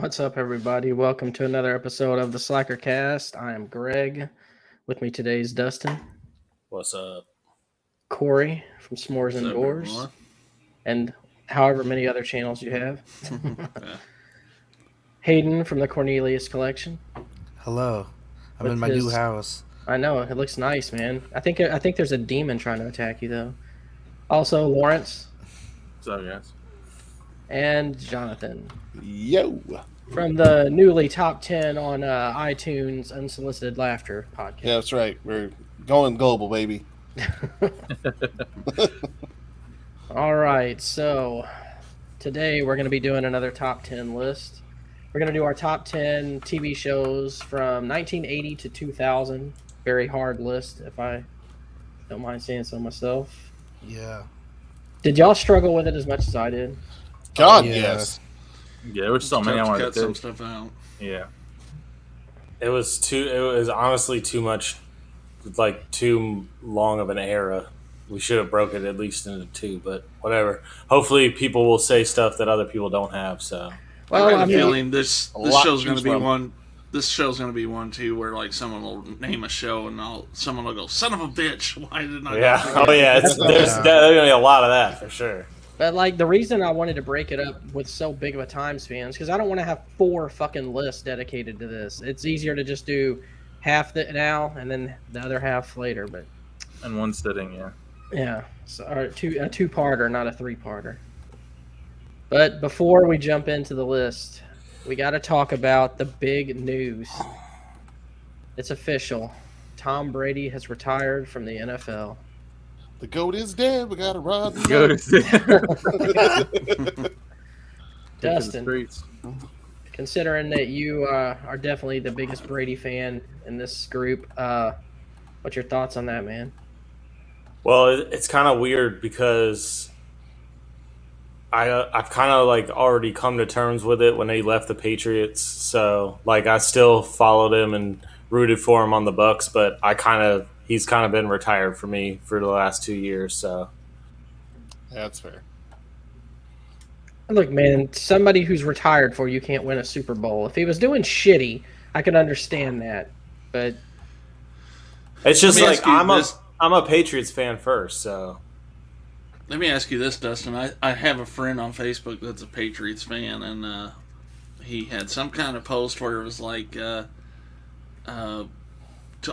What's up, everybody? Welcome to another episode of the Slackercast. I am Greg. With me today is Dustin, What's up? Corey from S'mores What's and up, Doors, everyone? and however many other channels you have. Yeah. Hayden from the Cornelius collection. Hello. I'm With in my new his- house. I know it looks nice, man. I think there's a demon trying to attack you though. Also, Lawrence What's up, guys? and Jonathan Yo. from the newly top 10 on iTunes Unsolicited Laughter podcast. Yeah, that's right. We're going global, baby. All right, so today we're going to be doing another top 10 list. We're going to do our top 10 TV shows from 1980 to 2000. Very hard list, if I don't mind saying so myself. Yeah. Did y'all struggle with it as much as I did? God, Yeah. yes. Yeah, there was so many I Tough to wanted cut to some do. stuff out. Yeah. It was honestly too much, like too long of an era. We should have broke it at least into two, but whatever. Hopefully people will say stuff that other people don't have, so. Well, I got I a mean, feeling this a lot show's to going to choose be from. one. This show's going to be one too, where like someone will name a show and someone will go, "Son of a bitch! Why didn't I?" Yeah. go Oh yeah, there's definitely gonna be a lot of that for sure. but like the reason I wanted to break it up with so big of a time span is because I don't want to have 4 fucking lists dedicated to this. It's easier to just do half the now and then the other half later, but And one sitting, yeah. yeah, so a two-parter, not a 3-parter. But before we jump into the list, we got to talk about the big news. It's official. Tom Brady has retired from the NFL. The goat is dead. We got to ride. the Go goat. to Dustin, streets. considering that you are definitely the biggest Brady fan in this group, what's your thoughts on that, man? Well, it's kind of weird because I've kind of like already come to terms with it when they left the Patriots. So like I still followed him and rooted for him on the Bucks, but he's kind of been retired for me for the last 2 years. So That's fair. Look, man, somebody who's retired for you can't win a Super Bowl. If he was doing shitty, I could understand that. But it's just Let me like ask you I'm a Patriots fan first. So Let me ask you this, Dustin. I have a friend on Facebook that's a Patriots fan, and he had some kind of post where it was like, to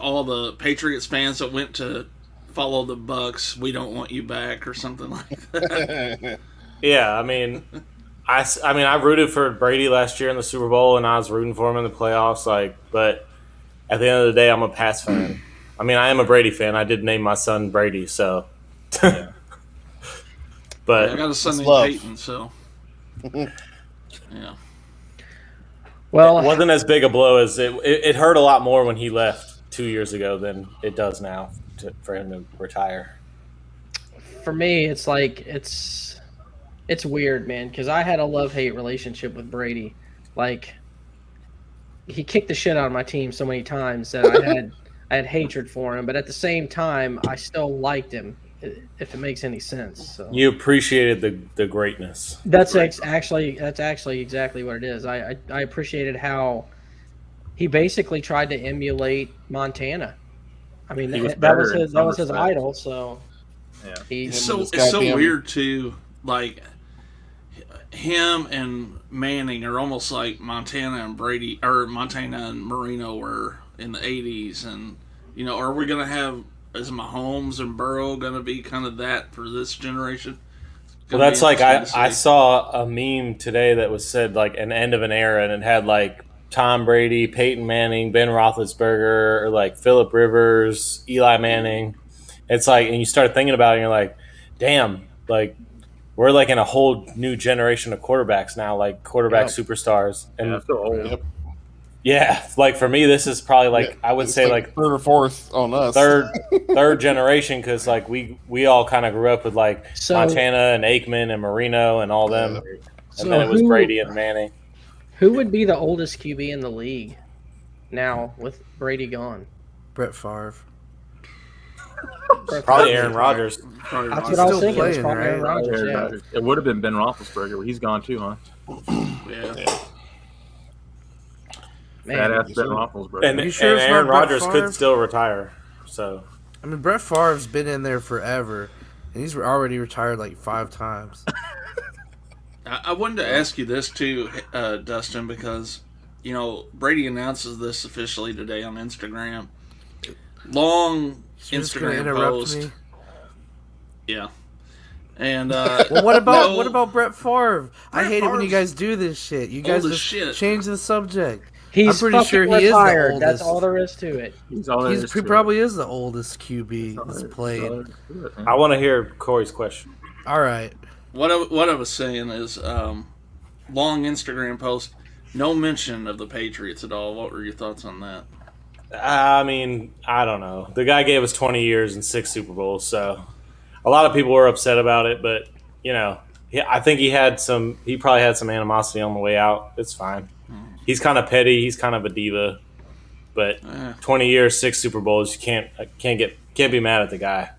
all the Patriots fans that went to follow the Bucks, we don't want you back, or something like that. yeah, I mean, I rooted for Brady last year in the Super Bowl, and I was rooting for him in the playoffs. Like, but at the end of the day, I'm a Pats fan. I mean, I am a Brady fan. I did name my son Brady, so. Yeah. But I got a son That's named love. Peyton, so yeah. well, it wasn't as big a blow as it hurt a lot more when he left 2 years ago than it does now for him to retire. for me, it's like it's weird, man, because I had a love-hate relationship with Brady. Like, he kicked the shit out of my team so many times that I had hatred for him, but at the same time, I still liked him, if it makes any sense. So You appreciated the greatness. that's actually exactly what it is. I appreciated how he basically tried to emulate Montana. I mean, He was that better was in his some his respects. idol. So Yeah. he It's Him so and his it's so goddamn- weird too. Like him and Manning are almost like Montana and Brady, or Montana and Marino were in the '80s. And are we gonna have, is Mahomes and Burrow gonna be kind of that for this generation? Well, that's like I Interesting to see. saw a meme today that was said like an end of an era, and it had like Tom Brady, Peyton Manning, Ben Roethlisberger, or like Phillip Rivers, Eli Manning. It's like, and you start thinking about it, and you're like, damn, like we're like in a whole new generation of quarterbacks now, like quarterback superstars. And Yeah, so old. Yep. yeah, like for me, this is probably like Yeah, I would it's say like third or fourth on us. third generation, because like we all kind of grew up with like So- Montana and Aikman and Marino and all them, and So then it was who- Brady and Manning. Who would be the oldest QB in the league now with Brady gone? Brett Favre. Probably Aaron Rodgers. Probably That's Rodgers. what I was Still thinking. It's playing, probably Aaron right? Rodgers, Aaron yeah. Rodgers. It would have been Ben Roethlisberger, but he's gone too, huh? Yeah. Yeah. Fat Man, ass Ben Roethlisberger. And, You sure and it's Aaron not Brett Rodgers Favre? could still retire. So I mean, Brett Favre's been in there forever, and he's already retired like 5 times. I wanted to ask you this too, Dustin, because Brady announces this officially today on Instagram. Long You're just gonna Instagram interrupt post. me? Yeah. And Well, what about Brett Favre? I Brett hate it when you Favre's guys do this shit. You old guys as just shit. change the subject. he's I'm pretty sure fucking he is the retired. oldest. That's all there is to it. He's all there is He to probably it. is the oldest QB that's played. He's all there is to it, man. I want to hear Corey's question. All right. what I was saying is, long Instagram post, no mention of the Patriots at all. What were your thoughts on that? I mean, I don't know. The guy gave us 20 years and 6 Super Bowls, so a lot of people were upset about it. But I think he probably had some animosity on the way out. It's fine. He's kind of petty. He's kind of a diva. But 20 years, 6 Super Bowls, you can't be mad at the guy.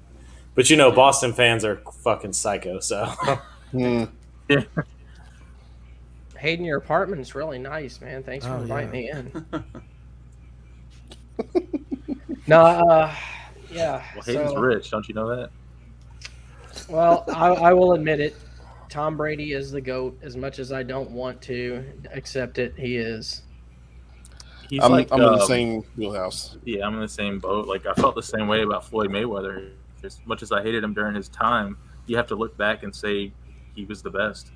But Boston fans are fucking psycho. So Hayden, your apartment's really nice, man. Thanks for inviting me in. No, yeah. Well, Hayden's rich. Don't you know that? Well, I will admit it. Tom Brady is the GOAT. As much as I don't want to accept it, he is. He's I'm like, in the same wheelhouse. Yeah, I'm in the same boat. Like, I felt the same way about Floyd Mayweather. As much as I hated him during his time, you have to look back and say he was the best.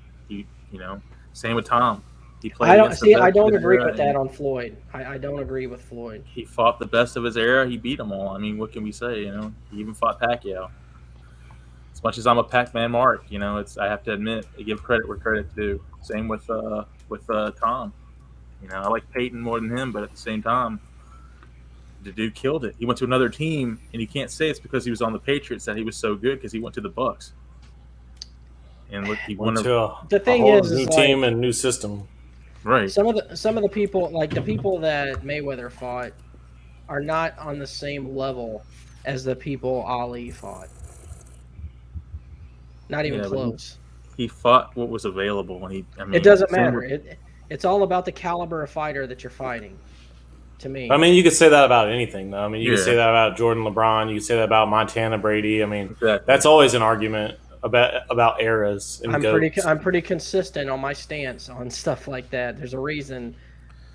Same with Tom. He played. I don't agree with that on Floyd. I don't agree with Floyd. He fought the best of his era. He beat them all. I mean, what can we say? He even fought Pacquiao. As much as I'm a Pac-Man mark, I have to admit, I give credit where credit's due. Same with Tom. I like Peyton more than him, but at the same time, the dude killed it. He went to another team, and you can't say it's because he was on the Patriots that he was so good, because he went to the Bucks. And look, he won The thing whole is new team and new system. right. Some of the people, like the people that Mayweather fought, are not on the same level as the people Ali fought. Not even Yeah, but close. He fought what was available, and It doesn't same matter. with- It's all about the caliber of fighter that you're fighting. To me, I mean, you could say that about anything, though. I mean, you could Yeah. say that about Jordan LeBron. You could say that about Montana Brady. I mean, Exactly. that's always an argument about eras. And I'm pretty consistent on my stance on stuff like that. There's a reason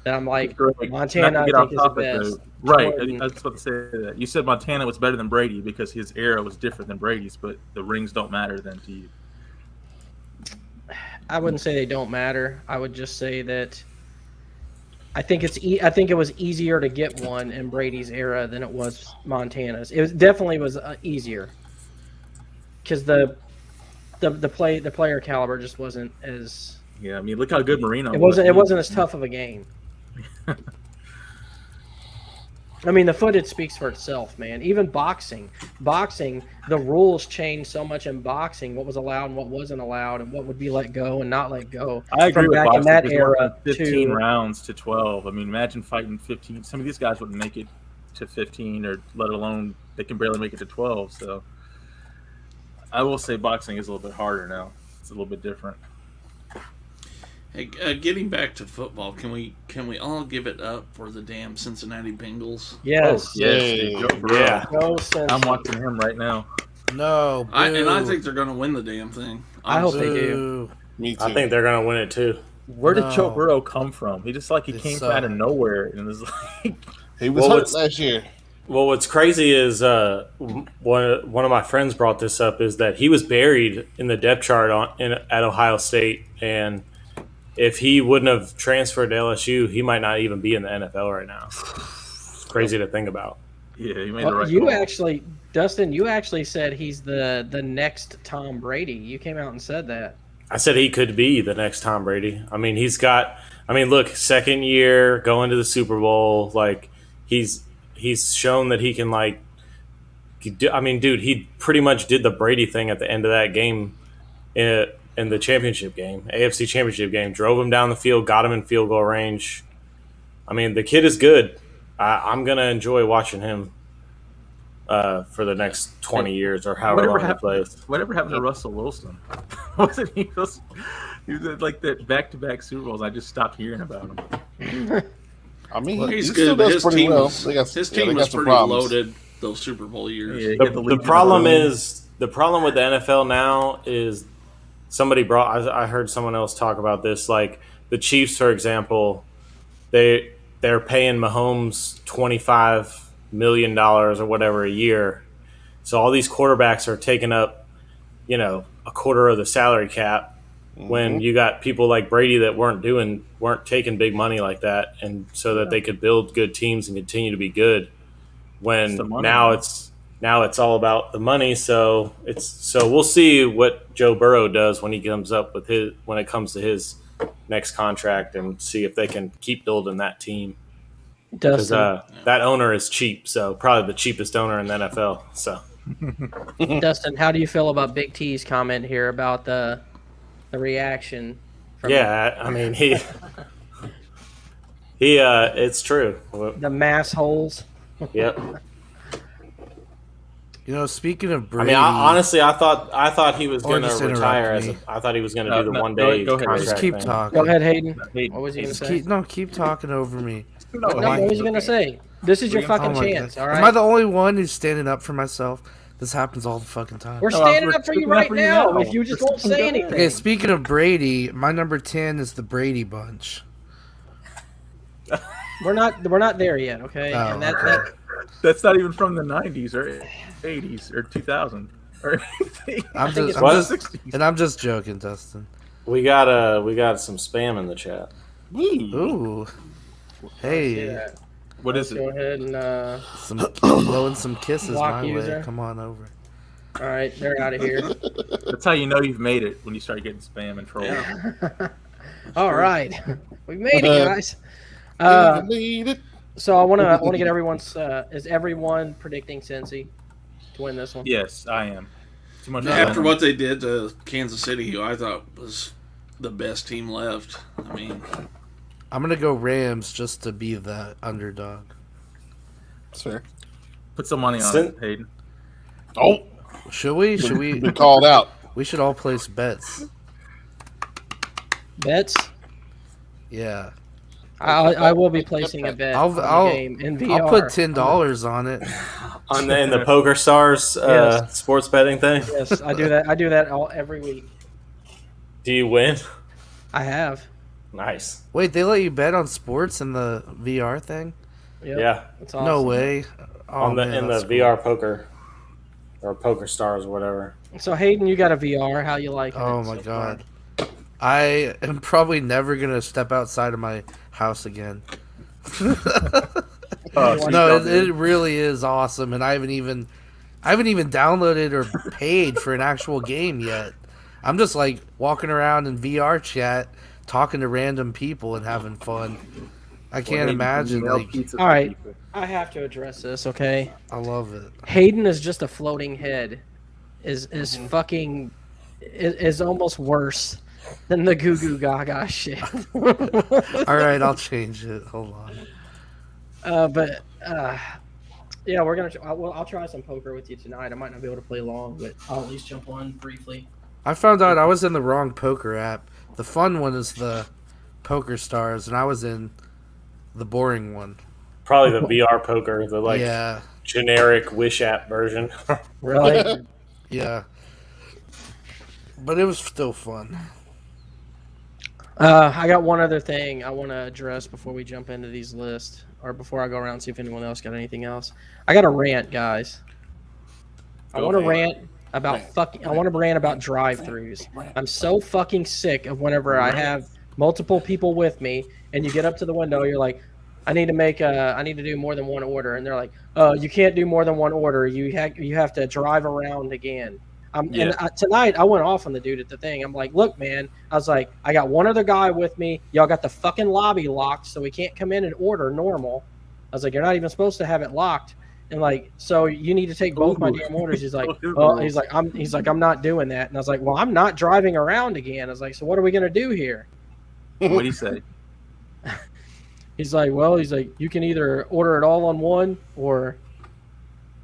that I'm like Montana. Not I to get off think is the topic, best. though. Right. Jordan- I was about to say that. You said Montana was better than Brady because his era was different than Brady's, but the rings don't matter then to you. I wouldn't say they don't matter. I would just say that I think I think it was easier to get one in Brady's era than it was Montana's. Definitely was easier because the player caliber just wasn't as. Yeah, I mean, look how good Marino It wasn't as tough of a game. I mean, the footage speaks for itself, man. Even boxing, the rules changed so much in boxing. What was allowed and what wasn't allowed, and what would be let go and not let go. I agree From with back boxing, in that because we're era from 15 to rounds to 12. I mean, imagine fighting 15. Some of these guys wouldn't make it to 15, or let alone they can barely make it to 12. So I will say boxing is a little bit harder now. It's a little bit different. Hey, getting back to football, can we all give it up for the damn Cincinnati Bengals? yes, Yay. Go, bro. Yeah. no sense. I'm watching him right now. No, I boo. think they're going to win the damn thing. I hope they do. Boo. Me too. I think they're going to win it, too. Where did No. Joe Burrow come from? He just he They came suck. out of nowhere and was like, he was Well, hurt it's- last year. Well, what's crazy is one of my friends brought this up, is that he was buried in the depth chart at Ohio State, and if he wouldn't have transferred to LSU, he might not even be in the NFL right now. It's crazy to think about. yeah, he made the right You call. actually, Dustin, you actually said he's the next Tom Brady. You came out and said that. I said he could be the next Tom Brady. I mean, look, second year going to the Super Bowl, like he's shown that he can he pretty much did the Brady thing at the end of that game in the championship game, AFC championship game. Drove him down the field, got him in field goal range. I mean, the kid is good. I'm gonna enjoy watching him for the next 20 years or however long he plays. Whatever happened to Russell Wilson? Wasn't he? He was at like that back-to-back Super Bowls. I just stopped hearing about him. I mean, He's he still good, but does his pretty team well. was They got his they team got was some pretty problems. loaded those Super Bowl years. Yeah, The problem is the problem with the NFL now is somebody brought. I heard someone else talk about this. Like the Chiefs, for example, they're paying Mahomes $25 million or whatever a year. So all these quarterbacks are taking up, a quarter of the salary cap. When you got people like Brady that weren't taking big money like that, and so that they could build good teams and continue to be good. When now it's all about the money, so we'll see what Joe Burrow does when he comes up with when it comes to his next contract, and see if they can keep building that team. Because that owner is cheap, so probably the cheapest owner in the NFL. So, Dustin, how do you feel about Big T's comment here about the reaction? I mean he it's true. The mass holes. Yep. Speaking of I Brady, mean, honestly, I thought he was going to just retire. interrupt me. I thought he was going to do the 1 go day ahead. contract just keep thing. talking. Go ahead, Hayden. Hayden. What was he going to say? Keep talking over me. What was he going to say? This is your fucking my chance, God. all right? Am I the only one who's standing up for myself? This happens all the fucking time. We're standing up for you right now. If you just won't say anything. Okay, speaking of Brady, my number 10 is the Brady Bunch. We're not there yet, okay? Oh, And That's not even from the 90s or 80s or 2000 or anything. I'm just joking, Dustin. We got some spam in the chat. Ooh. Hey, yeah. What is Go it? ahead and blowing some kisses Block my user. way. Come on over. all right, they're out of here. That's how you know you've made it, when you start getting spam and trolls. All right, we made it, guys. Made it. So I want to get everyone's. Is everyone predicting Cincy to win this one? Yes, I am. Too much After what they did to Kansas City, who I thought was the best team left. I mean, I'm gonna go Rams just to be the underdog. Sir. Put some money on it, Hayden. Oh, Should we? Should we? been called out. We should all place bets. Bets. Yeah, I will be placing a bet on the game in VR. I'll put $10 on it. In the Poker Stars Yes. sports betting thing. Yes, I do that. I do that every week. Do you win? I have. Nice. Wait, they let you bet on sports in the VR thing? Yep. Yeah. That's awesome. No way. Oh, In the that's cool. VR poker or Poker Stars or whatever. So Hayden, you got a VR. How you like it? Oh my so god. I am probably never gonna step outside of my house again. No, it really is awesome, and I haven't even downloaded or paid for an actual game yet. I'm just like walking around in VR chat, talking to random people and having fun. I can't imagine. Like, All right, I have to address this. Okay, I love it. Hayden is just a floating head. Is fucking is almost worse than the Goo Goo Gaga shit. All right, I'll change it. Hold on. Yeah, we're gonna. I'll try some poker with you tonight. I might not be able to play long, but I'll at least jump on briefly. I found out I was in the wrong poker app. The fun one is the Poker Stars, and I was in the boring one. Probably the VR poker, the Yeah, generic Wish app version. Really? yeah. But it was still fun. I got one other thing I want to address before we jump into these lists, or before I go around and see if anyone else got anything else. I got a rant, guys. I want to rant about I want to rant about drive-throughs. I'm so fucking sick of whenever I have multiple people with me, and you get up to the window, you're like, I need to do more than one order, and they're like, oh, you can't do more than one order. You have to drive around again. Tonight I went off on the dude at the thing. I'm like, look, man. I was like, I got one other guy with me. Y'all got the fucking lobby locked, so we can't come in and order normal. I was like, you're not even supposed to have it locked. And like, so you need to take both my damn orders. He's like, well, he's like, I'm not doing that. And I was like, well, I'm not driving around again. I was like, so what are we gonna do here? What do you say? He's like, well, you can either order it all on one, or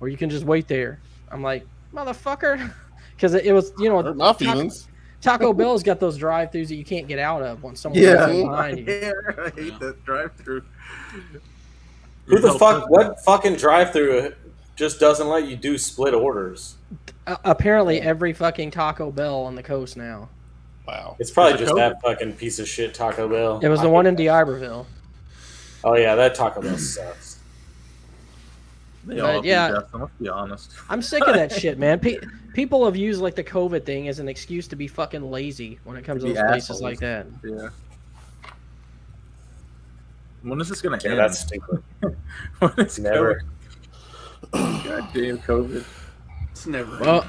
you can just wait there. I'm like, motherfucker. Because it was, Hurt my feelings. Taco Bell's got those drive-throughs that you can't get out of once someone Yeah, comes behind you. I hate that drive-through. Who the fuck? What fucking drive-through just doesn't let you do split orders? Apparently, every fucking Taco Bell on the coast now. Wow. It's probably Is it just COVID? that fucking piece of shit Taco Bell. It was the one in D'Iberville. Oh yeah, that Taco Bell sucks. They all do, yeah. Justin, let's be honest. I'm sick of that shit, man. People have used like the COVID thing as an excuse to be fucking lazy when it comes to Be those places assholes. like that. Yeah. When is this gonna Yeah, end? that's stupid. When is Never. COVID? Goddamn COVID. It's never.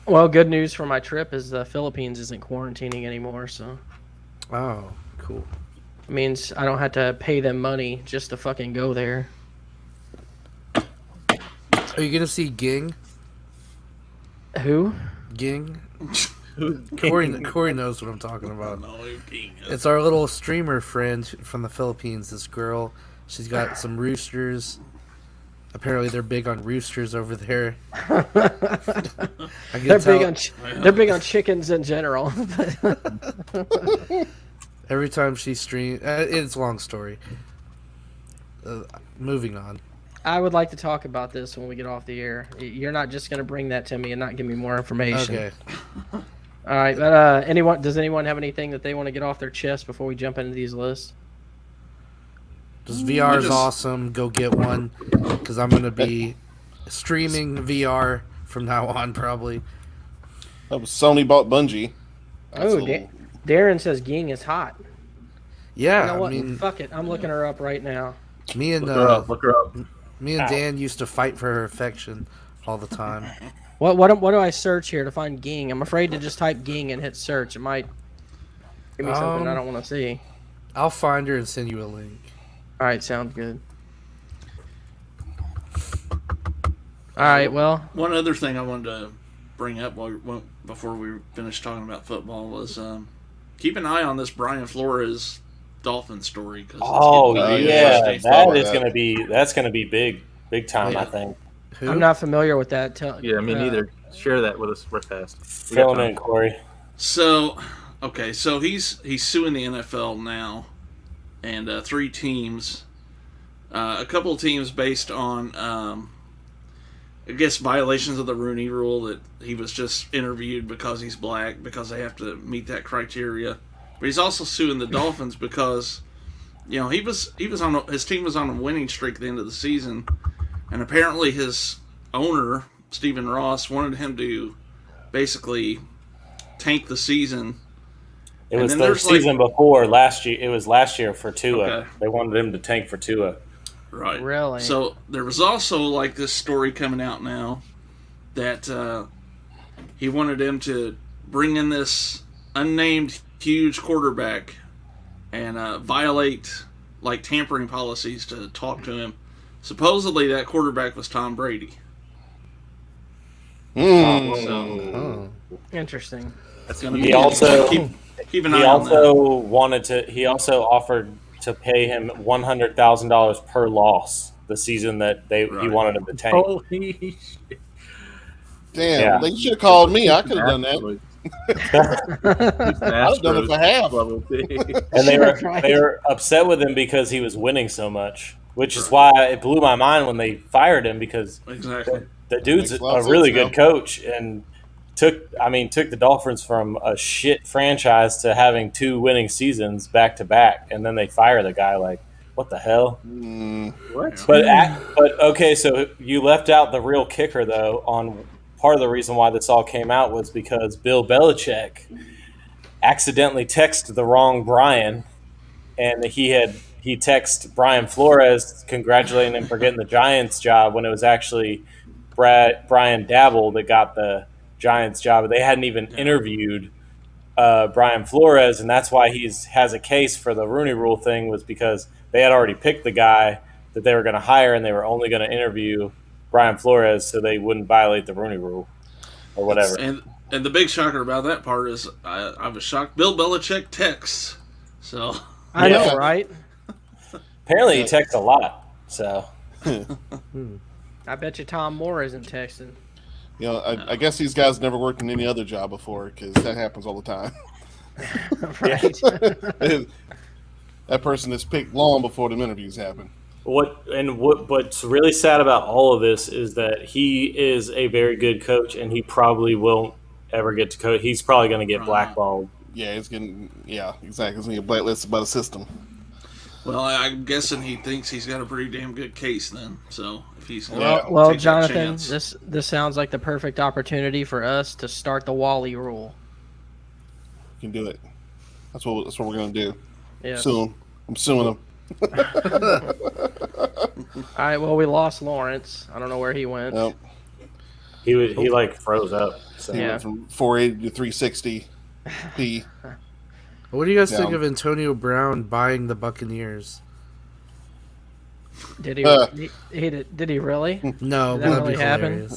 Well, good news for my trip is the Philippines isn't quarantining anymore, so Oh, cool. it means I don't have to pay them money just to fucking go there. Are you gonna see Ging? Who? Ging? Corey knows what I'm talking about. No, It's our little streamer friend from the Philippines. This girl, she's got some roosters. Apparently, they're big on roosters over there. They're big on chickens in general. Every time she streams, it's a long story. Moving on. I would like to talk about this when we get off the air. You're not just going to bring that to me and not give me more information. Okay. All right, but does anyone have anything that they want to get off their chest before we jump into these lists? Just VR is awesome. Go get one, because I'm gonna be streaming VR from now on, probably. That was Sony bought Bungie. Darren says Ging is hot. Yeah, You know what? I mean, Fuck it. I'm looking her up right now. me and Look her up. me and Dan used to fight for her affection all the time. What do I search here to find Ging? I'm afraid to just type Ging and hit search. It might give me something I don't want to see. I'll find her and send you a link. All right, sounds good. All right, well, One other thing I wanted to bring up before we finish talking about football was keep an eye on this Brian Flores Dolphin story. Cause that's gonna be big time. Yeah. I think. Who? I'm not familiar with that. Yeah, me neither. Share that with us real fast. Fill in, Corey. So he's suing the NFL now, and 3 teams, a couple of teams based on I guess violations of the Rooney Rule, that he was just interviewed because he's black, because they have to meet that criteria. But he's also suing the Dolphins because, he was on his team was on a winning streak at the end of the season, and apparently his owner Stephen Ross wanted him to basically tank the season. It was the season before last year. It was last year for Tua. Okay. They wanted him to tank for Tua. Right. Really? So there was also this story coming out now that he wanted him to bring in this unnamed huge quarterback and violate tampering policies to talk to him. Supposedly that quarterback was Tom Brady. Interesting. That's going to He be also keep an eye on that. He also offered to pay him $100,000 per loss the season that he wanted him to tank. Holy shit. Damn, they should have called me. I could have done that. I'd have done it for half. And they were upset with him because he was winning so much, which is why it blew my mind when they fired him, because the dude's a really good coach and took the Dolphins from a shit franchise to having 2 winning seasons back to back, and then they fire the guy. What the hell? What? But okay, so you left out the real kicker though. On part of the reason why this all came out was because Bill Belichick accidentally texted the wrong Brian, and he texted Brian Flores congratulating him for getting the Giants job when it was actually Brian Dabble that got the Giants job. They hadn't even interviewed Brian Flores, and that's why he has a case for the Rooney Rule thing, was because they had already picked the guy that they were going to hire, and they were only going to interview Brian Flores so they wouldn't violate the Rooney Rule or whatever. And the big shocker about that part is I was shocked. Bill Belichick texts. So I know, right? Apparently he texts a lot. So I bet you Tom Moore isn't texting. You know, I guess these guys never worked in any other job before because that happens all the time. Right. That person is picked long before the interviews happen. What's really sad about all of this is that he is a very good coach, and he probably won't ever get to coach. He's probably going to get blackballed. Yeah, exactly. He's going to get blacklisted by the system. Well, I'm guessing he thinks he's got a pretty damn good case then. So if he's well, Jonathan, this sounds like the perfect opportunity for us to start the Wally rule. You can do it. That's what we're going to do. Yeah. Soon. I'm suing him. All right. Well, we lost Lawrence. I don't know where he went. Nope. He like froze up. So. He went from 480 to 360p. What do you guys think of Antonio Brown buying the Buccaneers? Did he? Did he really? No, did that really happen?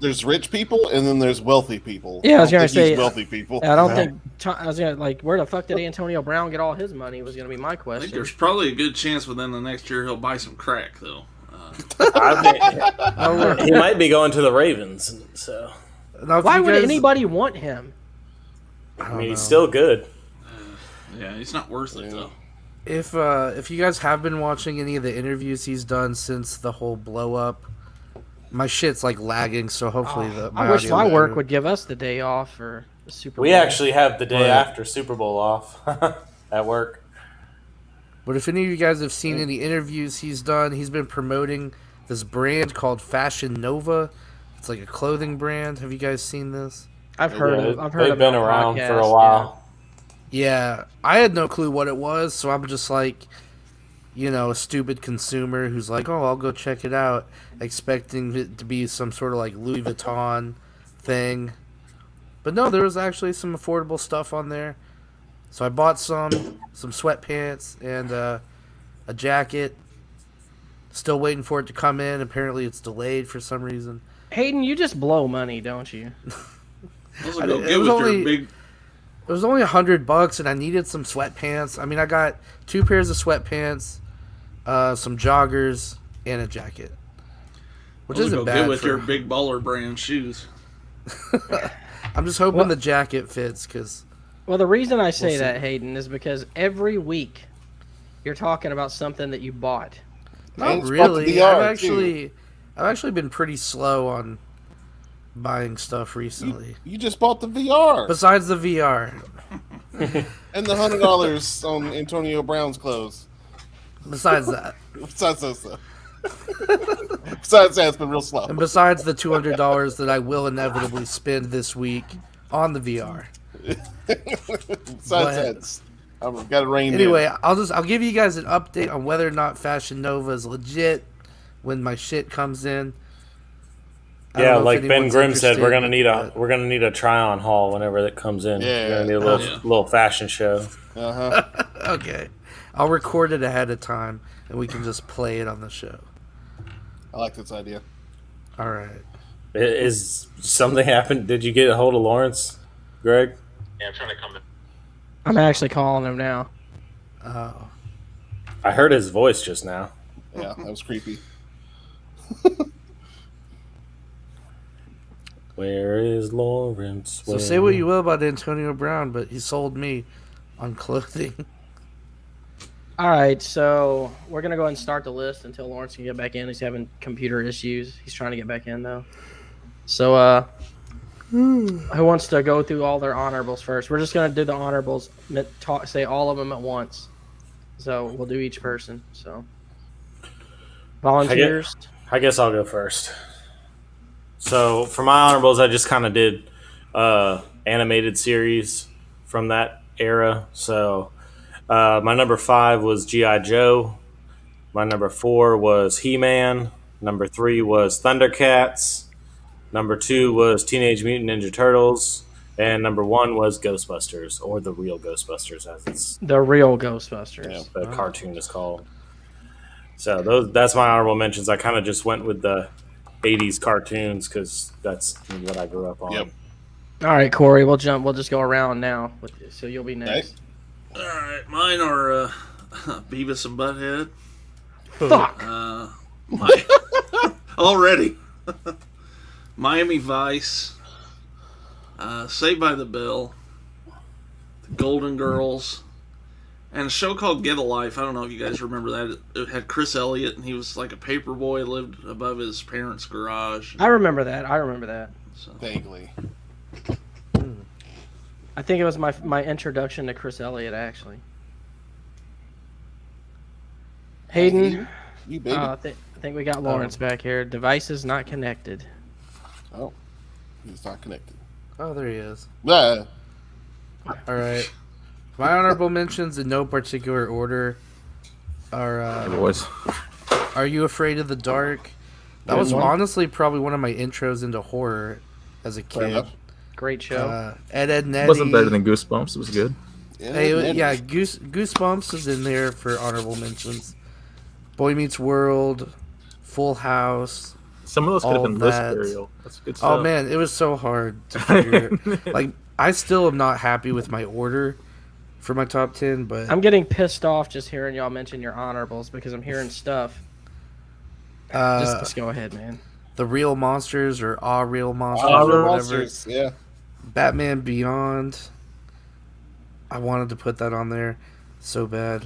There's rich people and then there's wealthy people. Yeah, I was gonna say wealthy people. I don't think I was gonna where the fuck did Antonio Brown get all his money? Was gonna be my question. I think there's probably a good chance within the next year he'll buy some crack though. He might be going to the Ravens. So why would anybody want him? I mean, he's still good. Yeah, he's not worth it though. If you guys have been watching any of the interviews he's done since the whole blow up, my shit's like lagging. So hopefully, I wish my work would give us the day off for the Super Bowl. We actually have the day after Super Bowl off at work. But if any of you guys have seen any interviews he's done, he's been promoting this brand called Fashion Nova. It's like a clothing brand. Have you guys seen this? I've heard they've been around for a while. Yeah, I had no clue what it was, so I'm just like, a stupid consumer who's like, oh, I'll go check it out, expecting it to be some sort of like Louis Vuitton thing. But no, there was actually some affordable stuff on there. So I bought some sweatpants and a jacket. Still waiting for it to come in. Apparently it's delayed for some reason. Hayden, you just blow money, don't you? It was only $100, and I needed some sweatpants. I mean, I got 2 pairs of sweatpants, some joggers, and a jacket, which isn't bad. Good with your big baller brand shoes. I'm just hoping the jacket fits, because. Well, the reason I say that, Hayden, is because every week you're talking about something that you bought. Not really. I've actually been pretty slow on buying stuff recently. You just bought the VR. Besides the VR. And the $100 on Antonio Brown's clothes. Besides that. Besides that, it's been real slow. And besides the $200 that I will inevitably spend this week on the VR. Besides that, I've got it reined anyway, in. I'll give you guys an update on whether or not Fashion Nova is legit when my shit comes in. Yeah, like Ben Grimm said, we're gonna need a try-on haul whenever that comes in. Yeah, we're gonna need a little fashion show. Okay, I'll record it ahead of time, and we can just play it on the show. I like this idea. All right. Is something happened? Did you get a hold of Lawrence, Greg? Yeah, I'm trying to come in. I'm actually calling him now. Oh. I heard his voice just now. Yeah, that was creepy. Where is Lawrence? So say what you will about Antonio Brown, but he sold me on clothing. All right, so we're going to go ahead and start the list until Lawrence can get back in. He's having computer issues. He's trying to get back in, though. So who wants to go through all their honorables first? We're just going to do the honorables, say all of them at once. So we'll do each person. So volunteers? I guess I'll go first. So for my honorables, I just kind of did animated series from that era. So my number 5 was G.I. Joe. My number 4 was He-Man. Number 3 was Thundercats. Number 2 was Teenage Mutant Ninja Turtles. And number 1 was Ghostbusters, or The Real Ghostbusters, as it's the Real Ghostbusters. The cartoon is called. So that's my honorable mentions. I kind of just went with the 80s cartoons because that's what I grew up on. Yep. All right, Corey, we'll just go around now. So you'll be next. All right, mine are Beavis and Butthead. Fuck. Already. Miami Vice, Saved by the Bell, The Golden Girls, and a show called Get a Life. I don't know if you guys remember that. It had Chris Elliott, and he was like a paper boy, lived above his parents' garage. I remember that. So. Vaguely. I think it was my introduction to Chris Elliott, actually. Hayden, you baby. I think we got Lawrence back here. Devices not connected. Oh, he's not connected. Oh, there he is. Yeah. All right. My honorable mentions in no particular order are boys. Are You Afraid of the Dark? That was honestly probably one of my intros into horror as a kid. Great show. Ed, Nettie. It wasn't better than Goosebumps. It was good. Goosebumps is in there for honorable mentions. Boy Meets World, Full House. Some of those could have been list burial. That's good stuff. Oh man, it was so hard to figure. Like, I still am not happy with my order for my top 10, but I'm getting pissed off just hearing y'all mention your honorables because I'm hearing stuff. Just go ahead, man. The Real Monsters or Real Monsters Real or whatever. Monsters, yeah. Batman Beyond. I wanted to put that on there so bad.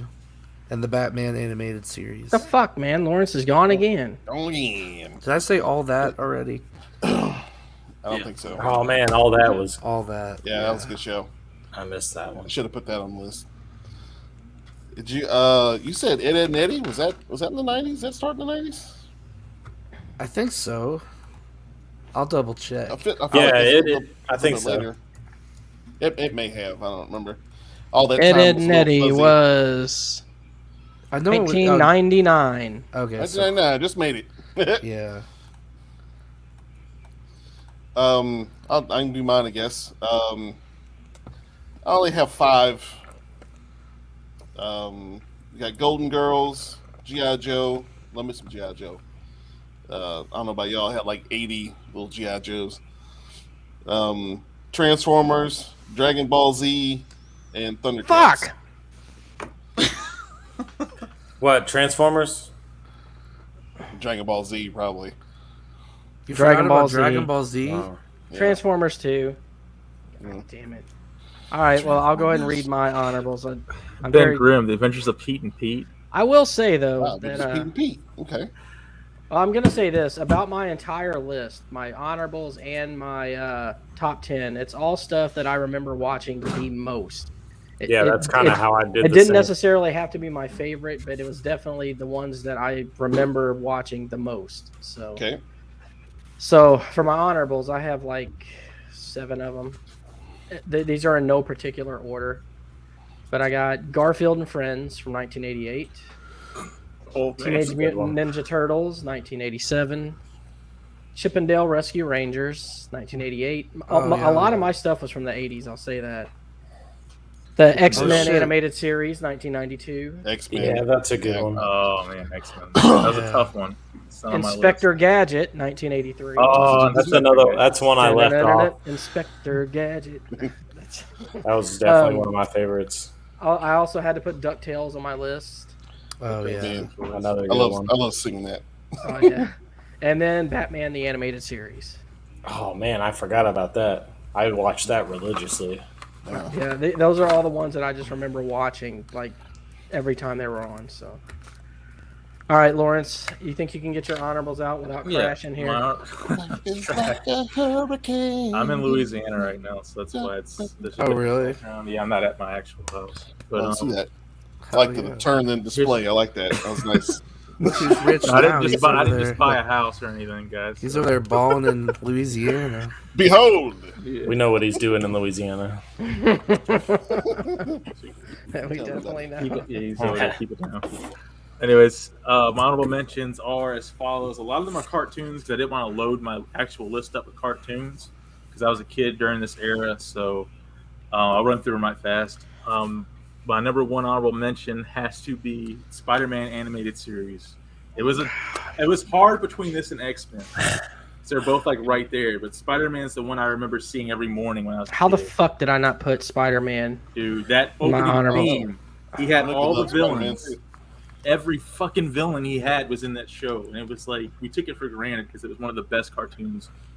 And the Batman animated series. The fuck, man? Lawrence is gone again. Did I say all that already? I don't think so. Oh man, all that was. All that. Yeah, that was a good show. I missed that I one. should have put that on the list. Did you? You said Ed, and Eddie. Was that in the 90s? That start in the 90s? I think so. I'll double check. I think so. Later. It may have. I don't remember. All that Ed, time Ed, and Eddie was I know 1999. Okay. 1999. I just made it. Yeah. I can do mine, I guess. I only have 5. We got Golden Girls, G.I. Joe. Love me some G.I. Joe. I don't know about y'all. I had like 80 little G.I. Joes. Transformers, Dragon Ball Z, and Thundercats. Fuck! What, Transformers? Dragon Ball Z, probably. You Dragon Ball about Z. Dragon Ball Z? Oh. Yeah. Transformers 2. God damn it. All right, well, I'll go ahead and read my honorables. I'm Ben Grimm, The Adventures of Pete and Pete. I will say, though, Wow, that Pete and Pete. Okay. I'm going to say this about my entire list, my honorables and my top 10. It's all stuff that I remember watching the most. That's kind of how I did it. Didn't necessarily have to be my favorite, but it was definitely the ones that I remember watching the most. So, Okay. So for my honorables, I have like 7 of them. These are in no particular order, but I got Garfield and Friends from 1988. Teenage Mutant Ninja Turtles, 1987. Chip and Dale Rescue Rangers, 1988. A lot of my stuff was from the 80s, I'll say that. The X-Men animated series, 1992. X-Men. Yeah, that's a good one. Oh, man, X-Men. That was a tough one. Inspector Gadget, 1983. Oh, that's one I left off. Inspector Gadget. That was definitely one of my favorites. I also had to put DuckTales on my list. Oh, yeah. Man. Another good one. I love singing that. Oh, yeah. And then Batman, the animated series. Oh, man, I forgot about that. I watched that religiously. Wow. Yeah, those are all the ones that I just remember watching, like, every time they were on, so. All right, Lawrence, you think you can get your honorables out without crashing here? It's like a hurricane. I'm in Louisiana right now, so that's why it's... Oh, really? Yeah, I'm not at my actual house. But, I see that. I like the turn and display. I like that. That was nice. He's rich I now. didn't just buy a house or anything, guys. He's over there balling in Louisiana. Behold! We know what he's doing in Louisiana. We definitely know. He's over there. Keep it down. Anyways, my honorable mentions are as follows. A lot of them are cartoons because I didn't want to load my actual list up with cartoons because I was a kid during this era. So I'll run through them right fast. My number 1 honorable mention has to be Spider-Man animated series. It was hard between this and X-Men. So they're both like right there, but Spider-Man's the one I remember seeing every morning when I was a How kid. the fuck did I not put Spider-Man? Dude, that My opening honorable. theme. He had all the villains. every fucking villain he had was in that show, and it was like we took it for granted because it was one of the best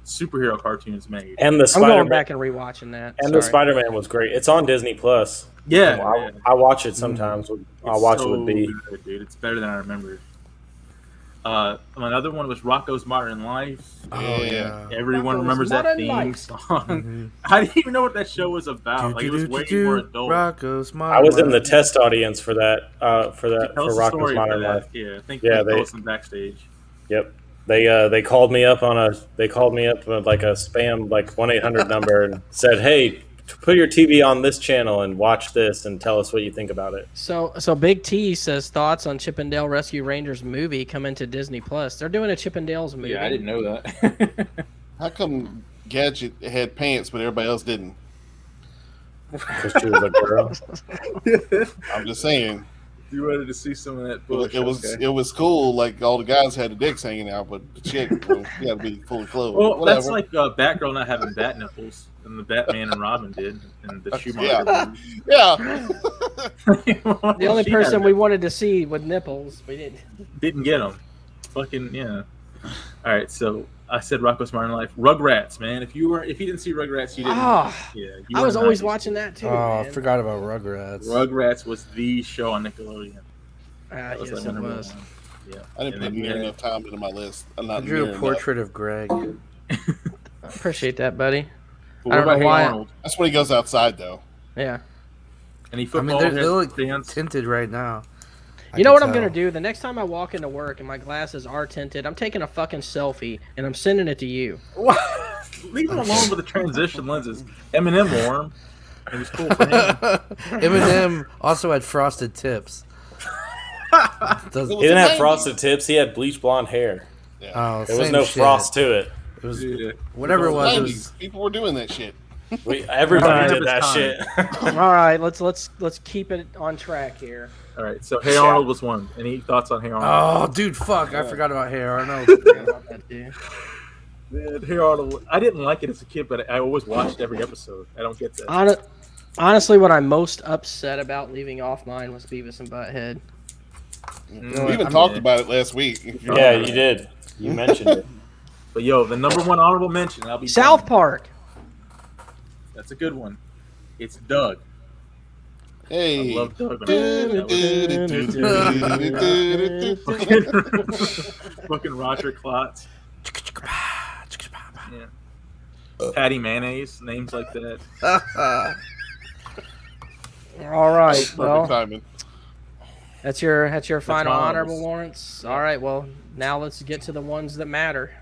superhero cartoons made. And the I'm going Spider-Man back and rewatching that. and Sorry. the Spider-Man was great. It's on Disney Plus. Yeah, I watch it sometimes. I'll watch it with B. Good, dude. It's better than I remember. Another one was Rocco's Modern Life. Oh yeah. Everyone Rocco's remembers that Modern theme Life. song. Mhm. I didn't even know what that show was about. Like it was way more adult. Rocco's I was in the test audience for that. Tell For us the Rocco's story Modern of that. Life. Yeah, I think Yeah, they told us in backstage. Yep. They called me up on like a spam 1-800 number and said, "Hey, put your TV on this channel and watch this and tell us what you think about it." So Big T says thoughts on Chip and Dale Rescue Rangers movie coming to Disney Plus. They're doing a Chip and Dale's movie. Yeah, I didn't know that. How come Gadget had pants but everybody else didn't? Because she was a girl. I'm just saying. You wanted to see some of that bullshit. It was cool. Like all the guys had the dicks hanging out, but the chick, you got to be fully clothed. Well, Whatever. that's like Batgirl not having bat nipples, and the Batman and Robin did, and the Schumacher. Yeah. The only person we wanted to see with nipples, we didn't get them. Fucking yeah. All right, so I said Rocco's Modern Life, Rugrats, man. If you didn't see Rugrats, you didn't. I was always watching that too. Oh, I man. forgot about Rugrats. Rugrats was the show on Nickelodeon. Yes, like it number was. one. Yeah, I didn't put near enough time into my list. I'm I not drew near a portrait of Greg. I appreciate that, buddy. But I don't what about know why. Hey Arnold? That's when he goes outside, though. Yeah. Any I football mean, they look fans? tinted right now. You know what I'm going to do? The next time I walk into work and my glasses are tinted, I'm taking a fucking selfie and I'm sending it to you. Leave him alone with the transition lenses. Eminem wore them. It was cool for him. Eminem also had frosted tips. He didn't have frosted tips. He had bleach blonde hair. Oh, there was no frost to it. It was Yeah. whatever it was. It 90s. was People were doing that shit. Everybody did His that time. shit. All right, let's keep it on track here. All right, so Hey Arnold was one. Any thoughts on Hey Arnold? oh, dude, fuck! I forgot about Hey Arnold. Man, Hey Arnold. I didn't like it as a kid, but I always watched every episode. I don't get that. Honestly, what I'm most upset about leaving off mine was Beavis and Butthead. We even talked about it last week. If you Yeah, remember. you did. You mentioned it. But yo, the number one honorable mention. I'll be South done. Park. That's a good one. It's Doug. Hey. I love Doug. Fucking Roger Klotz. Yeah. Patty Mayonnaise, names like that. All right, Perfect well, timing. that's your final my honorable, honors. Lawrence. All right, well, now let's get to the ones that matter.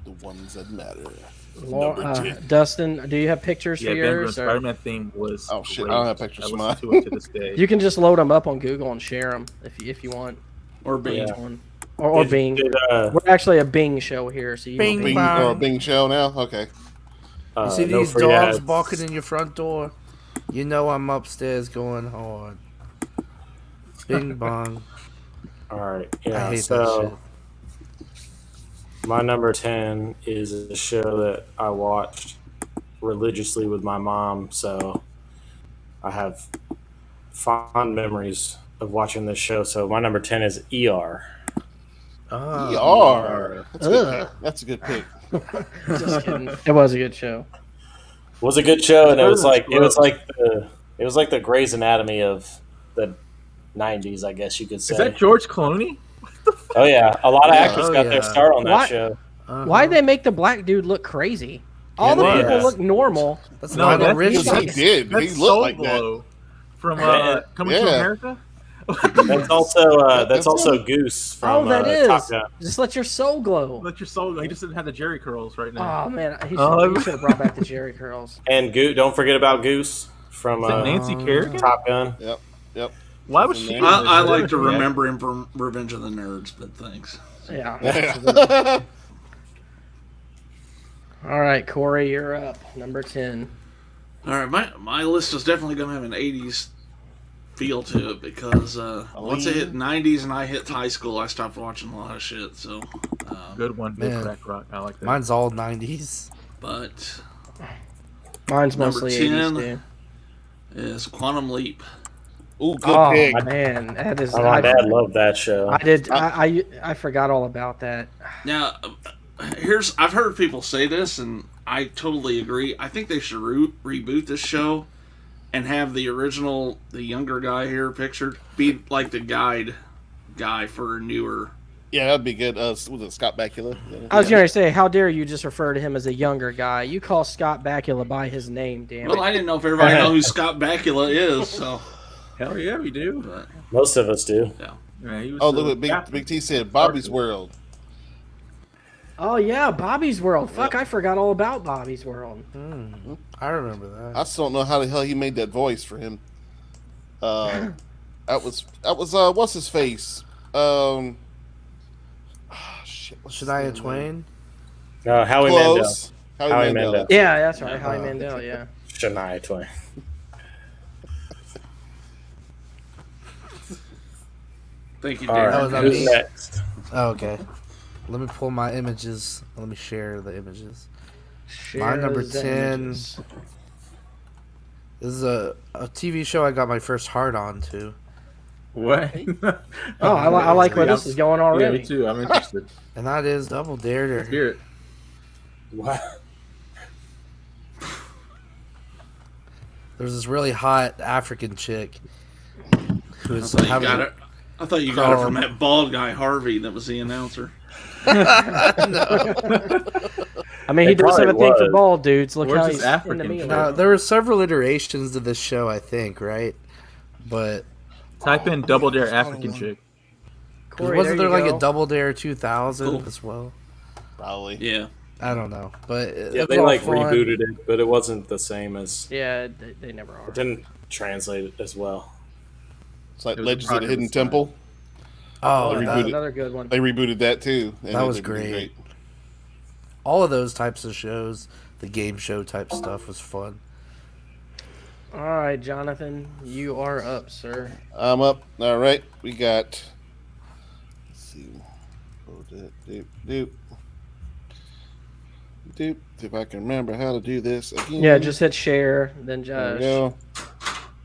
The ones that matter. Law- Dustin, do you have pictures Yeah, for Ben yours? Grimm's or- Spider-Man theme was. Oh, shit, great. I don't have pictures I of listen mine. to it to this day. You can just load them up on Google and share them if you want. Or B. Yeah. One. Or Bing. We're actually a Bing show here, so you Bing. can Bing, or Bing show now? Okay. You see no these free dogs ads. barking in your front door? You know I'm upstairs going hard. Bing bong. All right. I Yeah. hate that shit. So my number 10 is a show that I watched religiously with my mom. So I have fond memories of watching this show. So my number 10 is ER. ER. That's a good pick. Just kidding. It was a good show. It was a good show, and it was like Scrubs. the Grey's Anatomy of the 90s, I guess you could say. Is that George Clooney? Oh yeah, a lot of Yeah. actors got yeah. their start on that What? show. Why'd they make the black dude look crazy? All the Yeah. people look normal. That's No, Lionel that's- Richie. Because he did. He That's looked like that. Glow from Yeah. Coming to Yeah. America. That's also Goose from Oh, that is. Top Gun. Just let your soul glow. Let your soul go. He just didn't have the Jerry curls right now. Oh man, he Oh. should have brought back the Jerry curls. And don't forget about Goose from Is it Nancy Kerrigan? Top Gun. Yep. Why was she? I like to remember him from Revenge of the Nerds, but thanks. Yeah. All right, Corey, you're up. Number 10. All right, my list is definitely going to have an 80s feel to it because once I hit 90s and I hit high school, I stopped watching a lot of shit. So, Good one, Big Man. Crack Rock. I like that. Mine's all 90s. but Mine's Number mostly 10. 80s, dude. is Quantum Leap. Ooh, good Oh pick. man, that is. My dad loved that show. I did. I forgot all about that. Now, I've heard people say this, and I totally agree. I think they should reboot this show and have the younger guy here pictured, be like the guy for newer. Yeah, that'd be good. Was it Scott Bakula? I was going to say, how dare you just refer to him as a younger guy? You call Scott Bakula by his name, damn Well, it. I didn't know if everybody knows who Scott Bakula is, so. Hell yeah, we do. But, Most of us do. yeah. Yeah, he was Oh, look what Big T said. Bobby's World. Oh yeah, Bobby's World. Fuck, Yep. I forgot all about Bobby's World. I remember that. I still don't know how the hell he made that voice for him. That was what's his face? Shit. What's his Shania name? Twain. No, Howie Mandel. Close. Howie Howie Mandel. Mandel. Yeah, that's right. Howie Mandel. Yeah. Shania Twain. Thank you, All Darren. right, was that who's me? next? Oh, okay. Let me pull my images. Let me share the images. Share My number those 10. images. This is a TV show I got my first heart on to. What? Oh, I like where this is going Yeah, already. me too. I'm interested. And that is Double Dare. Hear it. What? There's this really hot African chick who I is thought you having got it. I thought you got it from that bald guy Harvey that was the announcer. I mean, he It does have a probably thing for was. bald dudes. Look Where's how this he's African into me. chick? now. There were several iterations of this show, I think, right? But Type in Double Dare African chick. Corey, wasn't there you like go. a Double Dare 2000 Cool. as well? Probably. Yeah. I don't know, but it Yeah, was they all like fun. rebooted it, but it wasn't the same as. Yeah, they never are. It didn't translate it as well. It's like It was Legends of the progress Hidden time. Temple. Oh, They That's rebooted- another good one. They rebooted that too. and That it was did great. all of those types of shows, the game show type stuff was fun. All right, Jonathan, you are up, sir. I'm up. All right, we got. Let's see. Oh, doop. If I can remember how to do this again. Yeah, just hit share, then There we Josh. go.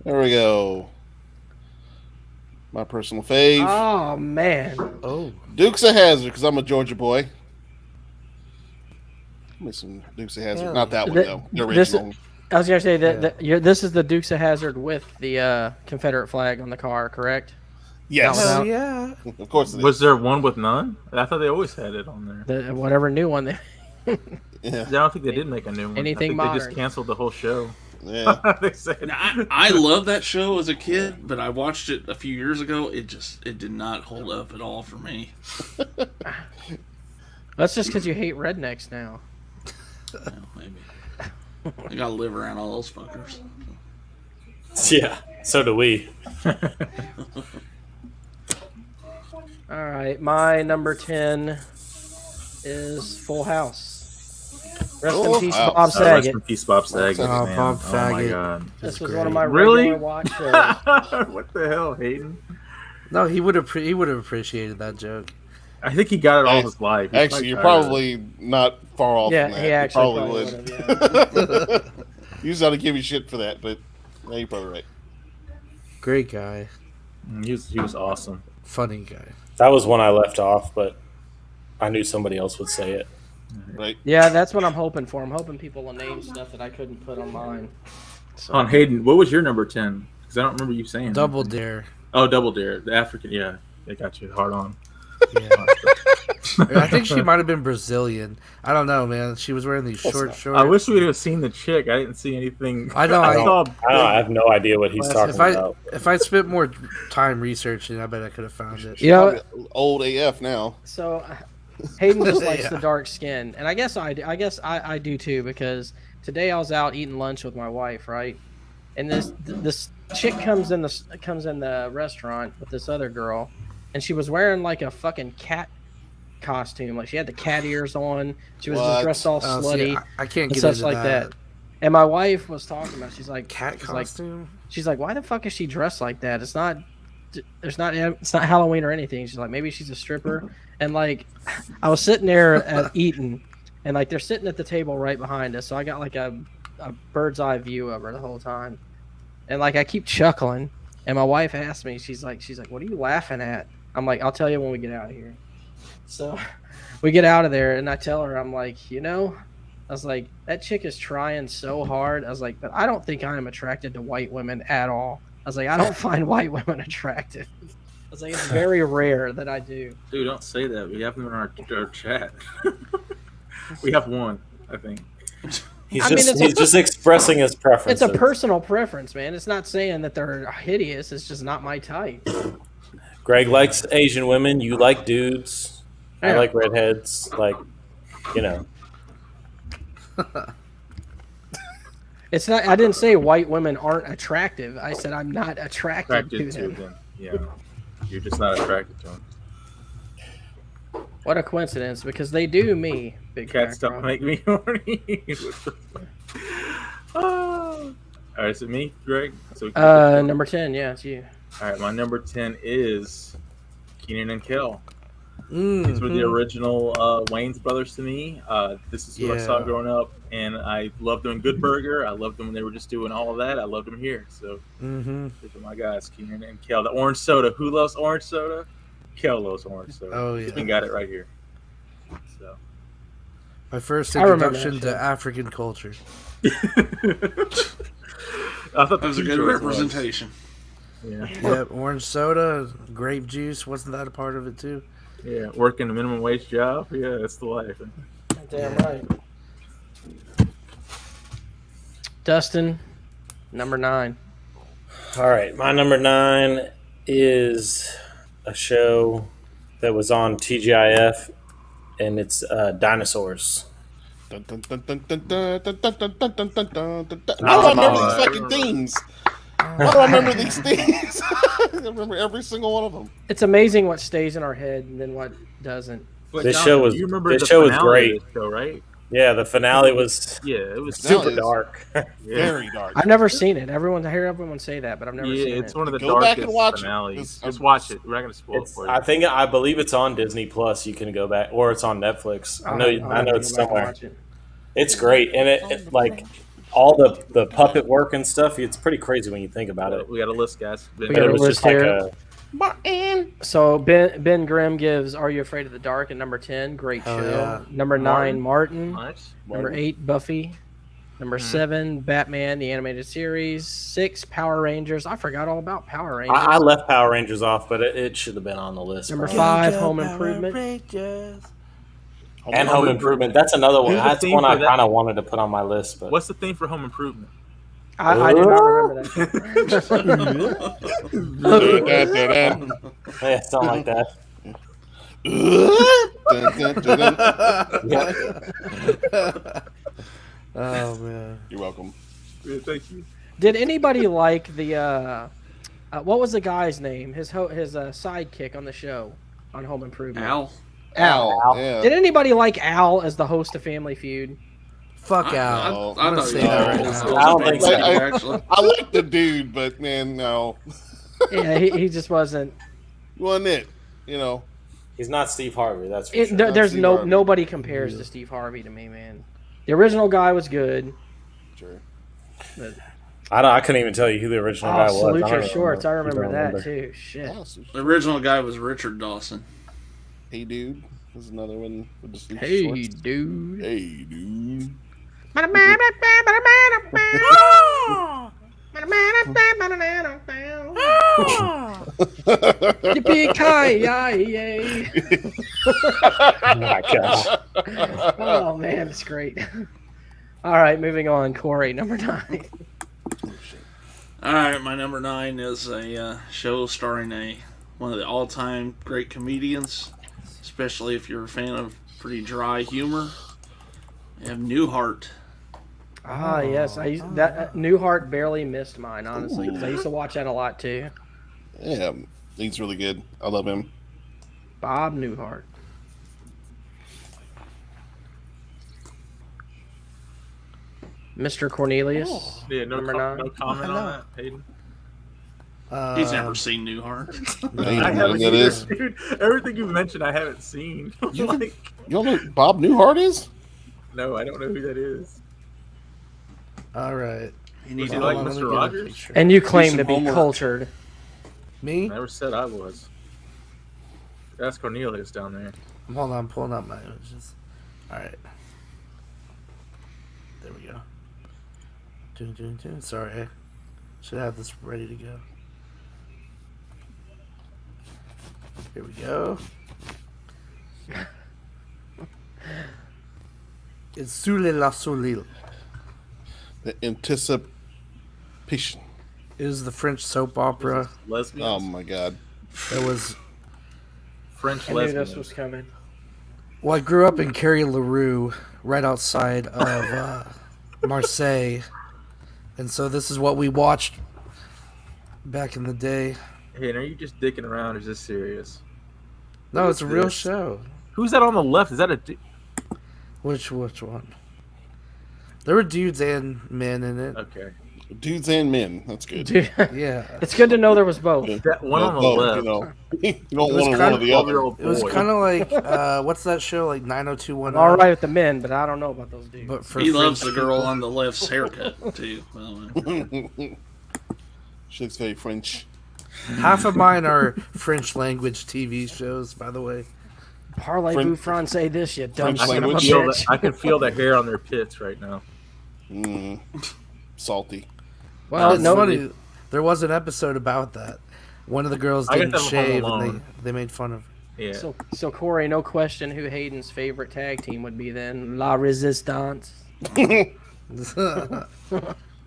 There we go. My personal fave. Oh man, Oh, Dukes of Hazzard, because I'm a Georgia boy. Give me some Dukes of Hazzard. Hell Not that one Th- though. The this- original. I was gonna say that, Yeah. this is the Dukes of Hazzard with the Confederate flag on the car, correct? Yes, That was hell out. yeah! of course it is. Was there one with none? I thought they always had it on there. The whatever new one. Yeah, I don't think they did make a new one. Anything I think they just modern. canceled the whole show. yeah. They said Now, I loved that show as a kid, but I watched it a few years ago. It did not hold up at all for me. That's just because you hate rednecks now. Well, maybe. I gotta live around all those fuckers. Yeah, so do we. All right, my number 10 is Full House. Rest Full in peace, House. Bob Rest Saget. in peace, Bob Saget. Oh, man. Bob Oh my Saget. god. This That's was great. one of my Really? regular watch shows. What the hell, Hayden? No, he would have appreciated that joke. I think he got it all his life. He's Actually, like, you're probably not far off Yeah, from that. he You actually probably would. would. You just ought to give you shit for that, but yeah, you're probably right. Great guy, He was awesome. funny guy. That was one I left off, but I knew somebody else would say it. Right? Yeah, that's what I'm hoping for. I'm hoping people will name stuff that I couldn't put on mine. So, On Hayden, what was your number 10? Because I don't remember you saying Double anything. Dare. Oh, Double Dare, the African. Yeah, they got you hard on. Yeah. I think she might have been Brazilian. I don't know, man. She was wearing these short shorts. I wish we would have seen the chick. I didn't see anything. I know, I saw. I have no idea what he's talking about. If I spent more time researching, I bet I could have found it. you know, Probably old AF now. so Hayden just likes Yeah. the dark skin, and I guess I do too, because today I was out eating lunch with my wife, right? And this chick comes in the restaurant with this other girl, and she was wearing like a fucking cat costume, like she had the cat ears on. She was What? just dressed all Oh, slutty see, I can't and get such into like that. And my wife was talking about, she's like, Cat she's like, costume? she's like, why the fuck is she dressed like that? It's not Halloween or anything. She's like, maybe she's a stripper. And like, I was sitting there eating, and like they're sitting at the table right behind us, so I got like a bird's eye view of her the whole time. And like I keep chuckling, And my wife asked me, she's like, "What are you laughing at?" I'm like, "I'll tell you when we get out of here." So we get out of there, and I tell her, I'm like, I was like, that chick is trying so hard. I was like, but I don't think I am attracted to white women at all. I was like, I don't find white women attractive. I was like, it's very rare that I do. Dude, don't say that. We have them in our chat. We have one, I think. He's just expressing his preference. It's a personal preference, man. It's not saying that they're hideous. It's just not my type. Greg likes Asian women. You like dudes. I Yeah. like redheads. Like, you know. It's not. I didn't say white women aren't attractive. I said I'm not attracted to them. them. Yeah. You're just not attracted to them. What a coincidence, because they do me. Big Cats fat don't girl. make me horny. Oh. All right, is it me, Greg? So we can Number 10. Yeah, it's you. all right, my number 10 is Keenan and Kel. Mm, These were the original Wayans brothers to me. This is what I saw Yeah. growing up, and I loved them in Good Burger. I loved them when they were just doing all of that. I loved them here. So mm-hmm. these are my guys, Keenan and Kel. The orange soda. Who loves orange soda? Kel loves orange soda. Oh, yeah. We got it right here. So My first I remember introduction that to show. African culture. I thought That was a good representation. Yeah. Yep, orange soda, grape juice. Wasn't that a part of it too? Yeah, working a minimum wage job. Yeah, that's the life. Damn right. Dustin, number 9. All right, my number 9 is a show that was on TGIF, and it's Dinosaurs. Dun, dun, dun, dun, dun, dun, dun, dun, dun, dun, dun, dun, dun, dun. How do I remember these fucking things? How do I remember these things? I remember every single one of them. It's amazing what stays in our head and then what doesn't. This show was You remember this the show was finale great. of this show, right? Yeah, the finale was Yeah, it was super Finale is- dark. Yeah. Very dark. I've never seen it. I hear everyone say that, but I've never Yeah, seen it's it. one of the Go back darkest and watch it. finales. It's- Just watch it. We're not going to spoil it for you. I believe it's on Disney Plus. You can go back, or it's on Netflix. I know I'll have to it's go back and somewhere. watch it. It's great, and it like all the puppet work and stuff. It's pretty crazy when you think about it. We got a list, guys. We But got it a was list just like here. a So Ben Grimm gives "Are You Afraid of the Dark" at number 10. Great Hell show. yeah. Number 9, Martin. Nice. Number 8, Buffy. Number 7, Batman the Animated Series. 6, Power Rangers. I forgot all about Power Rangers. I left Power Rangers off, but it should have been on the list. Number probably. 5, Home Improvement. And Home Improvement. That's another one. Who's the That's theme one for I that? kind of wanted to put on my list, but What's the theme for Home Improvement? I do not remember that. yeah, something like that. Dun, dun, dun, dun. Yeah. Oh man. You're welcome. Yeah, thank you. Did anybody like the what was the guy's name? His sidekick on the show on Home Improvement. Al. Al. Yeah. Did anybody like Al as the host of Family Feud? Fuck out. I I'm gonna thought say you that were right right now. I don't think so. Actually. I like the dude, but man, no. Yeah, he just wasn't. Wasn't it? You know. He's not Steve Harvey. That's for sure. There's Steve Harvey. nobody compares to Steve Harvey to me, man. The original guy was good. Sure. But, I couldn't even tell you who the original guy was. Salute I Your don't Shorts. I remember don't that too. Shit. Awesome. The original guy was Richard Dawson. Hey, dude. There's another one with the sleep Hey, shorts. dude. Hey, dude. Yippee-ki-yay. Oh my gosh. Oh man, it's great. All right, moving on. Corey, number 9. All right, my number 9 is a show starring one of the all-time great comedians, especially if you're a fan of pretty dry humor. You have Newhart. Ah, yes. Newhart barely missed mine, honestly, because I used to watch that a lot too. Yeah, he's really good. I love him. Bob Newhart. Mr. Cornelius. Yeah, no, Number 9. no comment on that, Hayden. He's never seen Newhart. Hey, I man, haven't that either, is. dude. Everything you mentioned, I haven't seen. You can- Like, You don't know who Bob Newhart is? no, I don't know who that is. All right. He Was needs he to like Hold on, let me Mr. get a Rogers? picture. And you claim some to be homework. cultured. Me? I never said I was. That's Cornelius down there. Hold on, I'm pulling up my images. Alright. There we go. Sorry. Should have this ready to go. Here we go. It's Sule la Soleil. The anticipation. It is the French soap opera. Lesbians. Oh my god. It was. French I knew lesbians. this was coming. Well, I grew up in Carrie LaRue, right outside of Marseille, and so this is what we watched back in the day. Hey, and are you just dicking around or is this serious? No, What it's a is real this? show. Who's that on the left? Is that a... Which one? There were dudes and men in it. Okay. Dudes and men. That's good. Dude, Yeah. it's good to know there was both. That one on the Well, left. You know, you don't It was want kinda one or the other. 12-year-old It was boy. kind of like, what's that show? Like 90210? I'm all right with the men, but I don't know about those dudes. But for He loves the French girl people. on the left's haircut too. By the way. She looks very French. Half of mine are French language TV shows, by the way. Parlay French- vous français this, you dumb French son of a language? bitch. I can feel the hair on their pits right now. Salty. Well, It's no, funny. There was an episode about that. One of the girls I got didn't that from Home shave, and Alone. they made fun of. Yeah. So Corey, no question who Hayden's favorite tag team would be then. La Resistance.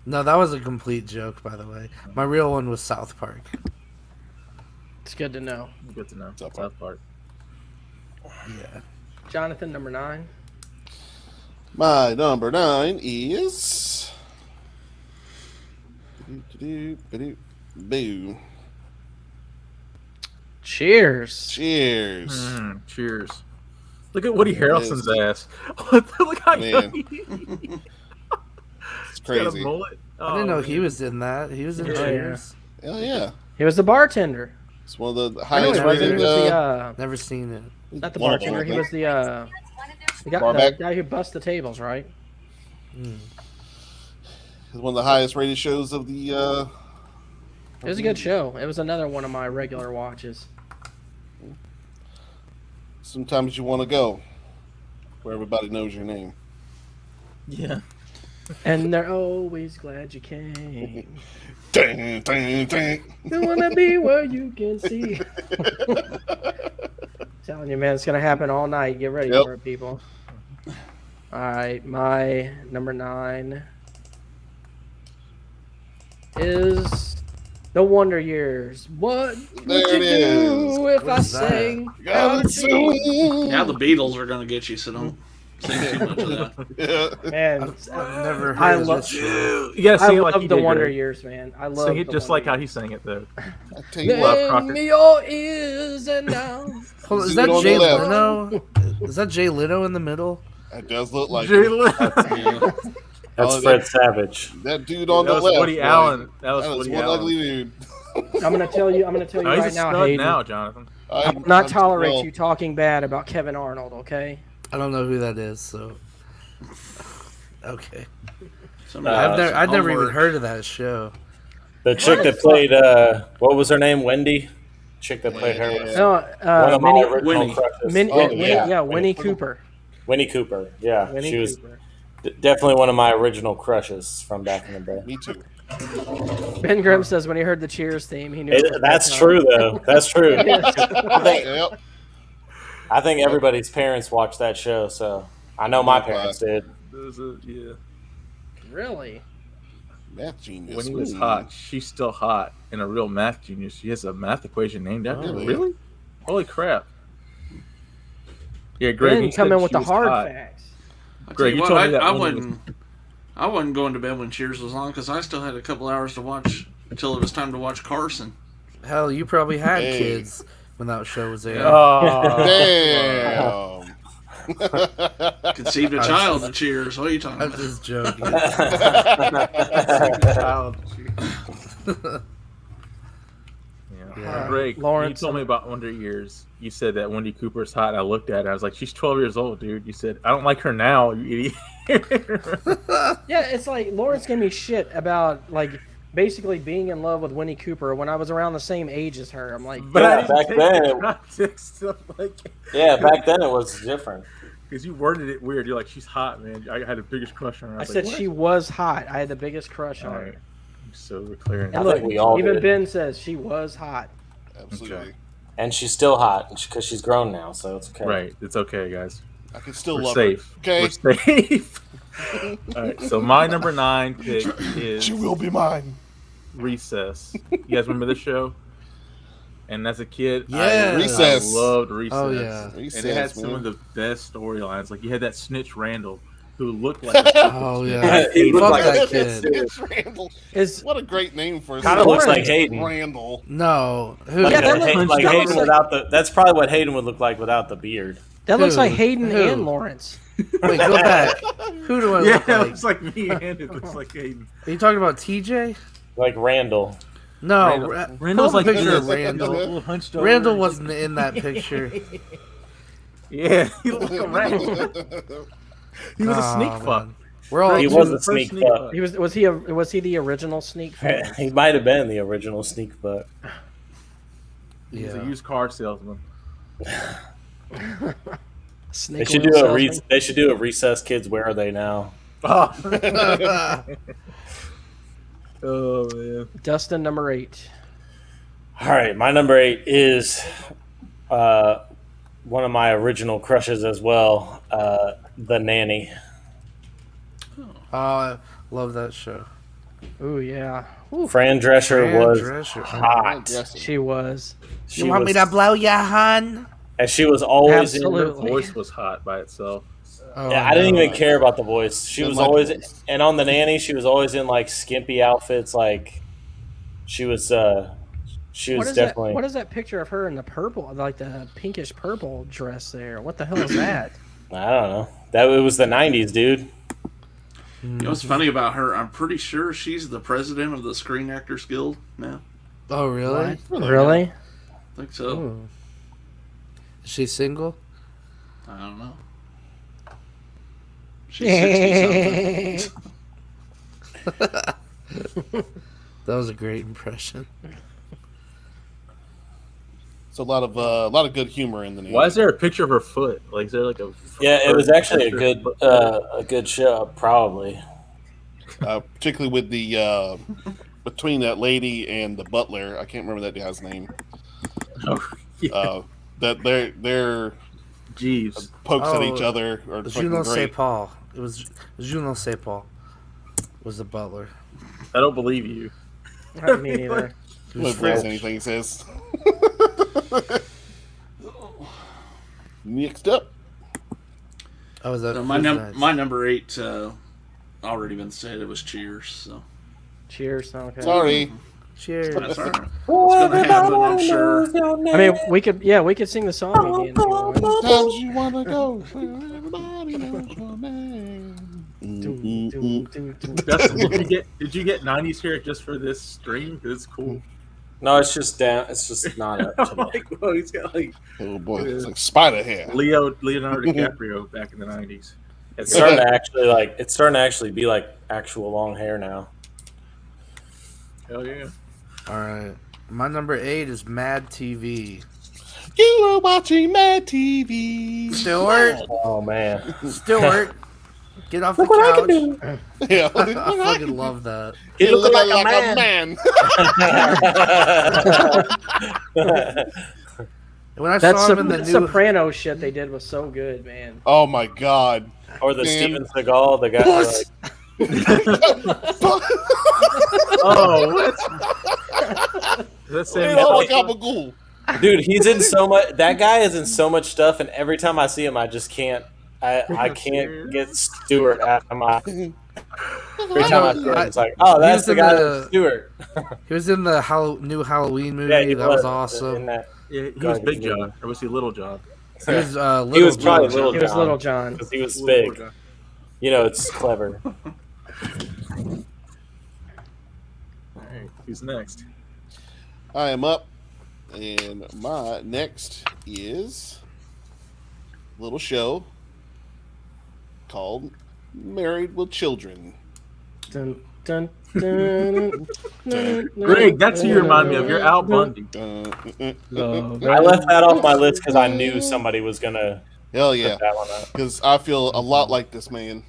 No, that was a complete joke, by the way. My real one was South Park. It's good to know. Good to know. South South Park. Yeah. Jonathan, number 9. My number 9 is. Boo. Cheers. Cheers. Cheers. Look at Woody Harrelson's ass. What the, look how Man. he It's got a crazy. mullet. I didn't know Oh, he man. was in that. He was in Yeah. Cheers. Hell yeah. He was the bartender. It's one of the No, highest he wasn't. He rated. was the Never seen it. not the one of them, bartender. I He think. was the Barback? guy who busts the tables, right? It's one of the highest rated shows of the. It was a good show. It was another one of my regular watches. Sometimes you want to go where everybody knows your name. Yeah. And they're always glad you came. Dang, dang, dang. You wanna be where you can see. Telling you, man, it's gonna happen all night. Get ready Yep. for it, people. All right, my number 9 is The Wonder Years. What would There you it do if I What's that? sang? Got it soon. Now the Beatles are going to get you, so don't sing too much of that. Yeah. Man, I've never I heard of love- this show. You gotta I sing it like love he The did, Wonder Greg. Years, man. I love Sing it The just Wonder like how Years. he sang it, though. I tell you what. Love Crocker. Lend me your ears and now. Hold on, is Zoom that on the Jay left. Leno? Is that Jay Leno in the middle? It does look like Yeah. That's Oh, Fred Savage. that dude on That the was left. Woody boy. Allen. That was That is Woody one Allen. ugly dude. I'm gonna tell you Oh, he's right a now, stud Hayden. now, Jonathan. I will not tolerate you talking bad about Kevin Arnold, okay? I don't know who that is, so. Okay. Somebody I've else. I've never even Homework. heard of that show. The chick that played, what was her name? Wendy? Chick that played her. Yeah. No, One of my Minnie, original Winnie. crushes. Minnie, Oh, Winnie, yeah. yeah, Winnie Cooper. Winnie Cooper. Yeah, Winnie she was Cooper. definitely one of my original crushes from back in the day. Me too. Ben Grimm says when he heard the Cheers theme, he knew. it was That's that true, though. That's true. Yep. I think everybody's parents watched that show, so I know my parents did. Yeah. time. Really? Math genius. When he was Ooh. hot, she's still hot and a real math genius. She has a math equation named after her. Really? Really? Holy crap. Yeah, Greg, Ben you come said in with she the was hard hot. facts. I tell Greg, you you what, told me that I when he wasn't. I wasn't going to bed when Cheers was on because I still had a couple hours to watch until it was time to watch Carson. Hell, you probably had Hey. kids when that show was aired. Oh. Damn. Conceived a child to Cheers. What are you talking I'm about? just joking. Yeah. Greg, Lawrence, you told me about Wonder Years. You said that Wendy Cooper's hot. And I looked at her. I was like, she's 12 years old, dude. You said, I don't like her now, you idiot. Yeah, it's like Lawrence gave me shit about like basically being in love with Winnie Cooper when I was around the same age as her. I'm like, But Yeah, I didn't back take then the it- context of like. Yeah, back then it was different. Because you worded it weird. You're like, she's hot, man. I had the biggest crush on her. I was said like, she was hot. I had the biggest crush on All her. right. So we're clearing. And I look, think we all even did. Ben says she was hot. Absolutely. Okay. And she's still hot because she's grown now, so it's okay. Right. It's okay, guys. I can still We're love safe. her. Okay. We're safe. All right. So my number 9 pick is She will be mine. Recess. You guys remember this show? And as a kid, Yeah. Recess. I loved Recess. Oh, yeah. And it had Recess, some man. of the best storylines. Like you had that snitch Randall who looked like Oh yeah. He looked Fuck like that a kid. It's Randall. Is What a great name for a Kind of looks like Lawrence. Hayden. Randall. No. Who? Like, Yeah, that Hayden, looks- like that Hayden looks without the. That's probably what Hayden would look like without the beard. that looks Who? like Hayden Who? and Lawrence? Wait, go back. Who do I yeah, look it like? looks like me and it looks like Hayden. Are you talking about TJ? Like Randall. No. Randall's pull up a like picture this. of Randall. Little hunched over. Randall wasn't in that picture. Yeah, he looked like a Randall. He was a Oh, sneak man. fuck. We're all He He was the a sneak first fuck. He was he the original sneak fuck? He might have been the original sneak fuck. He was a Yeah. used car salesman. Sneak They should oil do a salesman? they should do a recess. Kids, where are they now? Oh, oh man. Dustin, number 8. All right, my number 8 is one of my original crushes as well, the Nanny. Oh, I love that show. Ooh yeah. Ooh, Fran Drescher Fran was Drescher. hot. she was. She You want me was- to blow ya, hun? And she was always Her Absolutely. voice was hot by itself. Oh, I didn't no. even care about the voice. She Didn't was like always, the voice. and on the Nanny, she was always in like skimpy outfits. Like she was definitely. What is that picture of her in the purple, like the pinkish purple dress there? What the hell is that? I don't know. It was the '90s, dude. You know what's funny about her? I'm pretty sure she's the president of the Screen Actors Guild now. Oh, really? Really? I think so. Ooh. Is she single? I don't know. She's 60 something. That was a great impression. It's a lot of good humor in the name. Why is there a picture of her foot? Like, is there like a? Yeah, it was actually a good show, probably. Particularly with the between that lady and the butler. I can't remember that guy's name. Oh, yeah. That they're Jeeves. pokes at Oh, each other are fucking Juno great. St. Paul. It was Juno St. Paul. Was the butler. I don't believe you. Me neither. He was Nobody believes French. anything he says. Next up, Oh, was that My nice. number 8 already been said. It was Cheers. So Cheers. Okay. sorry. Cheers. that's all right. It's gonna happen, I'm sure. I mean, we could sing the song again. If you want. Sometimes you wanna go where everybody knows your name. Doom, doom, doom, doom. Dustin, did you get 90s here just for this stream? 'Cause it's cool. No, it's just down. It's just not up to I'm me. like, whoa, he's got like Oh boy, it's like spider hair. Leonardo DiCaprio back in the 90s. It's starting to actually be like actual long hair now. Hell yeah. All right. My number 8 is Mad TV. You are watching Mad TV. Stewart, Oh man, Stewart, get off the couch. Yeah, I fucking love that. he look looked like a man. And when I That saw him in the new, Soprano shit they did was so good, man. Oh my god. Or the Man. Steven Seagal, the guy. Puss. Oh, what? That's Sammy Oh, Sosa? gabagool. Dude, he's in so much. That guy is in so much stuff, and every time I see him, I just can't. I can't get Stewart out of my. Every time I see him, it's like, oh, that's He the was guy in that's Stewart. he was in the new Halloween movie. Yeah, he that was in awesome. that. Yeah, he was Garbage Big movie. John, or was he Little John? He was Little He was probably John. Little He was John. Little John. Because he was Little big. John. You know, it's clever. All right, who's next? I am up, and my next is a little show called Married with Children. Dun, Dun, dun, Greg, that's who you remind me of. You're Al Bundy. Love I left that off my list because I knew somebody was gonna Hell put yeah. that one up. Because I feel a lot like this man.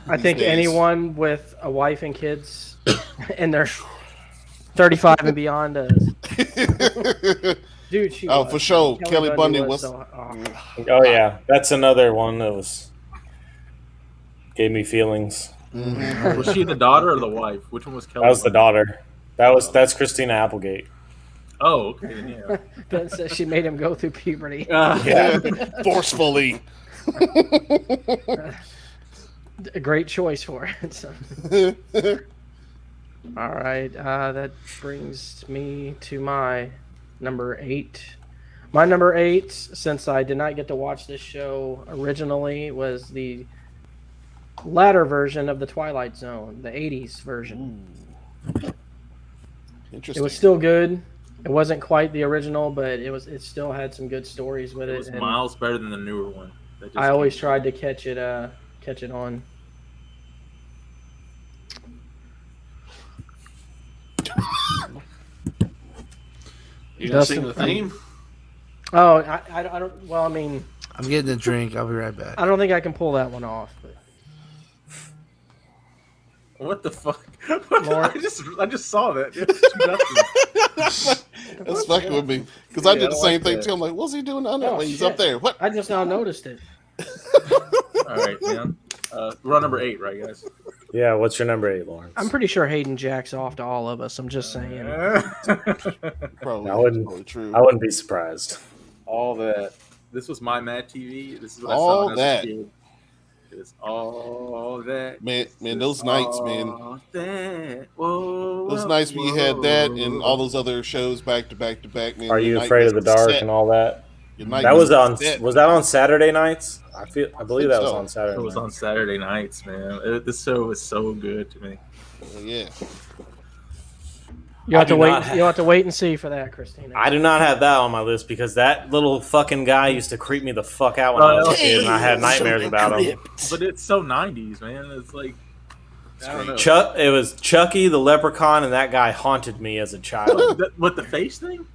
I think days. anyone with a wife and kids and they're 35 and beyond does. Dude, she Oh, was. for sure. Kelly Bundy was. so, Oh yeah, that's another one that was gave me feelings. Was she the daughter or the wife? Which one was Kelly? That was the Bundy? daughter. That's Christina Applegate. Oh, okay. Then, yeah. Ben says she made him go through puberty. Yeah. Forcefully. A great choice for it. So. All right, that brings me to my number 8. My number 8, since I did not get to watch this show originally, was the latter version of the Twilight Zone, the 80s version. Interesting. It was still good. It wasn't quite the original, but it still had some good stories with it. It was and miles better than the newer one. that just I always came tried to catch it on. You gonna Dustin, sing the theme? Oh, I don't. Well, I mean, I'm getting a drink. I'll be right back. I don't think I can pull that one off. But What the fuck? Lord. I just saw that. That's fucking with me. Because I Yeah, did I the don't same like thing that. too. I'm like, what's he doing on that Oh, way? He's shit. up there. What? I just now noticed it. All right, man. We're on number 8, right, guys? Yeah, what's your number 8, Lawrence? I'm pretty sure Hayden jacks off to all of us. I'm just saying. Probably, I wouldn't- probably true. I wouldn't be surprised. All that. This was my Mad TV. This is what All I saw when I that. was a kid. It's all that. Man, This those is nights, man. all that. Whoa, Those whoa, nights when you had that and whoa. all those other shows back to back to back, man. Are your you night afraid was of the dark set. and all that? Your night That was on. set. Was that on Saturday nights? I believe that was so. on Saturday. It was on nights. Saturday nights, man. This show was so good to me. Yeah. You have to do wait. not have- You'll have to wait and see for that, Christina. I do not have that on my list because that little fucking guy used to creep me the fuck out when I was a kid, and I had nightmares about him. But it's so 90s, man. It's like, I don't know. It was Chucky the Leprechaun, and that guy haunted me as a child. What, the face thing?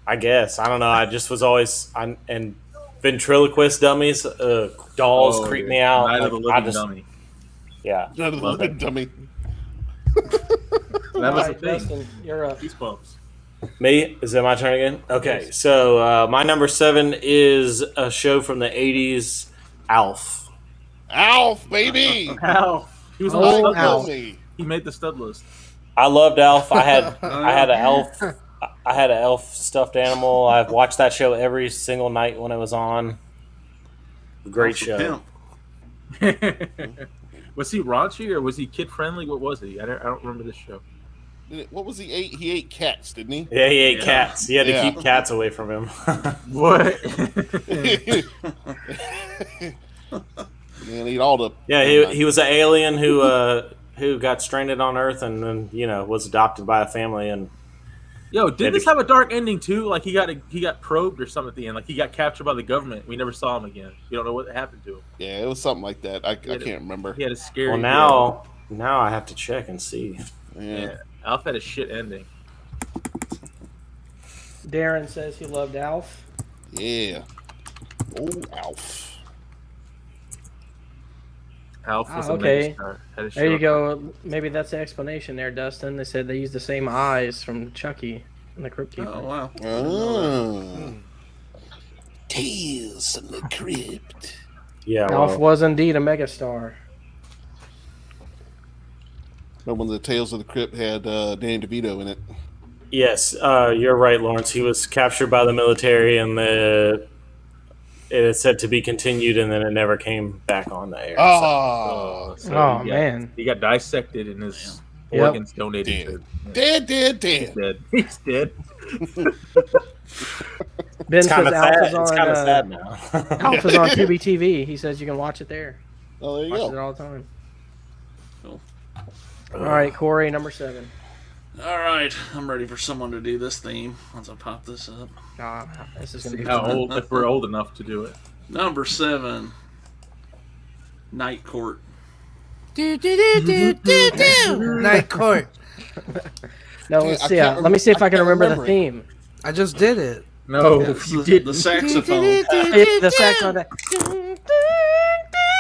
I guess I don't know. I just was always and ventriloquist dummies, dolls creep me out. Night of the Like, I Living just- Dummy. Yeah, None of Love the it. dummy. That was the Alright, thing. Dustin, you're up. Goosebumps. me. Is it my turn again? Okay, so my number 7 is a show from the '80s, Alf. Alf, baby. Alf. He was on Oh, the stud Alf. list. He made the stud list. I loved Alf. I had an elf. I had an elf stuffed animal. I've watched that show every single night when it was on. Great Alpha show. Pimp. Was he raunchy or was he kid friendly? What was he? I don't remember this show. What was he ate? He ate cats, didn't he? Yeah, he ate Yeah. cats. He had to Yeah. keep cats away from him. What? Man, eat all the. Yeah, he was an alien who got stranded on Earth and then was adopted by a family and Yo, did this have a dark ending too? Like he got probed or something at the end. Like he got captured by the government. We never saw him again. We don't know what happened to him. Yeah, it was something like that. I can't remember. He had a scary. well now I have to check and see. Yeah. Alf had a shit ending. Darren says he loved Alf. Yeah. Oh, Alf. Alf was okay. a megastar. Had a There you show. go. Maybe that's the explanation there, Dustin. They said they used the same eyes from Chucky and the Crypt Keeper. Oh wow. Oh. Tales from the Crypt. Yeah, Alf well, was indeed a megastar. Remember when the Tales of the Crypt had Danny DeVito in it? yes, you're right, Lawrence. He was captured by the military and it is said to be continued, and then it never came back on the air. Oh. So Oh, he got- man. he got dissected and his Yep. organs donated. Dead. To, he's dead. He's dead. Ben It's says kind of Alf sad. is on. It's kind of sad now. Alf is on Tubi TV. He says you can watch it there. Oh, there you Watches it go. all the time. Cool. All right, Corey, number 7. All right, I'm ready for someone to do this theme once I pop this up. This is gonna be How fun. old? If we're old enough to do it. Number 7, Night Court. Night Court. No, Dude, let's I see. can't Let me see if I can can't remember the remember it. theme. I just did it. No, It's you the didn't. saxophone. The saxophone.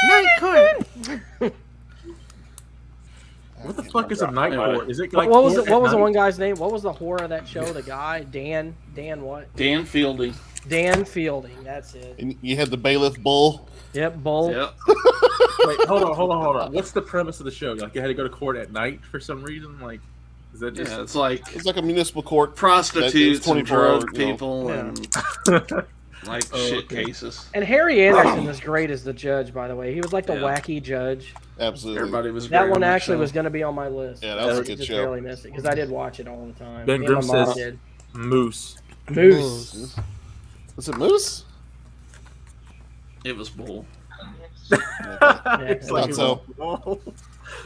Night Court. What the fuck is a night court? Is it What like was court the, what at was the night? one guy's name? What was the horror of that show? The guy Dan what? Dan Fielding. Dan Fielding. That's it. And you had the bailiff bull. Yep, Bull. Yep. Wait, hold on. What's the premise of the show? Like you had to go to court at night for some reason? Like, is that just? Yeah, it's like It's like a municipal court. prostitutes and 24 hours, drug you know. people Yeah. and like shit okay. cases. And Harry Anderson is great as the judge, by the way. He was like the Yeah. wacky judge. Absolutely. Everybody was That great one on actually show. was going to be on my list. Yeah, that was a I good just show. barely missed it because I did watch it all the time. Ben Me and Grimm my mom says- did. Moose. Moose. Was it Moose? It was bull. It's Thought so.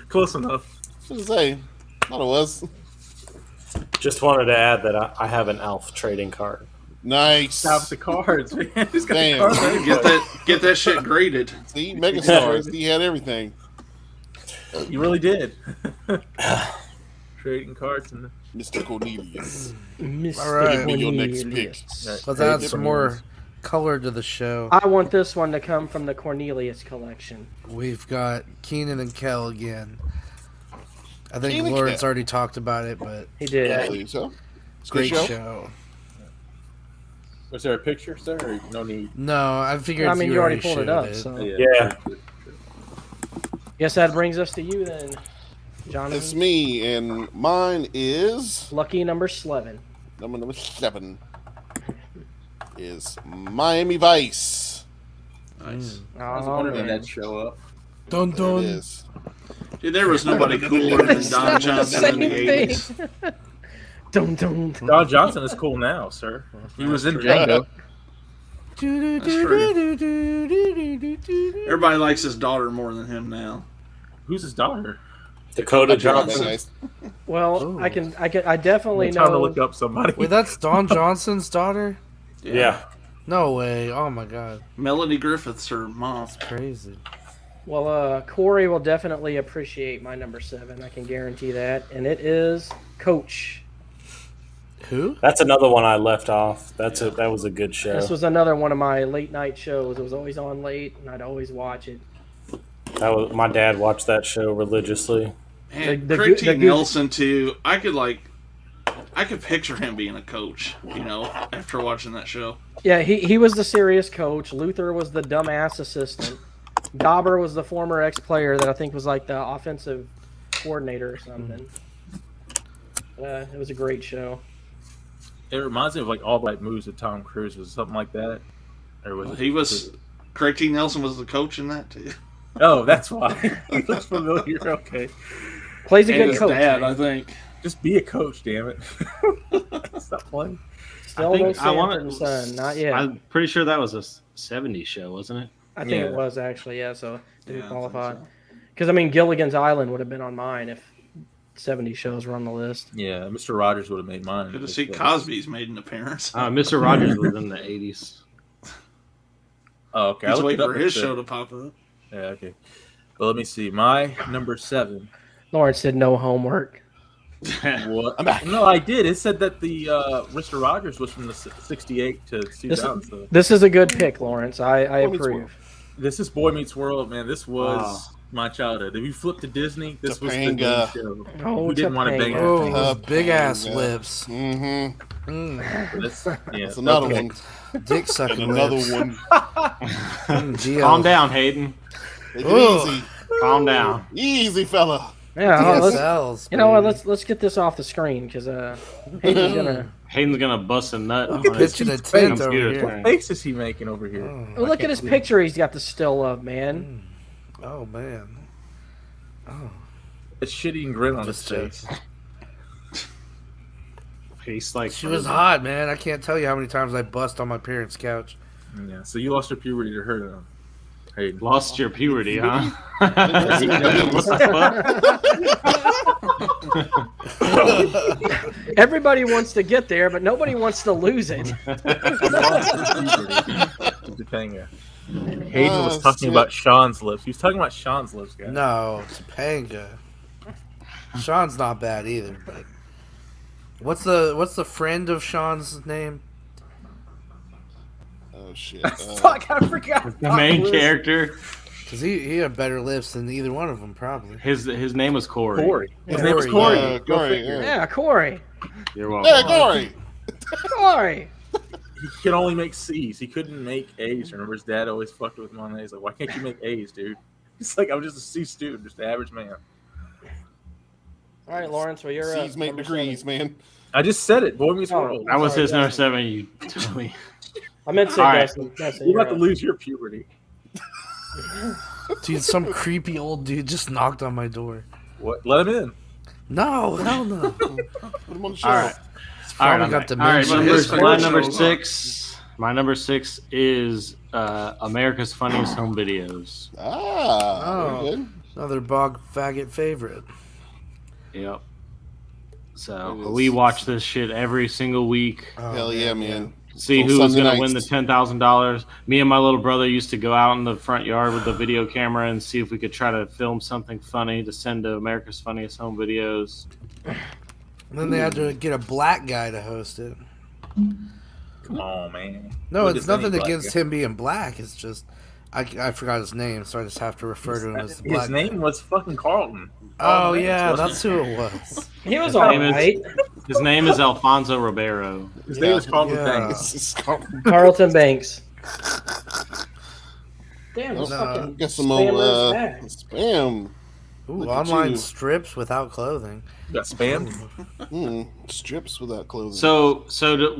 Close enough. What to say? Thought it was. Just wanted to add that I have an Alf trading card. Nice. Stop the cards, man. Just got Damn. the cards. Get that shit graded. See, megastars. He had everything. You really did. Trading cards and Mr. Cornelius. Mr. All right. Give me your next Cornelius. pick. Let's add some more color to the show. I want this one to come from the Cornelius collection. We've got Keenan and Kel again. I think Keenan and Lawrence Kel. already talked about it, but He did. I believe so. It's a good great show. show. was there a picture, sir? Or no need. No, I figured I mean, you already pulled showed it up, so Yeah. guess that brings us to you then, Jonathan. It's me, and mine is Lucky number 11. number 7. Is Miami Vice. Nice. I was Oh, wondering when man. that'd show up. Dun There it dun. is. Dude, there was nobody cooler than Don Johnson in the Same 80s. thing. Dun, dun, dun. Don Johnson is cool now, sir. He was in true. Django. Everybody likes his daughter more than him now. Who's his daughter? Dakota That's Johnson. nice. Well, Ooh. I definitely It's time to know. look up somebody. Wait, that's Don Johnson's daughter? Yeah. No way. Oh my god. Melanie Griffith's her mom. Crazy. Well, Corey will definitely appreciate my number 7. I can guarantee that, and it is Coach. Who? That's another one I left off. That was a good show. This was another one of my late night shows. It was always on late, and I'd always watch it. My dad watched that show religiously. And The Craig Goo- T. the Goo- Nelson too. I could picture him being a coach. You know, after watching that show. Yeah, he was the serious coach. Luther was the dumbass assistant. Dauber was the former ex-player that I think was like the offensive coordinator or something. It was a great show. It reminds me of like All Black Moves with Tom Cruise. Was it something like that? Or was it, He was. Craig T. Nelson was the coach in that too. Oh, that's why. He looks familiar. Okay. Plays a And good his coach. dad, man. I think. Just be a coach, damn it. Stop playing. Still no Sanford and Son, not yet. I'm pretty sure that was a 70s show, wasn't it? I think it Yeah. was actually, yeah. So did Yeah, I qualify? think Because I mean, Gilligan's Island would have been on mine if 70 shows were on the list. Yeah, Mr. Rogers would have made mine. Good to see Cosby's made an appearance. Mr. Rogers was in the 80s. Oh, okay. I He's looked waiting it up for his instead. show to pop up. Yeah, okay. Well, let me see. My number 7. Lawrence did no homework. What? I'm back. No, I did. It said that the Mr. Rogers was from the 68 to 2000. So. This is a good pick, Lawrence. I Boy Meets World. approve. This is Boy Meets World, man. This was Wow. my childhood. If you flip to Disney, this was the Topanga. game show. Oh, Who didn't want to bang Topanga. her? Oh, those big ass Topanga. lips. Mm-hmm. Mm. That's, yeah, That's another okay. one. Dick And sucking another lips. one. GL. Calm down, Hayden. Take Ugh. it Calm down. easy. Easy, fella. Yeah, well, let's, DSLs. you know what? baby. Let's get this off the screen because Hayden's gonna. Hayden's gonna bust a nut on Look at his pitching a Hey, tent over computer here. screen. Face is he making over here? Oh, look at his picture. He's got the still of, man. Oh man. A shitty grin on his Just face. Face like She was hot, man. I can't tell you how many times I bust on my parents' couch. Yeah. So you lost your puberty to her, Hayden. lost your puberty, huh? What the fuck? Everybody wants to get there, but nobody wants to lose it. Topanga. Hayden was talking about Sean's lips. He was talking about Sean's lips, guys. No, Topanga. Sean's not bad either, but what's the friend of Sean's name? Oh shit! Fuck, I forgot. The main character. Because he had better lips than either one of them, probably. His name was Corey. Corey. His Yeah, name was Corey. Corey. Corey. Yeah, Corey. You're welcome. Yeah, Corey. Corey. He could only make C's. He couldn't make A's. Remember, his dad always fucked with him on A's. Like, why can't you make A's, dude? He's like, I'm just a C student, just an average man. All right, Lawrence. Well, you're C's make number degrees, 7. man. I just said it. Boy Meets Oh. World. That was Sorry, his number Dustin. 7. You totally. I meant to say All right. Dustin. Dustin, You're you're about to up. lose your puberty. Dude, some creepy old dude just knocked on my door. What? Let him in. No, hell no. Put him on the show. All right. It's All right, probably I'm got back. dementia. All right, His my favorite number shows 6. My number 6 is America's Funniest Home Videos. Ah, very good. Another bog faggot favorite. Yep. So It is. we watch this shit every single week. Oh, Hell yeah, man. See On who was Sunday going to win the nights. $10,000. Me and my little brother used to go out in the front yard with the video camera and see if we could try to film something funny to send to America's Funniest Home Videos. And then they had to get a black guy to host it. Come on, man. No, Look it's at any nothing black against guy. him being black. It's just I forgot his name, so I just have to refer to him as the black His name guy. was fucking Carlton. Oh Carlton Banks, yeah, wasn't that's it? who it was. He was His all name is- right. His name is Alfonso Ribeiro. His name was Carlton Yeah. Banks. This is Carlton. Carlton Banks. Damn, this No. fucking Got some spammer's more back. spam. Ooh, Look at online you. strips without clothing. You got spammed. Strips without clothing.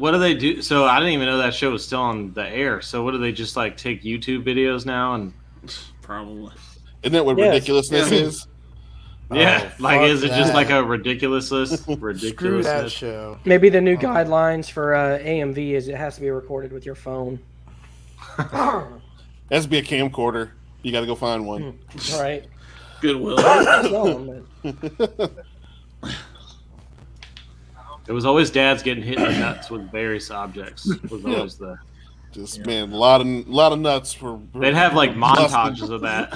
What do they do? So I didn't even know that show was still on the air. So what do they just like take YouTube videos now and Probably. Isn't that what Yes. ridiculousness Yeah. is? yeah, Oh, like fuck is it just that. like a ridiculousness? Screw that Ridiculousness. show. Maybe the new guidelines for AMV is it has to be recorded with your phone. Has to be a camcorder. You got to go find one. Right. Goodwill. Sell 'em, but- It was always dads getting hit in the nuts with various objects. Was always the. Just man, a lot of nuts for. They'd have like montages of that.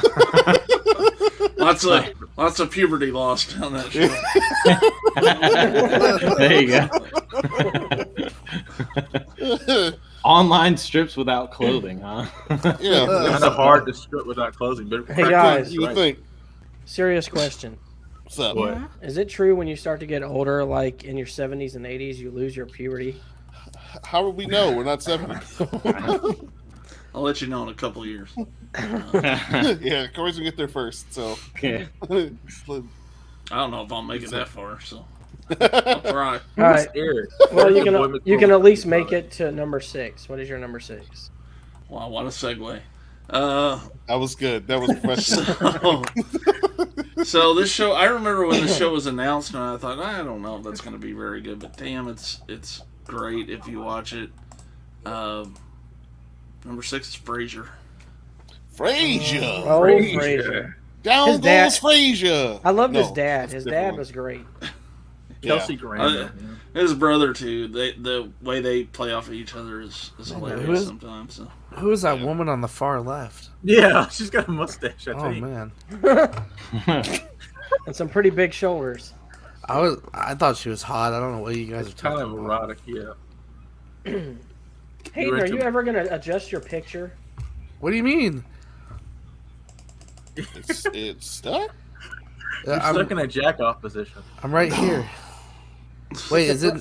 Lots of puberty lost on that show. There you go. Online strips without clothing, huh? Yeah, Kind of hard to strip without closing. But Hey, guys. you would think. Serious question. What's up? What? Is it true when you start to get older, like in your 70s and 80s, you lose your puberty? How would we know? We're not 70. I'll let you know in a couple of years. Yeah, Corey's gonna get there first. So. Yeah. I don't know if I'll make it that far, so I'll try. All right. Eric. Well, Boy you Meets can World. at least make it to number 6. What is your number 6? Wow, what a segue. That was good. That was professional. So this show, I remember when the show was announced, and I thought, I don't know if that's going to be very good, but damn, it's great if you watch it. Number 6 is Frasier. Frasier. Oh, Frasier. Frasier. Down His dad- goes Frasier. I loved his No, dad. that's His a different dad one. was great. Kelsey Yeah. Grammer. His brother too. The way they play off of each other is Who hilarious is- sometimes. So. Who is that woman on the far left? Yeah, she's got a mustache, I Oh think. man, And some pretty big shoulders. I thought she was hot. I don't know what you guys are It's kind talking of about. erotic, yeah. Hayden, are into- you ever going to adjust your picture? What do you mean? It's stuck. You're stuck in a jack-off position. I'm right here. Wait, is it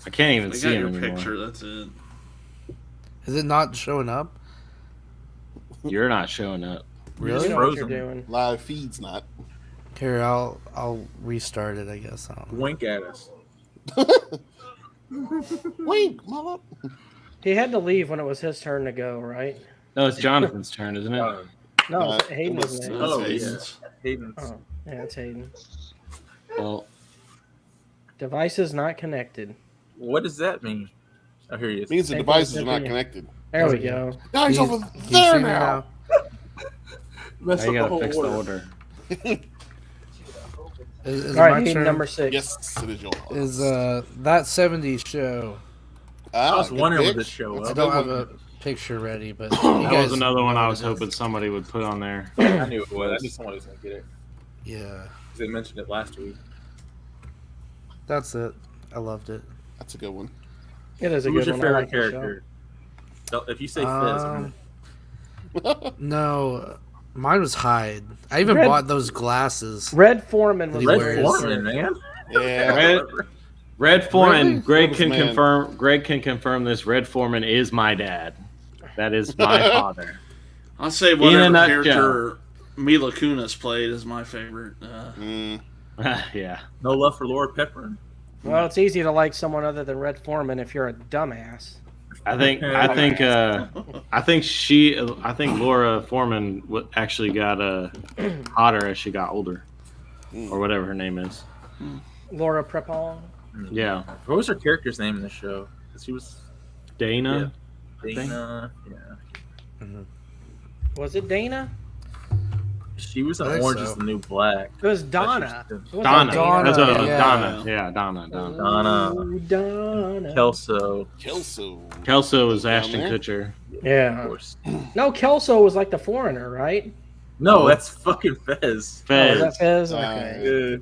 I can't even They see got him your anymore. picture. That's it. not showing up? You're not showing up. You Really? know what you're Frozen. doing. Live feed's not. Here, I'll restart it. I guess. Wink at us. Wink, mama. He had to leave when it was his turn to go, right? No, it's Jonathan's turn, isn't it? No, Uh, Hayden it was was- next. Oh, Hayden's. yeah. Hayden's. Oh, yeah, it's Hayden. Well, Devices not connected. What does that mean? Oh, here he is. Means the Same devices thing are not as connected. There we go. Now he's Can you- over can you there see me now. Mess now you up gotta fix the order. order. Is All right, my Hayden, turn? number 6. Yes, it is yours. Is that '70s show? I was good wondering pick. what this show That's was. I a don't good have one. a picture ready, but you That guys was another one know I what was it is. hoping somebody would put on there. I knew it was. I knew somebody was going to get it. Yeah, 'Cause they mentioned it last week. that's it. I loved it. That's a good one. It is a Who's good your one. I favorite like the show. character? If you say Fizz, I'm No, mine was Hyde. I even Red- bought those glasses. Red Foreman was He Red wears- Foreman, man. Yeah. Red Foreman. Really? Greg Oldest can man. confirm. Greg can confirm this. Red Foreman is my dad. That is my father. I'll say In a whatever nutshell. character Mila Kunis played is my favorite. Yeah. No love for Laura Pepper. Well, it's easy to like someone other than Red Foreman if you're a dumbass. I think Laura Foreman actually got hotter as she got older, or whatever her name is. Laura Prepon. Yeah, What was her character's name in the show? 'Cause she was Dana. Dana. Yeah. Was it Dana? She was in I think Orange so. is the New Black. It was Donna. That's It wasn't Donna. Donna, That's what it was. yeah. Donna. Yeah, Donna. Donna. Ooh, Donna. Kelso, Kelso. Kelso was Down Ashton there? Kutcher. of Yeah. course. No, Kelso was like the foreigner, right? No, that's fucking Fez. Oh, is Fez. that Fez? Uh, Okay. Yeah.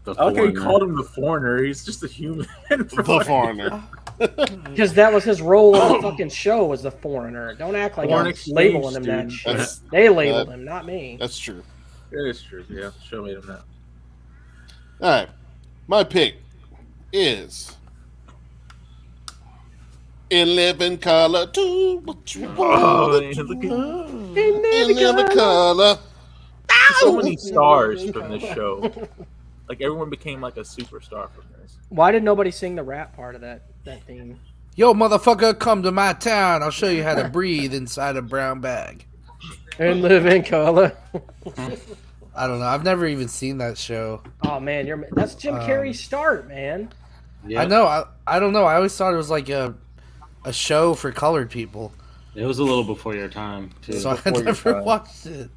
The I like how you foreigner. called him the foreigner. He's just a human. The foreigner. Because that was his role on the fucking show was the foreigner. Don't act like Foreign I'm exchange labeling him that student. shit. That's- They labeled him, not me. That's true. It is true. Yeah, show made him that. All right. My pick is In Living Color. Do what you Oh, want. yeah, look at In Living Color. so many stars from this show. Like everyone became like a superstar from this. Why did nobody sing the rap part of that theme? Yo, motherfucker, come to my town. I'll show you how to breathe inside a brown bag. And live in color. I don't know. I've never even seen that show. Oh man, that's Jim Carrey's start, man. Yep. I know. I don't know. I always thought it was like a show for colored people, It was a little before your time too. so I before your never time. watched it.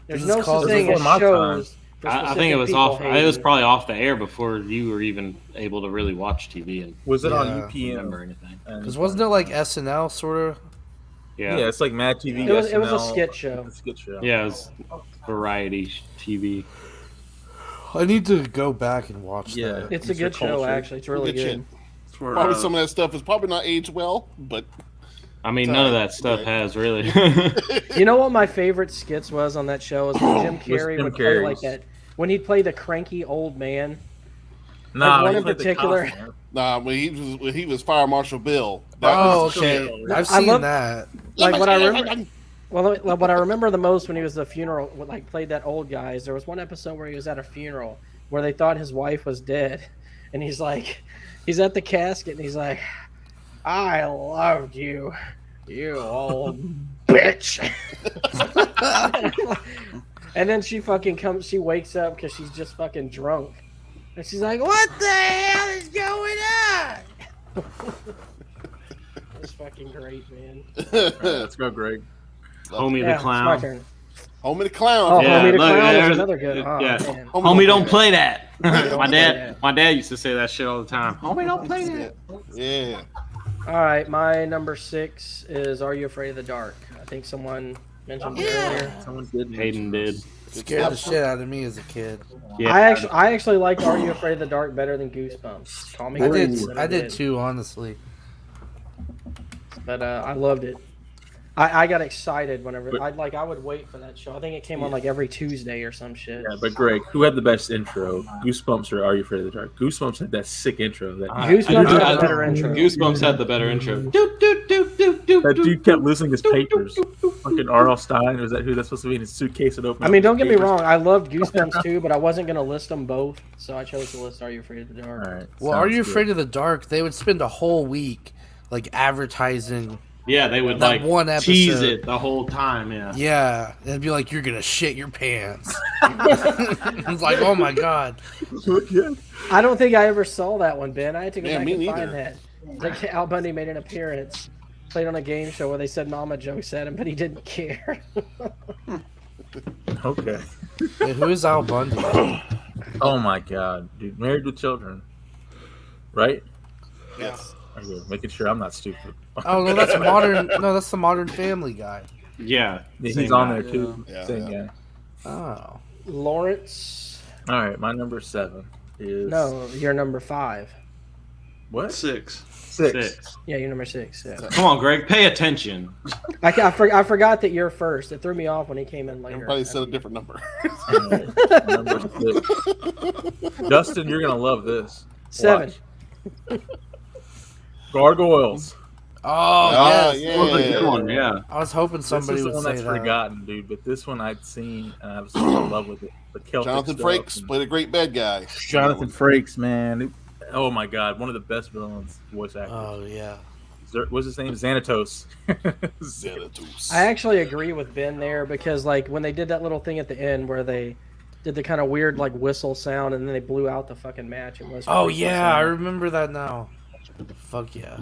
There's It's no called- such thing as before my shows. for I think specific it was people, off. It was Hayden. probably off the air before you were even able to really watch TV and Was it on Yeah. remember UPN? anything. Because wasn't it like SNL sort of? Yeah, Yeah, it's like Mad TV. It was a SNL. skit show. It's a skit show. yeah, it was variety TV. I need to go back and watch Yeah. that. It's a Mr. good show, Culture. actually. It's really Good shit. good. It's where, Probably some of that stuff is probably not aged well, but I mean, none of that stuff has really. You know what my favorite skits was on that show is when Jim Carrey Jim would play Carrey's. like that. When he'd play the cranky old man. Nah, one he in played the particular- cops, man. nah, when he was Fire Marshal Bill. That Oh, was okay. show. I've I seen love- that. Like what I remember. Well, what I remember the most when he was the funeral, like played that old guy. Is there was one episode where he was at a funeral where they thought his wife was dead, and he's at the casket and he's like, "I loved you, you old bitch." And then she wakes up because she's just fucking drunk, and she's like, "What the hell is going on?" It's fucking great, man. All right, let's go, Greg. Homie Yeah, the clown. it's my turn. Homie the Clown. Oh, Yeah, Homie the look, Clown is there's- another good. Oh, yeah. man. Homie, don't play that. Don't my play dad, that. my dad used to say that shit all the time. Homie, don't play that. Yeah. All right, my number 6 is Are You Afraid of the Dark? I think someone mentioned it earlier. Someone did. Hayden did. Scared the shit out of me as a kid. Yeah, I actually liked Are You Afraid of the Dark better than Goosebumps. Call me I crazy, did. but I did too, honestly. But I loved it. I got excited whenever I would wait for that show. I think it came on like every Tuesday or some shit. Yeah, but Greg, who had the best intro? Goosebumps or Are You Afraid of the Dark? Goosebumps had that sick intro. Goosebumps had a better intro. Goosebumps had the better intro. That dude kept losing his papers. Fucking R.L. Stein, was that who that's supposed to be in his suitcase? Would open I up mean, his don't get me papers? wrong. I loved Goosebumps too, but I wasn't gonna list them both, so I chose to list Are You Afraid of the Dark. All right. Well, Are You Afraid of the Dark? They would spend a whole week like advertising. Yeah, they would That like one tease episode. it the whole time. Yeah. Yeah, it'd be like you're gonna shit your pants. It's like, oh my god. I don't think I ever saw that one, Ben. I had to go Yeah, back me and neither. find that. Like Al Bundy made an appearance, played on a game show where they said mama jokes at him, but he didn't care. Okay. Wait, who is Al Bundy? Oh my god, dude. Married with Children. Right? Yes. Okay, making sure I'm not stupid. Oh no, that's modern. No, that's the Modern Family guy. Yeah, Yeah, same he's on guy. there too. Yeah. Same Yeah. guy. Oh, Lawrence. All right, my number 7 is No, you're number 5. what? 6. 6. Yeah, you're number 6. Yeah. Come on, Greg, pay attention. I forgot that you're first. It threw me off when he came in later. Everybody said a different number. Number 6. Justin, you're gonna love this. 7. Watch. Gargoyles. oh yes. yeah. That was a good one, yeah. I was hoping This somebody is the would one say that's that. forgotten, dude. But this one I'd seen, and I was in love with it. The Celtic Jonathan stuff Frakes and- played a great bad guy. Jonathan Frakes, man. Oh my God, one of the best villains, voice actor. Oh yeah. What's his name? Xanatos. Xanatos. I actually agree with Ben there because like when they did that little thing at the end where they did the kind of weird like whistle sound and then they blew out the fucking match. It was Oh pretty yeah, I awesome. remember that now. Fuck yeah.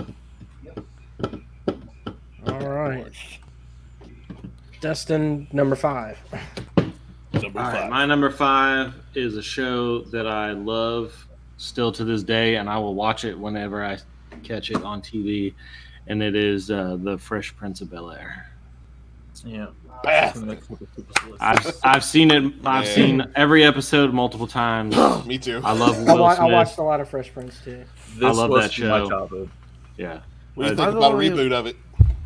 All right. Dustin, number 5. Number All 5. right, my number 5 is a show that I love still to this day, and I will watch it whenever I catch it on TV, and it is The Fresh Prince of Bel-Air. Yeah. I've seen it. I've Yeah. seen every episode multiple times. Me too. I love I, Will I Smith. watched a lot of Fresh Prince too. This I love was that my show. childhood. Yeah. What do you Uh, think By the about a way- reboot of it?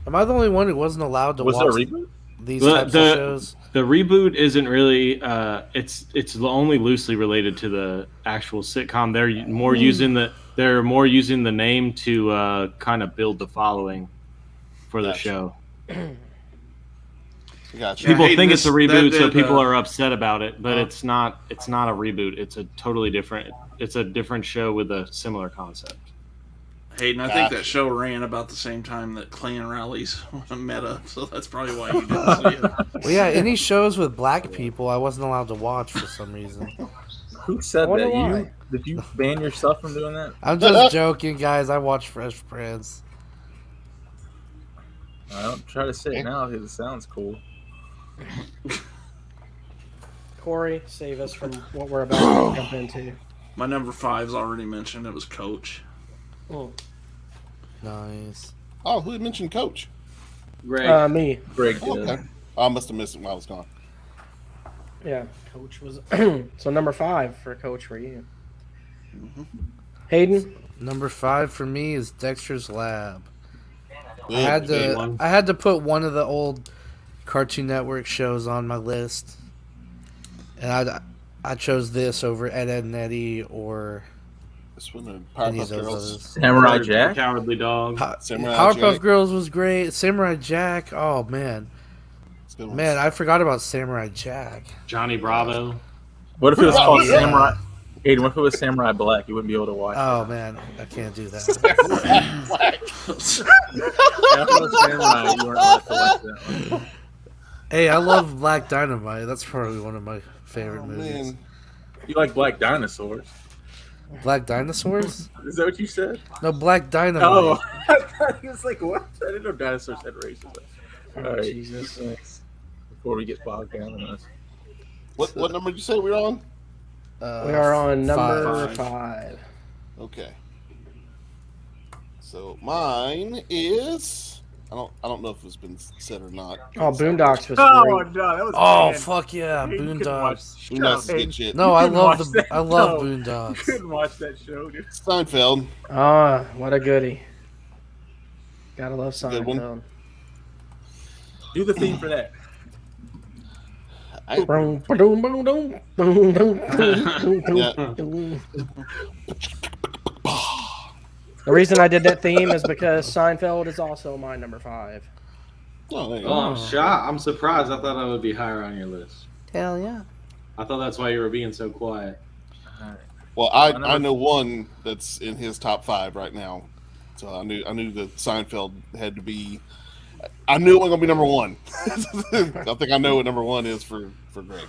Am I the only one who wasn't allowed to Was there a watch reboot? these The- types the- of shows? The reboot isn't really. It's only loosely related to the actual sitcom. They're more using the name to kind of build the following for the Gotcha. show. Gotcha. People Hayden, think it's a that reboot, so did, people are upset about it. But it's not. It's not a reboot. It's a totally different. It's a different show with a similar concept. Hayden, I think that show ran about the same time that Clan Rallies meta, so that's probably why you didn't see it. Well, yeah, any shows with black people, I wasn't allowed to watch for some reason. Who said I wonder that? why. You? Did you ban yourself from doing that? I'm just joking, guys. I watch Fresh Prince. I don't try to say it now because it sounds cool. Corey, save us from what we're about to jump into. My number 5's already mentioned. It was Coach. Oh. Nice. Oh, who had mentioned Coach? Greg. Me. Greg did. Okay. I must have missed it while I was gone. Yeah, Coach was so number 5 for Coach for you. Hayden. Number 5 for me is Dexter's Lab. Good, I had good to. one. I had to put one of the old Cartoon Network shows on my list, and I chose this over Ed, Ed and Eddie or This one, any Powerpuff of those Girls. others. Samurai Jack. Cowardly Dog. Samurai Powerpuff Jack. Girls was great. Samurai Jack. Oh man, It's good ones. man, I forgot about Samurai Jack. Johnny Bravo. What if it was called yeah. Samurai? Hayden, what if it was Samurai Black? You wouldn't be able to watch. Oh man, I can't do that. After the Samurai, you weren't allowed to watch that one. Hey, I love Black Dynamite. That's probably one of my favorite Oh, movies. man. You like Black Dinosaurs? Black Dinosaurs? Is that what you said? No, Black Dynamite. Oh, I thought he was like, what? I didn't know dinosaurs had races. All right, Jesus. thanks. Before we get bogged down in this. What number did you say we were on? We are on number 5. 5. Okay. So mine is I don't know if it's been said or not. Oh, Boondocks was Oh great. no, that was Oh bad. fuck yeah, You couldn't Boondocks. watch- Boondocks is Shut up, good shit. No, I couldn't love watch the that. I love No. You Boondocks. couldn't watch that show, dude. Seinfeld. Ah, what a goodie. Gotta love Good one. Seinfeld. Do the theme for that. I, Boom, ba-doom, boom, doom, boom, doom, boom, doom, Yeah. doom. The reason I did that theme is because Seinfeld is also my number 5. oh, there you Oh, go. I'm shocked. I'm surprised. I thought I would be higher on your list. Hell yeah. I thought that's why you were being so quiet. Well, My I number- know one that's in his top 5 right now. So I knew that Seinfeld had to be. I knew it wasn't gonna be number 1. I think I know what number 1 is for Greg.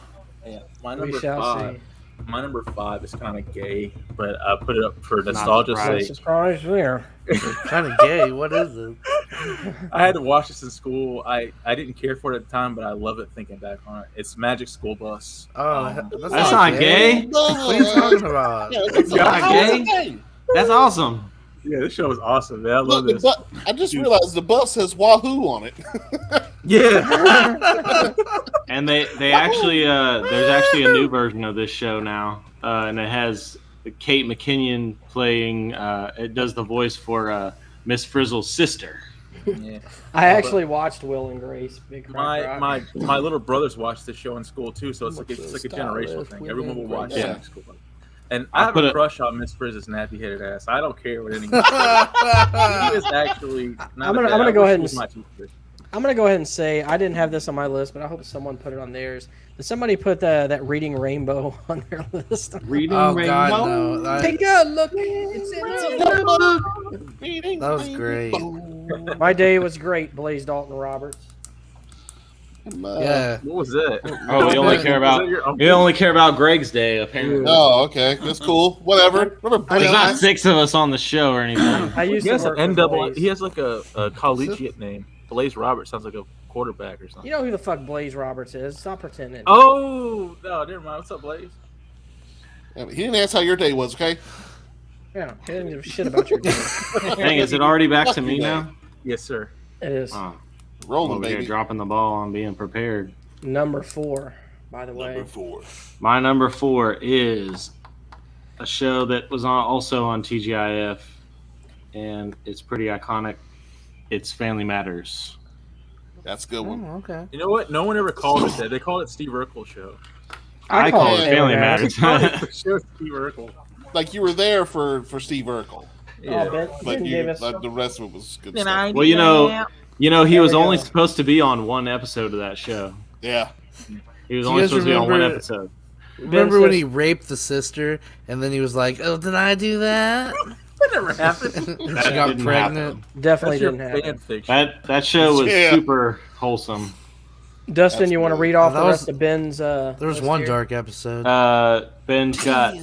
Yeah, my We number shall 5. see. My number 5 is kind of gay, but I put it up for nostalgia's surprised. sake. Surprise there. Kind of gay. What is it? I had to watch this in school. I didn't care for it at the time, but I love it thinking back on it. It's Magic School Bus. Oh, Um, That's not gay. What are you talking about? Yeah, It's not gay. That's awesome. Yeah, this show was awesome, man. I Look, love this. I just realized the bus says Wahoo on it. Yeah. And they actually there's actually a new version of this show now, and it has Kate McKinnon playing. It does the voice for Miss Frizzle's sister. Yeah. I actually watched Will and Grace. Big Crack Rock. My little brothers watch this show in school too, so it's like a generational thing. Everyone will watch it in school. And I have a crush on Miss Frizz's nappy-headed ass. I don't care what anyone says. He is actually. I'm gonna go ahead and. I'm gonna go ahead and say I didn't have this on my list, but I hope someone put it on theirs. Did somebody put that Reading Rainbow on their list? Reading Oh Rainbow. God, no! Take a look. It's in the That was great. My day was great, Blaze Dalton Roberts. Yeah. What was that? Oh, we only care about Greg's day apparently. Oh, okay, that's cool. Whatever. Remember, There's not 6 of us on the show or anything. I used He to has work an for NAA. Blaze. He has like a collegiate name. Blaze Roberts sounds like a quarterback or something. You know who the fuck Blaze Roberts is? Stop pretending. Oh no, never mind. What's up, Blaze? Yeah, but he didn't ask how your day was, okay? Yeah, he didn't give a shit about your day. Dang, is it already back to me Fuck you, now? Yes, sir. It is Oh, Rolling, over here baby. dropping the ball on being prepared. number 4, by the way. Number 4. My number 4 is a show that was also on TGIF, and it's pretty iconic. It's Family Matters. That's a good one. Oh, okay. You know what? No one ever called it that. They called it Steve Urkel show. I call it Family Matters. Matters. The show Steve Urkel. Like you were there for Steve Urkel, Yeah. Oh, Ben but Davis. like the rest of it was good stuff. Well, you know, he There was we only go. supposed to be on one episode of that show. Yeah. He was Do you only guys supposed to be on one remember- episode. Remember when says- he raped the sister, and then he was like, "Oh, did I do that?" That never happened. And That she got didn't pregnant. Definitely That's your didn't fan happen. fiction. That show was Yeah. super wholesome. Dustin, That's you want to good. read off That the was- rest of Ben's There was list one here? dark episode. Ben's got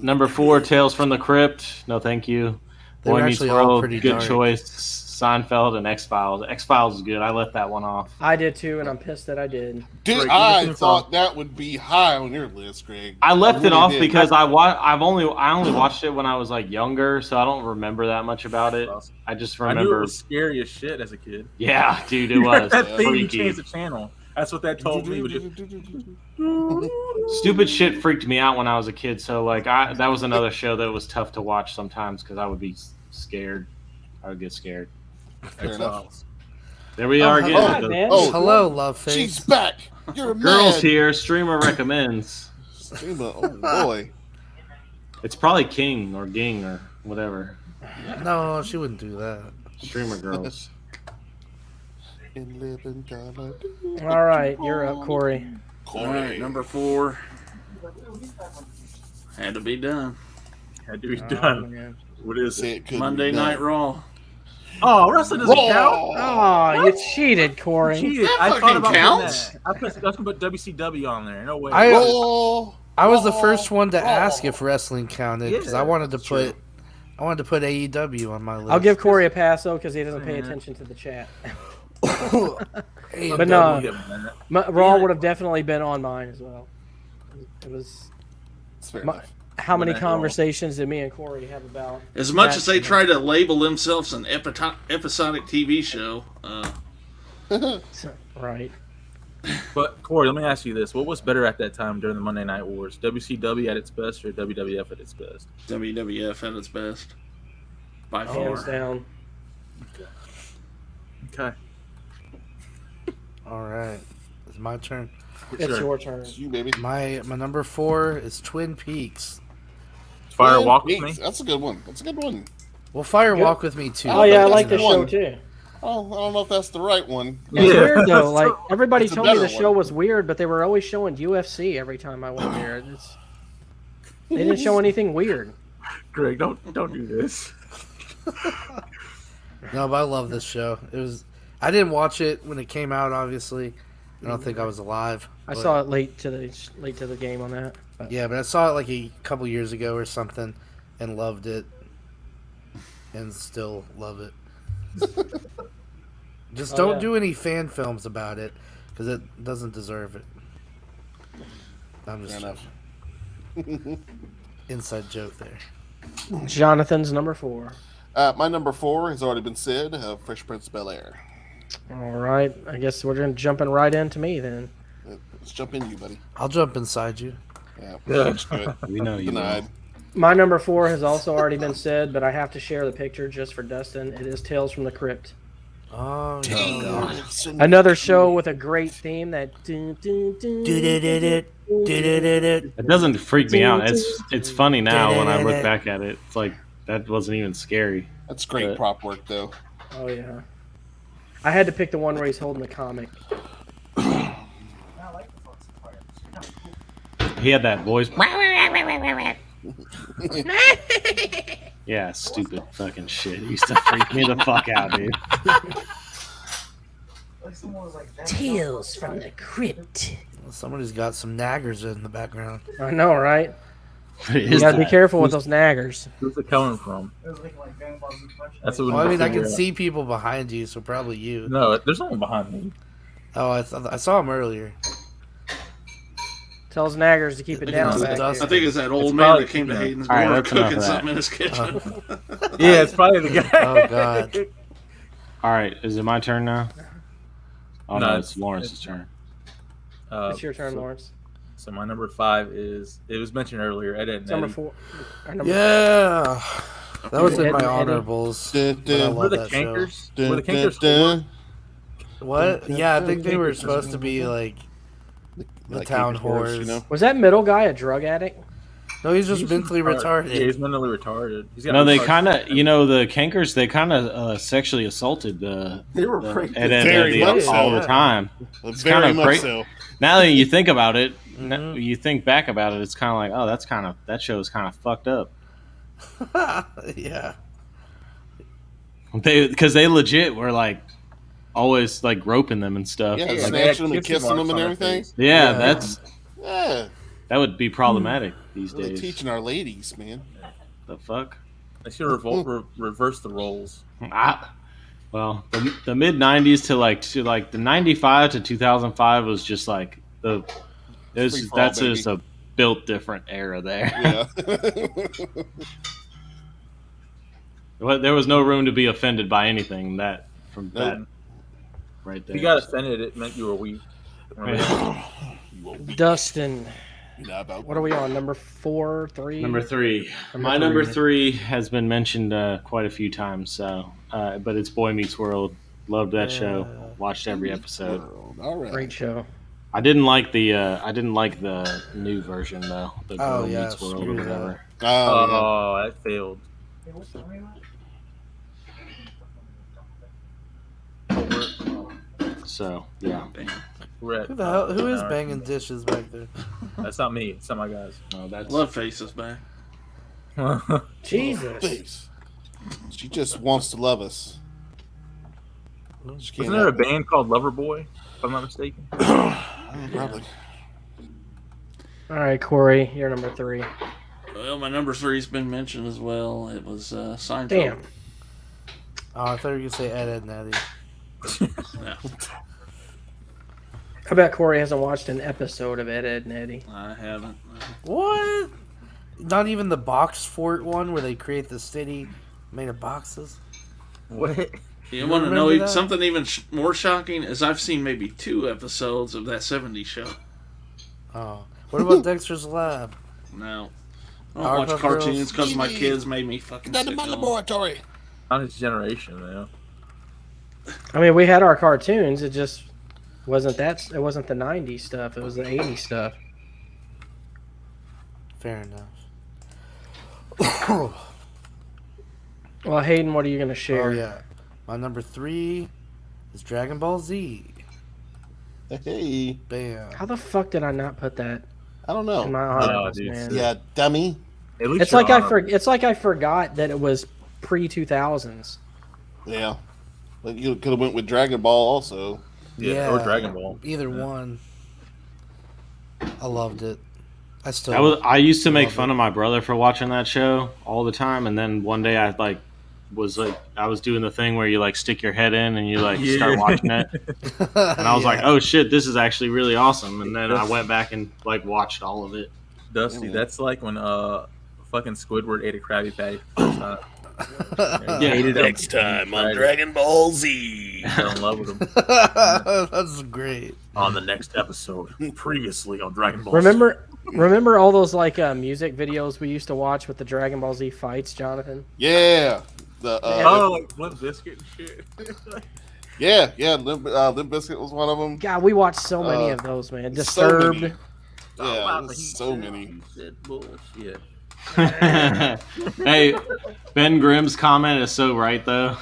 number 4, Tales from the Crypt. No, thank you. They were Boy Meets actually all World, pretty good dark. choice. Seinfeld and X-Files. X-Files is good. I left that one off. I did too, and I'm pissed that I did. Dude, Greg, I you thought that would be high on your list, Greg. I left it really off did. because I only watched it when I was like younger, so I don't remember that much about it. I just I knew it remember. was scary as shit as a kid. Yeah, dude, it was That thing, you freaky. changed the channel. That's what that told me. Was just, Stupid shit freaked me out when I was a kid. So like, that was another show that was tough to watch sometimes because I would be scared. I would get scared. Fair enough. There we are again. Hi, The man. Oh, Hello, love she's face. back. You're a Girls man. here. Streamer recommends. Oh boy. It's probably King or Ging or whatever. No, she wouldn't do that. Streamer girls. In living color. All right, you're up, Corey. All right, number 4. Had to be done. had to be Oh, done. man. What is Say it? it couldn't Monday be done. Night Raw. Oh, wrestling doesn't count. Raw. Oh, you cheated, Corey. Cheated. That I thought fucking about counts. doing that. I was gonna put WCW on there. No way. Raw. I was the first one to ask if wrestling counted because I Yeah, wanted to that's true. put AEW on my list. I'll give Corey a pass though because he doesn't pay attention to the chat. AEW. But no, We'll give him that. Raw would have definitely been on mine as well. It was It's fair my, enough. how many What the hell? conversations did me and Corey have about? As much as they that- try to label themselves an episodic TV show, Right. But Corey, let me ask you this: what was better at that time during the Monday Night Wars? WCW at its best or WWF at its best? WWF at its best. By Hands far. down. Okay, All right, it's my turn. It's your turn. It's you, baby. My number 4 is Twin Peaks. Fire Twin Walk with Peaks. Me. That's a good one. That's a good one. Well, Fire Good. Walk with Me too. Oh yeah, I that's like the the show one. too. Oh, I don't know if that's the right one. It's Yeah. weird though. Like everybody It's a told me the better show one. was weird, but they were always showing UFC every time I went there. They didn't show anything weird. Greg, don't do this. No, but I love this show. I didn't watch it when it came out. Obviously, I don't think I was alive. I but- saw it late to the game on that. But Yeah, but I saw it like a couple years ago or something, and loved it, and still love it. Just Oh, don't yeah. do any fan films about it because it doesn't deserve it. I'm just Fair enough. inside joke there. Jonathan's number 4. My number 4 has already been said. Fresh Prince of Bel-Air. All right. I guess we're jumping right into me then. Let's jump in, you buddy. I'll jump inside you. Yeah, Yeah. let's do it. We know you Denied. will. My number 4 has also already been said, but I have to share the picture just for Dustin. It is Tales from the Crypt. Oh, Another show with a great theme that. It doesn't freak me out. It's funny now when I look back at it. It's like that wasn't even scary. That's great prop work, though. Oh yeah. I had to pick the one where he's holding the comic. He had that voice. Yeah, stupid fucking shit. He used to freak me the fuck out, dude. Tales from the Crypt. Somebody's got some naggers in the background. I know, right? What You is gotta be that? careful with those naggers. Who's it coming from? That's what Well, I mean, I can see people behind you, so probably you. No, there's no one behind me. Oh, I saw him earlier. Tells naggers to keep it down. It's Back Dustin. I think it's that old It's man probably- that came to Hayden's All right, door that's enough cooking of that. something in his kitchen. Yeah, it's probably the guy. Oh, God. All right, is it my turn now? Oh no, No, it's Lawrence's turn. It's your turn, so, Lawrence. So my number 5 is, it was mentioned earlier, Ed, Ed, Number Nettie. 4. Number Yeah. That was in Ed my and Eddie. honorables. Dun, But I dun, Were love the that show. Cankers? dun, Were the Cankers dun, What? Yeah, I think they were supposed to be like the like town Cankers horse, whores. Was that middle guy a drug addict? No, he's just mentally Yeah, retarded. he's mentally retarded. He's got No, they retarded- kind of, the Cankers, they kind of sexually assaulted the They were pretty. Ed Very Eddie much so. all the time. Very kinda much great. so. Now that you think about it, Mhm. you think back about it, it's kind of like, oh, that show is kind of fucked up. Yeah. Because they legit were like always like roping them and stuff. Yeah, Yeah, snatching them they and had kissing them kissing and marks on their everything. face. Yeah, Yeah, that would be problematic these really days. teaching our ladies, man. The fuck? They should reverse the roles. Well, the mid '90s to the '95 to 2005 was just like Free for all, that's baby. just a built different era there. Yeah. Well, there was no room to be offended by anything that Nope. right If there. you got offended, it meant you were weak. Remember that? You won't be- Dustin. Nah, about- What are we on? Number 4, 3? Number 3. Number My number three. 3 has been mentioned quite a few times. So, but it's Boy Meets World. Loved that show. Watched every episode. All right. Great show. I didn't like the new version though. The Oh, Girl yeah, Meets World or screw whatever. Oh, that failed. So yeah, We're at, Who the hell? Who is an hour. banging dishes back there? That's not me. It's not my guys. no, that's Love faces back. Jesus. Thanks. She just wants to love us. She can't Wasn't there a help it. band called Loverboy, if I'm not mistaken? Probably. All right, Corey, you're number 3. Well, my number 3's been mentioned as well. It was Seinfeld. Damn. Oh, I thought you were going to say Ed, Ed, Natty. No, I bet Corey hasn't watched an episode of Ed, Ed, and Eddie. I haven't. What? Not even the box fort one where they create the city made of boxes? What? You You want to know remember that? something even more shocking? Is I've seen maybe 2 episodes of that '70s show. Oh. What about Dexter's Lab? No, I don't Powerpuff watch Girls? cartoons because my kids made me fucking That's sick my of them. laboratory. Not his generation, though. I mean, we had our cartoons. It just wasn't that. It wasn't the '90s stuff. It was the '80s stuff. Fair enough. Well, Hayden, what are you going to share? Oh, yeah. My number 3 is Dragon Ball Z. Hey, Bam. How the fuck did I not put that I don't in my know. honorables, dude. man? Yeah, dummy. At least It's you're like I honorable. It's like I forgot that it was pre-2000s. Yeah. But you could have went with Dragon Ball also. Yeah, or Dragon Ball. Either one. I loved it. I used to make Love fun it. of my brother for watching that show all the time, and then one day I was doing the thing where you like stick your head in and you like start watching it, and I was like, oh shit, this is actually really awesome. And then I went back and like watched all of it. Dusty, Yeah. that's like when fucking Squidward ate a Krabby Patty for the first time. Yeah. Hated him. Next time on Right. Dragon Ball Z. Fell in love with him. That's great. On the next episode, previously on Dragon Ball. Remember all those like music videos we used to watch with the Dragon Ball Z fights, Jonathan? Yeah. The like Limp Bizkit and shit. yeah. Limp Bizkit was one of them. God, we watched so many of those, man. Disturbed. many. Yeah, so many. Bullshit. Hey, Ben Grimm's comment is so right though.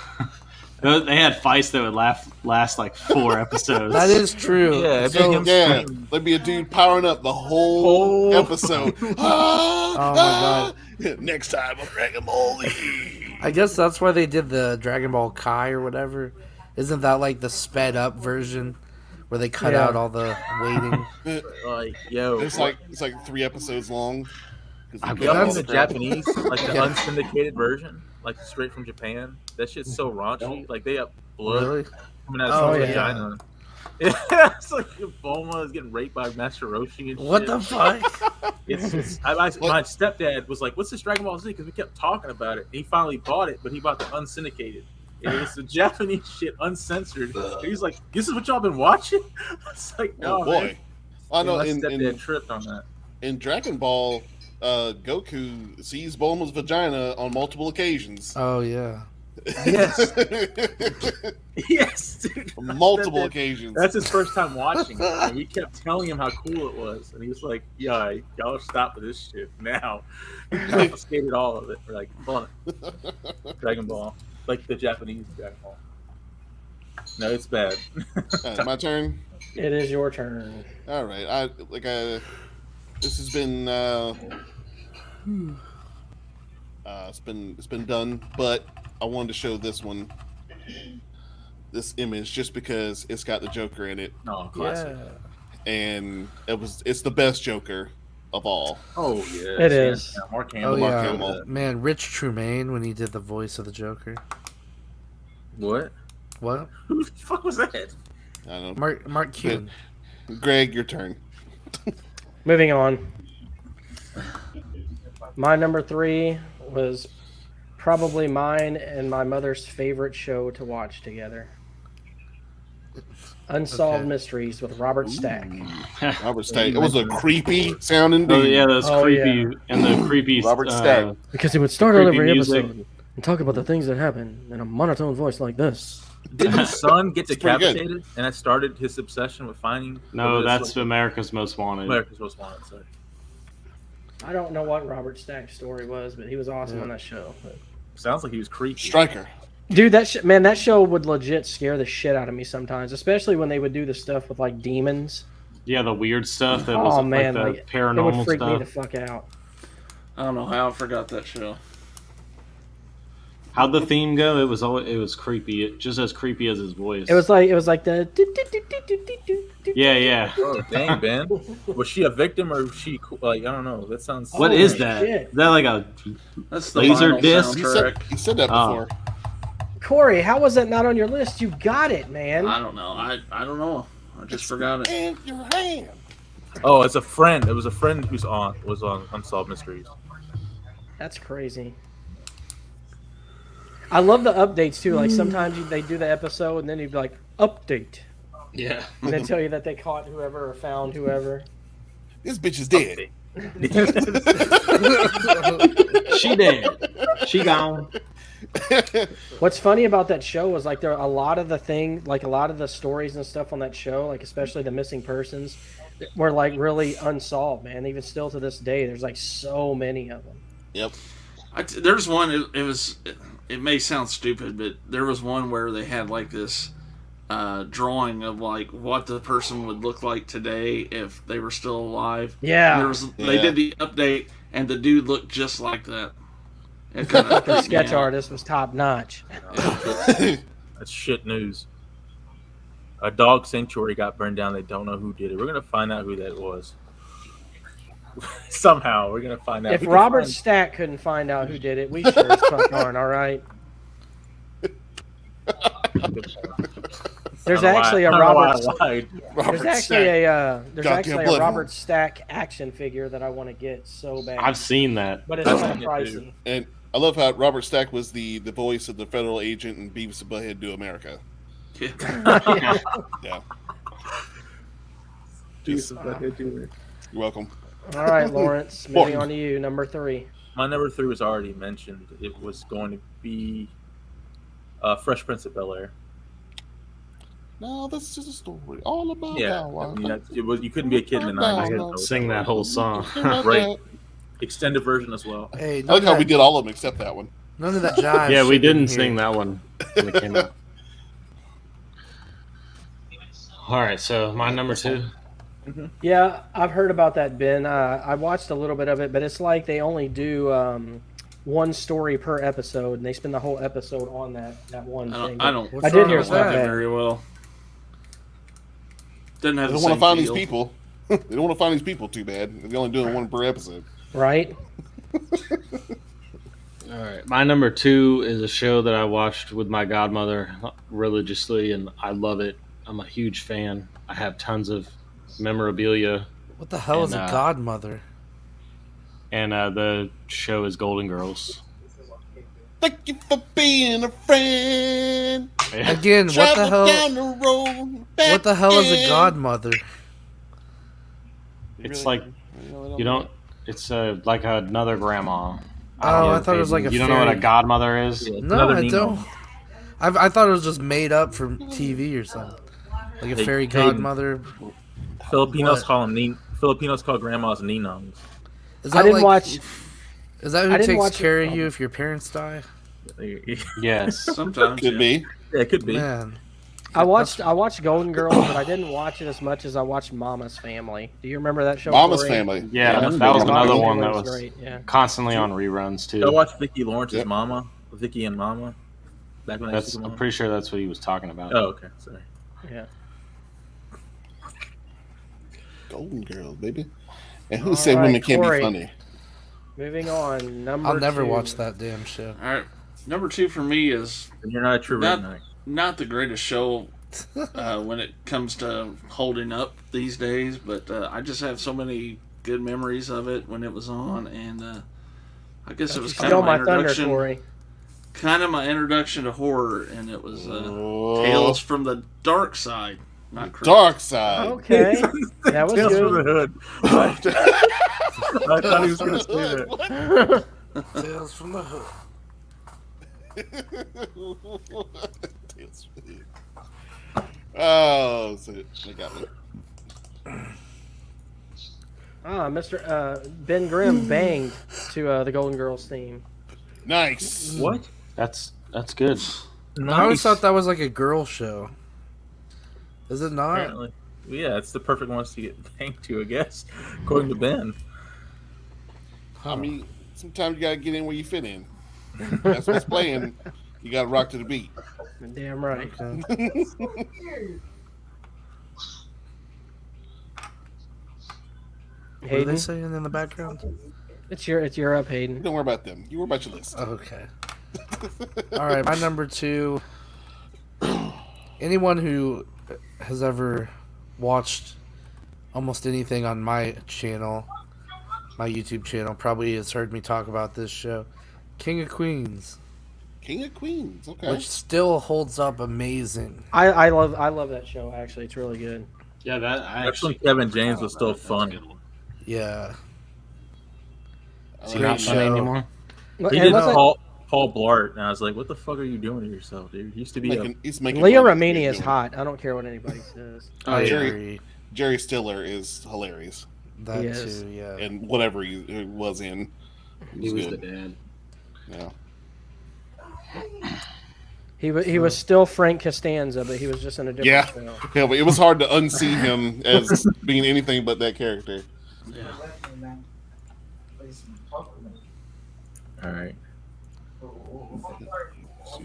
They had fights that would last like 4 episodes. That is true. Yeah, So- Yeah, there'd be a dude powering up the whole episode. Oh my god. Next time on Dragon Ball Z. I guess that's why they did the Dragon Ball Kai or whatever. Isn't that like the sped up version where they cut Yeah. out all the waiting? Like, yo, It's like 3 episodes long. 'Cause they I cut you all know the the crap. Japanese, like the unsyndicated version, like straight from Japan. That shit's so raunchy. Like they have blood Really? coming out Oh, of yeah. his vagina. Yeah, it's like Bulma is getting raped by Master Roshi and shit. What the fuck? It's my stepdad was like, "What's this Dragon Ball Z?" Because we kept talking about it. He finally bought it, but he bought the unsyndicated. And it was the Japanese shit, uncensored. And he's like, "This is what y'all been watching?" It's like, no, Oh boy. man. I know My in stepdad tripped on that. Dragon Ball, Goku sees Bulma's vagina on multiple occasions. Oh yeah. Yes, yes, dude. Multiple That- occasions. That's his first time watching it. And we kept telling him how cool it was, and he was like, "Yeah, y'all stop with this shit now." He confiscated all of it. We're like, "Fun, Dragon Ball, like the Japanese Dragon Ball." No, it's bad. My turn. It is your turn. All right. This has been it's been done, but I wanted to show this image just because it's got the Joker in it, No, classic. Yeah. and it's the best Joker of all. Oh yeah, It is. Yeah, Mark Oh Hamill. Mark yeah. Hamill. Man, Rich Tremaine when he did the voice of the Joker. What? What? Who the fuck was that? I don't know. Mark Cuban. Greg, your turn. Moving on. My number 3 was probably mine and my mother's favorite show to watch together. Unsolved Okay. Mysteries with Robert Stack. Robert Stack. It was a creepy sounding Oh dude. yeah, that's Oh, creepy yeah. and the creepy Robert Stack. Because he would start out Creepy every music. episode and talk about the things that happen in a monotone voice like this. Didn't his son get It's pretty good. decapitated? And that started his obsession with finding. No, that's America's Most Wanted. America's Most Wanted. Sorry. I don't know what Robert Stack's story was, but he was awesome on that show. But- Sounds like he was creepy. Striker. Dude, that show would legit scare the shit out of me sometimes, especially when they would do the stuff with like demons. Yeah, the weird stuff that Oh was man, like the like, it paranormal would freak me the stuff. fuck out. I don't know how I forgot that show. How'd the theme go? It was creepy, just as creepy as his voice. It was like the. Yeah. Oh dang, Ben. Was she a victim or was she like I don't know? That sounds. What Oh, is that? shit. Is that like a That's the Laser vinyl disc? soundtrack. He said that Oh. before. Corey, how was that not on your list? You got it, man. I don't know. I don't know. I just forgot it. In your hand. Oh, it's a friend. It was a friend whose aunt was on Unsolved Mysteries. That's crazy. I love the updates too. Like sometimes they do the episode and then you'd be like, update. Yeah. And then tell you that they caught whoever or found whoever. This bitch is dead. she dead? She gone. What's funny about that show was like there are a lot of the stories and stuff on that show, like especially the missing persons, were like really unsolved, man. Even still to this day, there's like so many of them. Yep. There's one. It may sound stupid, but there was one where they had like this drawing of like what the person would look like today if they were still alive. Yeah. And they did the update, and the dude looked just like that. It kinda The freaked me sketch out. artist was top notch. That's shit news. A dog sanctuary got burned down. They don't know who did it. We're gonna find out who that was. Somehow, we're gonna find out. If We can Robert find- Stack couldn't find out who did it, we sure as fuck aren't, all right? There's I don't know actually why- a I don't know why Robert. I lied. There's actually Goddamn a blood. Robert Stack action figure that I want to get so bad, I've seen that. but it's I've kind of seen it, pricey. too. And I love how Robert Stack was the voice of the federal agent in Beavis and Butthead Do America. Yeah. Just, you're welcome. All right, Lawrence. Moving on to you, number 3. My number 3 was already mentioned. It was going to be Fresh Prince of Bel-Air. No, that's just a story all about how I mean, you couldn't be a kid in the 90s. Sing that whole song. Right. Extended version as well. Hey, I like how we did all of them except that one. None of that jive. Yeah, we shit in didn't here. sing that one when it came out. All right, so my number 2. Yeah, I've heard about that, Ben. I watched a little bit of it, but it's like they only do one story per episode, and they spend the whole episode on that one thing. I don't. I did hear wrong with it's not that? bad. very well. Doesn't have They the don't want same to find feel. these people. They don't want to find these people too bad. They're only doing one per episode. Right? All right, my number 2 is a show that I watched with my godmother religiously, and I love it. I'm a huge fan. I have tons of memorabilia, What the hell is a And, godmother? and the show is Golden Girls. Thank you for being a friend. Again, what the Travel hell? down the road, back What the hell is a again. godmother? It's like you don't. It's like another grandma. Oh, I thought it was like a You don't know what a fairy. godmother is? Yeah, it's No, another I Nemo. don't. I thought it was just made up for TV or something, like a Hey, fairy Hayden. godmother. Filipinos What? call them Filipinos call grandmas ninongs. Is I didn't watch. Is that I who didn't takes watch care it. of you if your parents die? Yes. Sometimes. Could yeah. be. Yeah, it could be. Man, I watched Golden Girls, but I didn't watch it as much as I watched Mama's Family. Do you remember that show? Mama's Corey? Family. Yeah, that's that was good. another Mama's one Family that was great. Yeah. constantly on reruns too. I watched Vicki Lawrence's Yep. Mama, Vicki and Mama. Back when I used That's to I'm Mama. pretty sure that's what he was talking about. Oh, okay. Sorry. Yeah. Golden Girls, baby. And who All said right, women can't Corey. be funny? Moving on. Number I'll never 2. watch that damn show. All right. Number 2 for me is And you're not a true Not- redneck. not the greatest show when it comes to holding up these days, but I just have so many good memories of it when it was on, and I guess it was kind Steal of my my thunder, introduction, Corey. to horror, and it was Oh, Tales from the Dark Side, not Crypt. Dark Side. Okay, that was Tales from good. the Hood. I thought he was going to say that. Tales from the Hood. Tales from the Hood. Oh, so they got me. Mr. Ben Grimm banged to the Golden Girls theme. Nice. What? That's good. I always thought that was like a girl show. Is it not? Apparently. Yeah, it's the perfect ones to get banged to, I guess, according to Ben. I mean, sometimes you gotta get in where you fit in. That's what's playing. You gotta rock to the beat. Damn right. Okay. What are they Hayden, saying in the background? it's your up, Hayden. Don't worry about them. You worry about your list. Okay. All right, my number 2. Anyone who has ever watched almost anything on my channel, my YouTube channel, probably has heard me talk about this show, King of Queens, King of Queens. Okay. which still holds up amazing. I love that show. Actually, it's really good. Yeah, that I That's when Kevin James was still funny. Yeah. Is he not funny anymore? He And did wasn't- Paul Blart, and I was like, what the fuck are you doing to yourself, dude? He used to be He's making Leah money. Remini He's is doing hot. I don't care what anybody says. I Jerry- agree. it. Jerry Stiller is hilarious, That He is. too, yeah. and whatever he was in, He was good. the dad. Yeah. He was still Frank Costanza, but he was just in a different Yeah. show. Yeah, but it was hard to unsee him as being anything but that character. all right.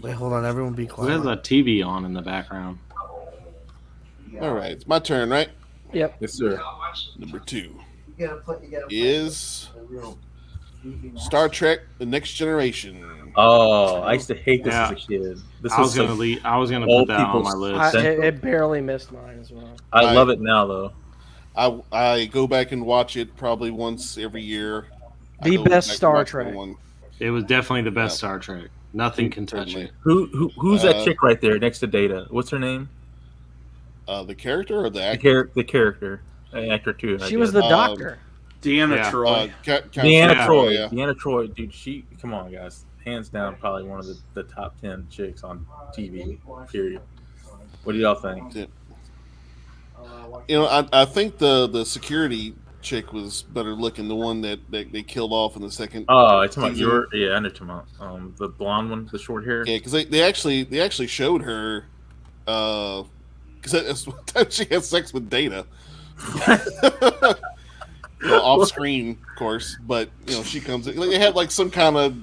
Wait, hold on. Everyone be Who has quiet. a TV on in the background? All right, it's my turn, right? Yep. Yes, sir. Number 2 is Star Trek: The Next Generation. Oh, I used to hate this Yeah. as a kid. This I was some- gonna old put that on my people's- list. It barely missed mine as well. I love it now, though. I go back and watch it probably once every year. I The go best back and Star watch Trek. the one. It was definitely the best Star Trek. Nothing can touch Certainly. it. Who's that chick right there next to Data? What's her name? The character or the actor? The character, actor too. She was the doctor. Deanna Yeah. Troy. Deanna Troy. Yeah. Deanna Troy, dude. Come on, guys. Hands down, probably one of the top 10 chicks on TV. Period. What do y'all think? You know, I think the security chick was better looking. The one that they killed off in the second. Oh, it's about season. I know about the blonde one, the short hair. Yeah, because they actually showed her. Because she had sex with Data. Off screen, of course, but she comes in. They had like some kind of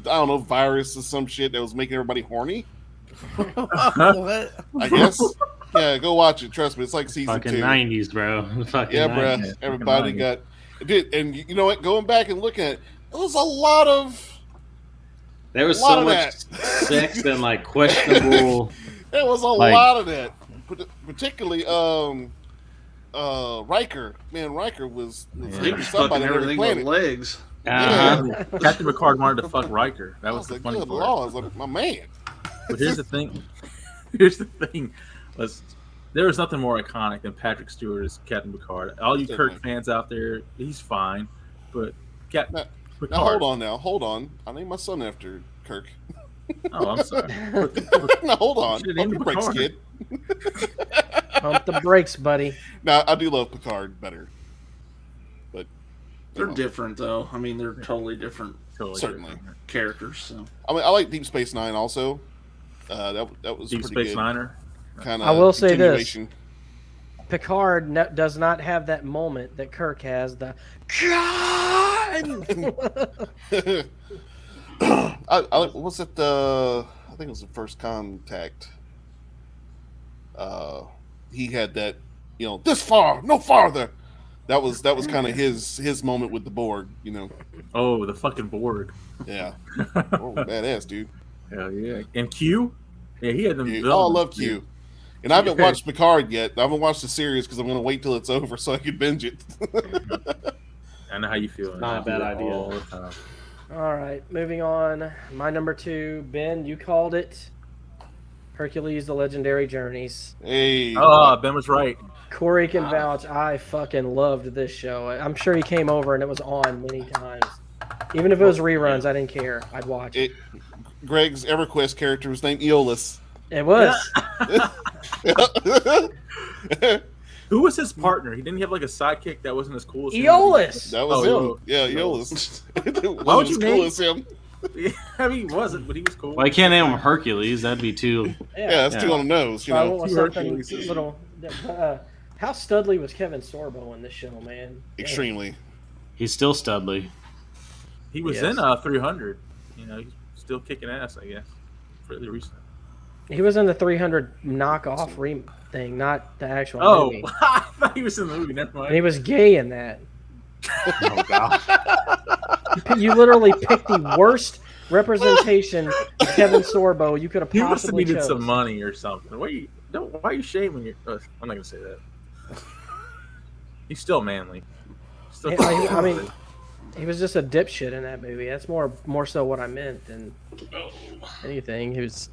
virus or some shit that was making everybody horny. What? I guess. Yeah, go watch it. Trust me, it's like season Fucking 2. 90s, bro. Fucking Yeah, 90s. bro. Everybody got. Dude, and you know what? Going back and looking at it, there was a lot of. There was A lot so of much sex and like questionable. There was a lot of that, particularly Riker. Man, Riker was He was somebody fucking on every everything with planet. legs. Yeah. Captain Picard wanted to fuck Riker. That I was was the like, funny good part. lord, I was like, my man. But here's the thing. Here's the thing. There was nothing more iconic than Patrick Stewart as Captain Picard. All you Certainly. Kirk fans out there, he's fine. But Captain Now, Picard. hold on. I named my son after Kirk. Oh, I'm sorry. No, hold on. Should've Pump named your brakes, Picard. kid. Pump the brakes, buddy. Now, I do love Picard better. But They're different, though. I mean, they're totally different Totally Certainly. different. characters. So I mean, I like Deep Space Nine also. That was Deep pretty Space good. Niner. Kind I will say this. continuation. Picard does not have that moment that Kirk has. The Was it the? I think it was the First Contact. He had that, this far, no farther. That was kind of his moment with the Borg. Oh, the fucking Borg. Yeah. Oh, badass, dude. Hell yeah. And Q? Yeah, he had them. Yeah. Oh, I love Q. And I haven't watched Picard yet. I haven't watched the series because I'm going to wait till it's over so I can binge it. I know how you feel. Not a bad idea. All the time. All right, moving on. My number 2, Ben, you called it. Hercules: The Legendary Journeys. Hey. Oh, Ben was right. Corey can vouch. I fucking loved this show. I'm sure he came over and it was on many times. Even if it was reruns, I didn't care. I'd watch it. Greg's EverQuest character was named Aeolus. It was. Who was his partner? He didn't have like a sidekick that wasn't as cool as him. Aeolus. That was Oh, him. Yeah, Aeolus. Why would Wasn't you as name- cool as him. I mean, he wasn't, but he was cool. Well, I can't name him Hercules. That'd be too. Yeah, that's too on the nose. So I went with Two something Hercules. little. How studly was Kevin Sorbo in this show, man? Extremely. He's still Studley. He was Yes. in 300. He's still kicking ass, I guess. Fairly recent. He was in the 300 knockoff thing, not the actual Oh, movie. I thought he was in the movie. Never And he mind. was gay in that. Oh God. You literally picked the worst representation of Kevin Sorbo you could have He must have possibly needed chose. some money or something. Why are you shaming your? I'm not gonna say that. He's still manly. Still I mean, he was just a dipshit in that movie. That's more so what I meant than anything. He was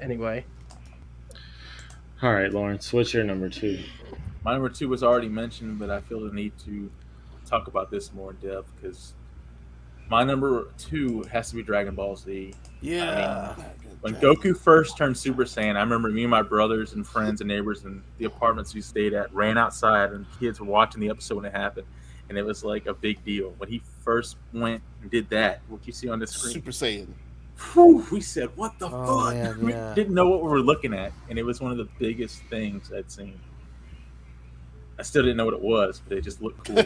anyway. All right, Lawrence. What's your number 2? my number 2 was already mentioned, but I feel the need to talk about this more in depth because my number 2 has to be Dragon Ball Z. Yeah. When Goku first turned Super Saiyan, I remember me and my brothers and friends and neighbors in the apartments we stayed at ran outside and kids were watching the episode when it happened. And it was like a big deal. When he first went and did that, what you see on the screen, Super Saiyan. whew, we said, what the Oh, fuck? man, We yeah. didn't know what we were looking at. And it was one of the biggest things I'd seen. I still didn't know what it was, but it just looked cool.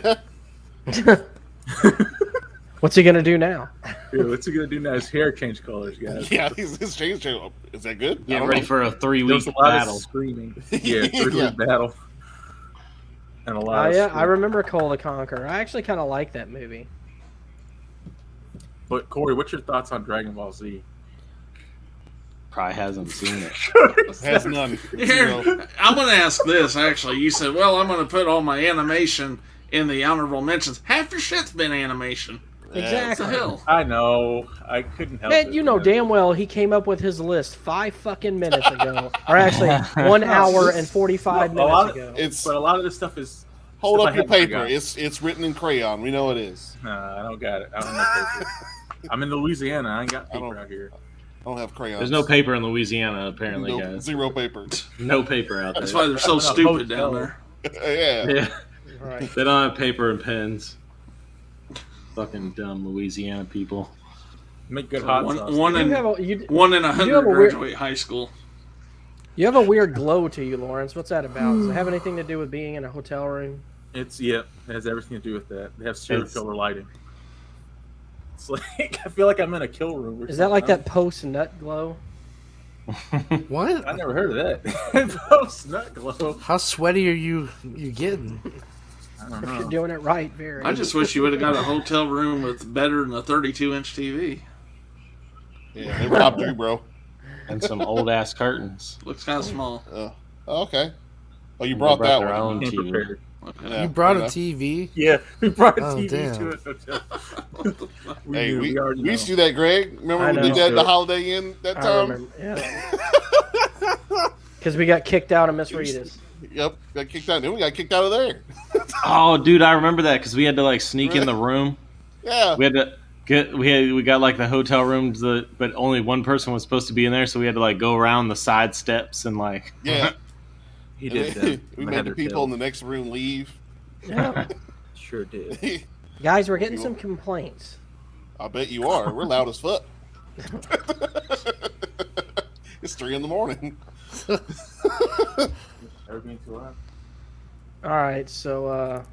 What's he gonna do now? Dude, what's he going to do now? His hair changed colors, guys. Yeah, his change. Is that good? I Get don't ready know. for a There 3-week was a lot battle. of screaming. Yeah, 3-week Yeah. battle. And a lot Oh of yeah, I screaming. remember Cole the Conqueror. I actually kind of like that movie. But Corey, what's your thoughts on Dragon Ball Z? Probably hasn't seen it. Has none. Here, Zero. I'm going to ask this, actually. You said, well, I'm going to put all my animation in the honorable mentions. Half your shit's been animation. Exactly. What the hell? I know. I couldn't help Man, it. you know damn well he came up with his list 5 fucking minutes ago, or actually 1 hour and 45 minutes ago. But a lot of this stuff is. Hold stuff up I your haven't paper. forgotten. It's written in crayon. We know it is. Nah, I don't got it. I don't have paper. I'm in Louisiana. I ain't got paper out here. I don't have crayons. There's no paper in Louisiana, apparently, guys. Zero paper. No paper out there. That's why they're so stupid down there. Yeah. Yeah. Right. They don't have paper and pens. Fucking dumb Louisiana people. Make good hot sauce. One in You 100 have a weird- graduate high school. You have a weird glow to you, Lawrence. What's that about? Does it have anything to do with being in a hotel room? It has everything to do with that. They have serial killer lighting. It's like I feel like I'm in a kill room. Or Is that like something. that post-nut glow? What? I never heard of that. Post nut glow. How sweaty are you getting? I don't If know. you're doing it right, very. I just wish you would have got a hotel room with better than a 32-inch TV. Yeah, they robbed you, bro. And some old ass curtains. Looks kind of small. Okay. Oh, you brought that their one. own Came TV. prepared. Okay. Yeah, You brought a fair enough. TV? Yeah, we brought a Oh, TV damn. to a hotel. Hey, knew, we already used to know. do that, Greg. Remember I we did know. that at the Holiday Inn that I time? remember. Yeah. Because we got kicked out of Miss Rita's. Yep, got kicked out. Then we got kicked out of there. Oh, dude, I remember that because we had to like sneak in the room. Yeah. We had to we got like the hotel rooms, but only one person was supposed to be in there, so we had to like go around the side steps and like. Yeah. He And did then that. we They made had the their people in tail. the next room leave. Yeah. Sure did. Guys, we're getting some complaints. I bet you are. We're loud as fuck. It's 3 a.m. Everything too loud. All right, so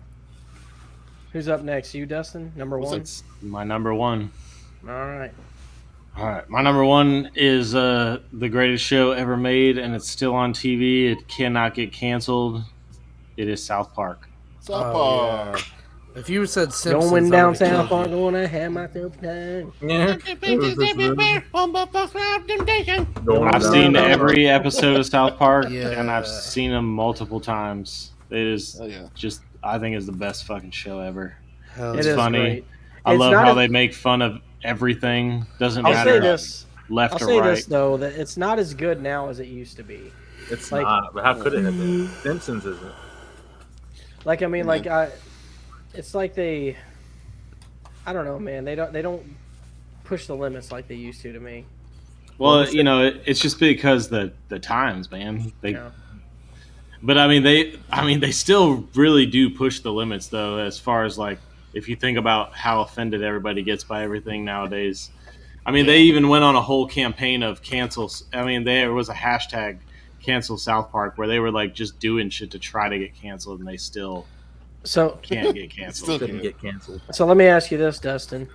who's up next? You, Dustin? Number one? It's my number one. All right. All right, my number one is the greatest show ever made, and it's still on TV. It cannot get canceled. It is South Park. South Oh, Park. If you said Simpsons, Going I down would've killed South you. Park, gonna have myself time. Yeah. I've seen every episode of South Park, Yeah. and I've seen them multiple times. It is Oh, yeah. just, I think, is the best fucking show ever. Hell It It's is funny. great. I It's love not how a- they make fun of everything. Doesn't I'll matter say this. left I'll or say right. this though, that it's not as good now as it used to be. It's Like- not, but how could it have been? Simpsons isn't. Like I mean, it's like I don't know, man. They don't push the limits like they used to me. Well, you know, it's just because the times, man. Yeah. But I mean, they still really do push the limits, though. As far as like, if you think about how offended everybody gets by everything nowadays. I mean, they even went on a whole campaign of cancels. I mean, there was a hashtag cancel South Park where they were like just doing shit to try to get canceled, and they still So can't get canceled. Still Couldn't can't. get canceled. So let me ask you this, Dustin.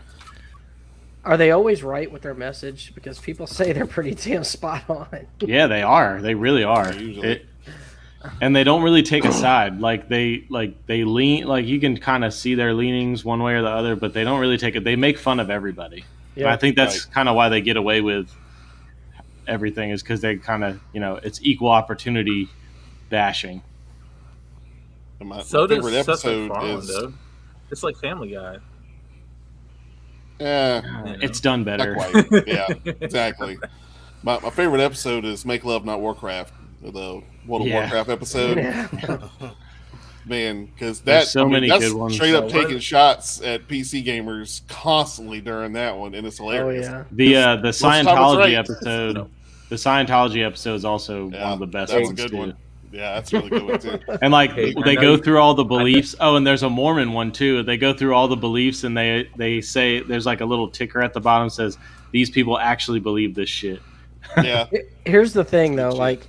Are they always right with their message? Because people say they're pretty damn spot on. Yeah, they are. They really are. Usually. And they don't really take a side. Like they lean. Like you can kind of see their leanings one way or the other, but they don't really take it. They make fun of everybody. And I think that's kind of why they get away with everything, is because they kind of, you know, it's equal opportunity bashing. And my So does favorite Seth episode MacFarlane, is. though. It's like Family Guy. Yeah, You know? It's done not better. quite. Yeah, exactly. My favorite episode is Make Love Not Warcraft, the World of Yeah. Warcraft episode. Yeah. Man, because There's so many that's good ones. straight up So what- taking shots at PC gamers constantly during that one, and it's Oh hilarious. yeah. The Most of the time it's Scientology right. episode. The Scientology episode is also Yeah, one of the best that's a ones good too. one. Yeah, that's a really good one too. And like Hey, I they know go you- through all the beliefs. Oh, and there's a Mormon one too. They go through all the beliefs, and they say there's like a little ticker at the bottom that says these people actually believe this shit. Yeah, Here's the thing, though. Legit. Like,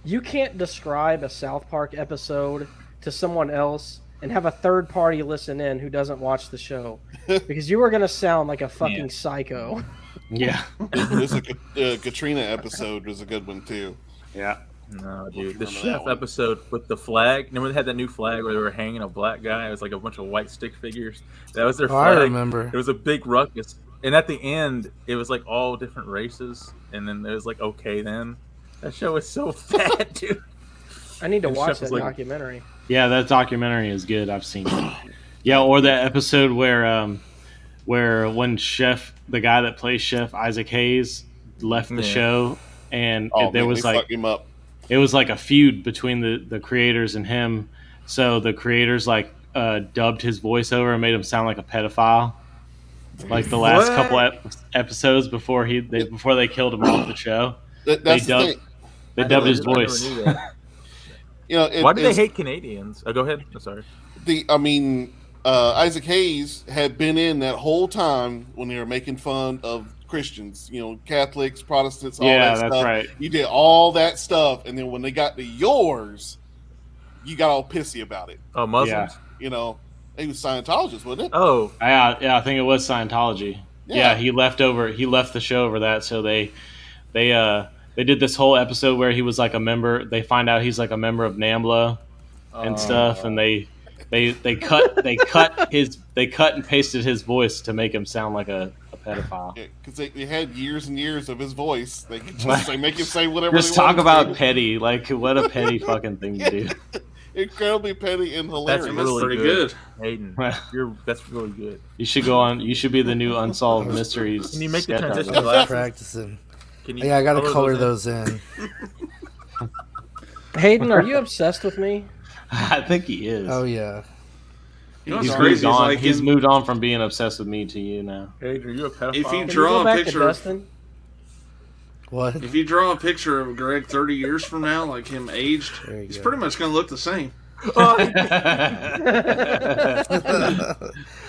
you can't describe a South Park episode to someone else and have a third party listen in who doesn't watch the show, because you are gonna sound like a fucking Yeah. psycho. Yeah, there's a Katrina episode was a good one too. yeah. No, you dude. The remember that chef one. episode with the flag. Remember they had that new flag where they were hanging a black guy? It was like a bunch of white stick figures. That was their Oh, I flag. remember. It was a big ruckus. And at the end, it was like all different races. And then it was like, okay, then. That show is so fat, dude. I need to And watch Chef that was like- documentary. Yeah, that documentary is good. I've seen it. Yeah, or the episode where where when the guy that plays Chef Isaac Hayes left the show, and there was like fucked him up. it was like a feud between the creators and him. So the creators like dubbed his voiceover and made him sound like a pedophile. Like the last couple episodes before they killed him off the show, That's the thing. they dubbed his voice. Why do they hate Canadians? Oh, go ahead. I'm sorry. Isaac Hayes had been in that whole time when they were making fun of Christians, Catholics, Protestants, all that stuff. That's right. You did all that stuff, and then when they got to yours, you got all pissy about it. Oh, Muslims? Yeah. He was Scientologist, wasn't it? Oh. Yeah, I think it was Scientology. Yeah, he left the show over that, so they did this whole episode where he was like a member. They find out he's like a member of NAMBLA and stuff, and they cut and pasted his voice to make him sound like a pedophile. Yeah, because they had years and years of his voice. They could just make him say whatever. Just talk about petty, like what a petty fucking thing to do. Incredibly petty and hilarious. That's really pretty good. Hayden, that's really good. You should go on. You should be the new Unsolved Mysteries. Can you make the sketch transition artist. to glasses? Practicing. Yeah, I gotta color those in. Hayden, are you obsessed with me? I think he is. Oh yeah. He's moved on. He's moved on from being obsessed with me to you now. Hayden, are you a pedophile? If you Can draw you go a back picture, to Dustin? What? if you draw a picture of Greg 30 years from now, like him aged, There you he's go. pretty much going to look the same. How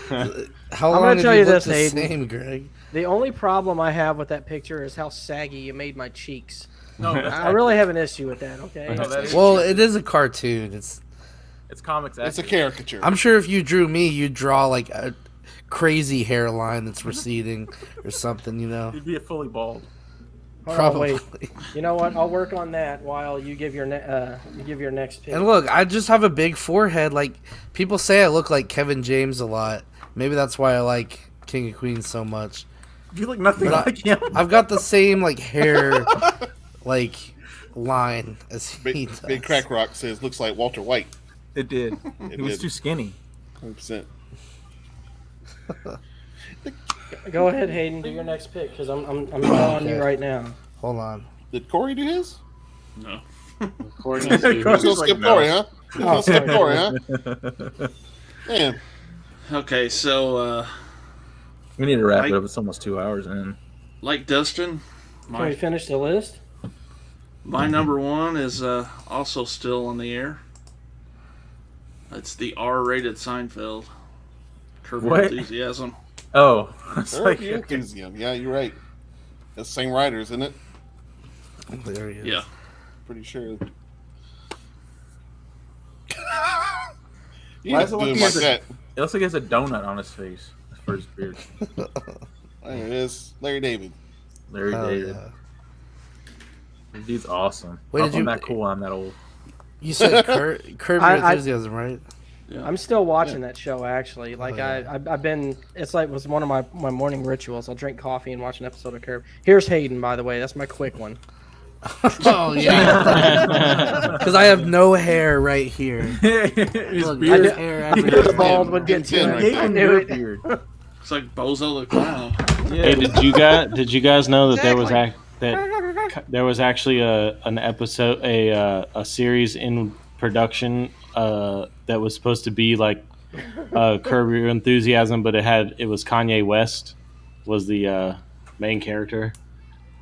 I'm long gonna have tell you you looked this, the Hayden. same, Greg? The only problem I have with that picture is how saggy you made my cheeks. No, I really have an issue with that. Okay. No, that is- Well, it is a cartoon. it's comics. It's a accurate. caricature. I'm sure if you drew me, you'd draw like a crazy hairline that's receding or something. You'd be fully bald. Hold on, Probably. wait. You know what? I'll work on that while you give your next pick. And look, I just have a big forehead. Like people say, I look like Kevin James a lot. Maybe that's why I like King of Queens so much. You look nothing But like him. I've got the same like hair, like line as he does. Big Crack Rock says looks like Walter White. It did. He was did. too skinny. 100%. Go ahead, Hayden. Do your next pick because I'm on you right now. Hold on. Did Corey do his? No. Cornelius, He's gonna Corey's like, skip no. Corey, huh? He's gonna skip Corey, huh? Man, Okay, so We need to wrap it up. It's almost 2 hours in. like Dustin, Can we finish the list? my number one is also still on the air. It's the R-rated Seinfeld. Curb Your What? Enthusiasm. Oh, it's Curb like Your Enthusiasm. Yeah, you're right. That's the same writer, isn't it? There he is. Yeah. Pretty sure. Why You does have it to do look him like like that. it looks like he has a donut on his face for his beard. There it is. Larry David. Larry Oh, David. yeah. This dude's awesome. Wait, did I'm you- that cool? I'm that old. You said Curb Your I- Enthusiasm, right? I'm still watching that show actually. Like I've been. It's like was one of my morning rituals. I'll drink coffee and watch an episode of Curb. Here's Hayden, by the way. That's my quick one. Oh yeah. Because I have no hair right here. His Look, beard. I hair I knew the everywhere. bald would get to Ten it. right I Hayden knew it. beard. It's like Bozo the Clown. Hey, did you guys know that there was actually an episode, a series in production that was supposed to be like Curb Your Enthusiasm, but it was Kanye West was the main character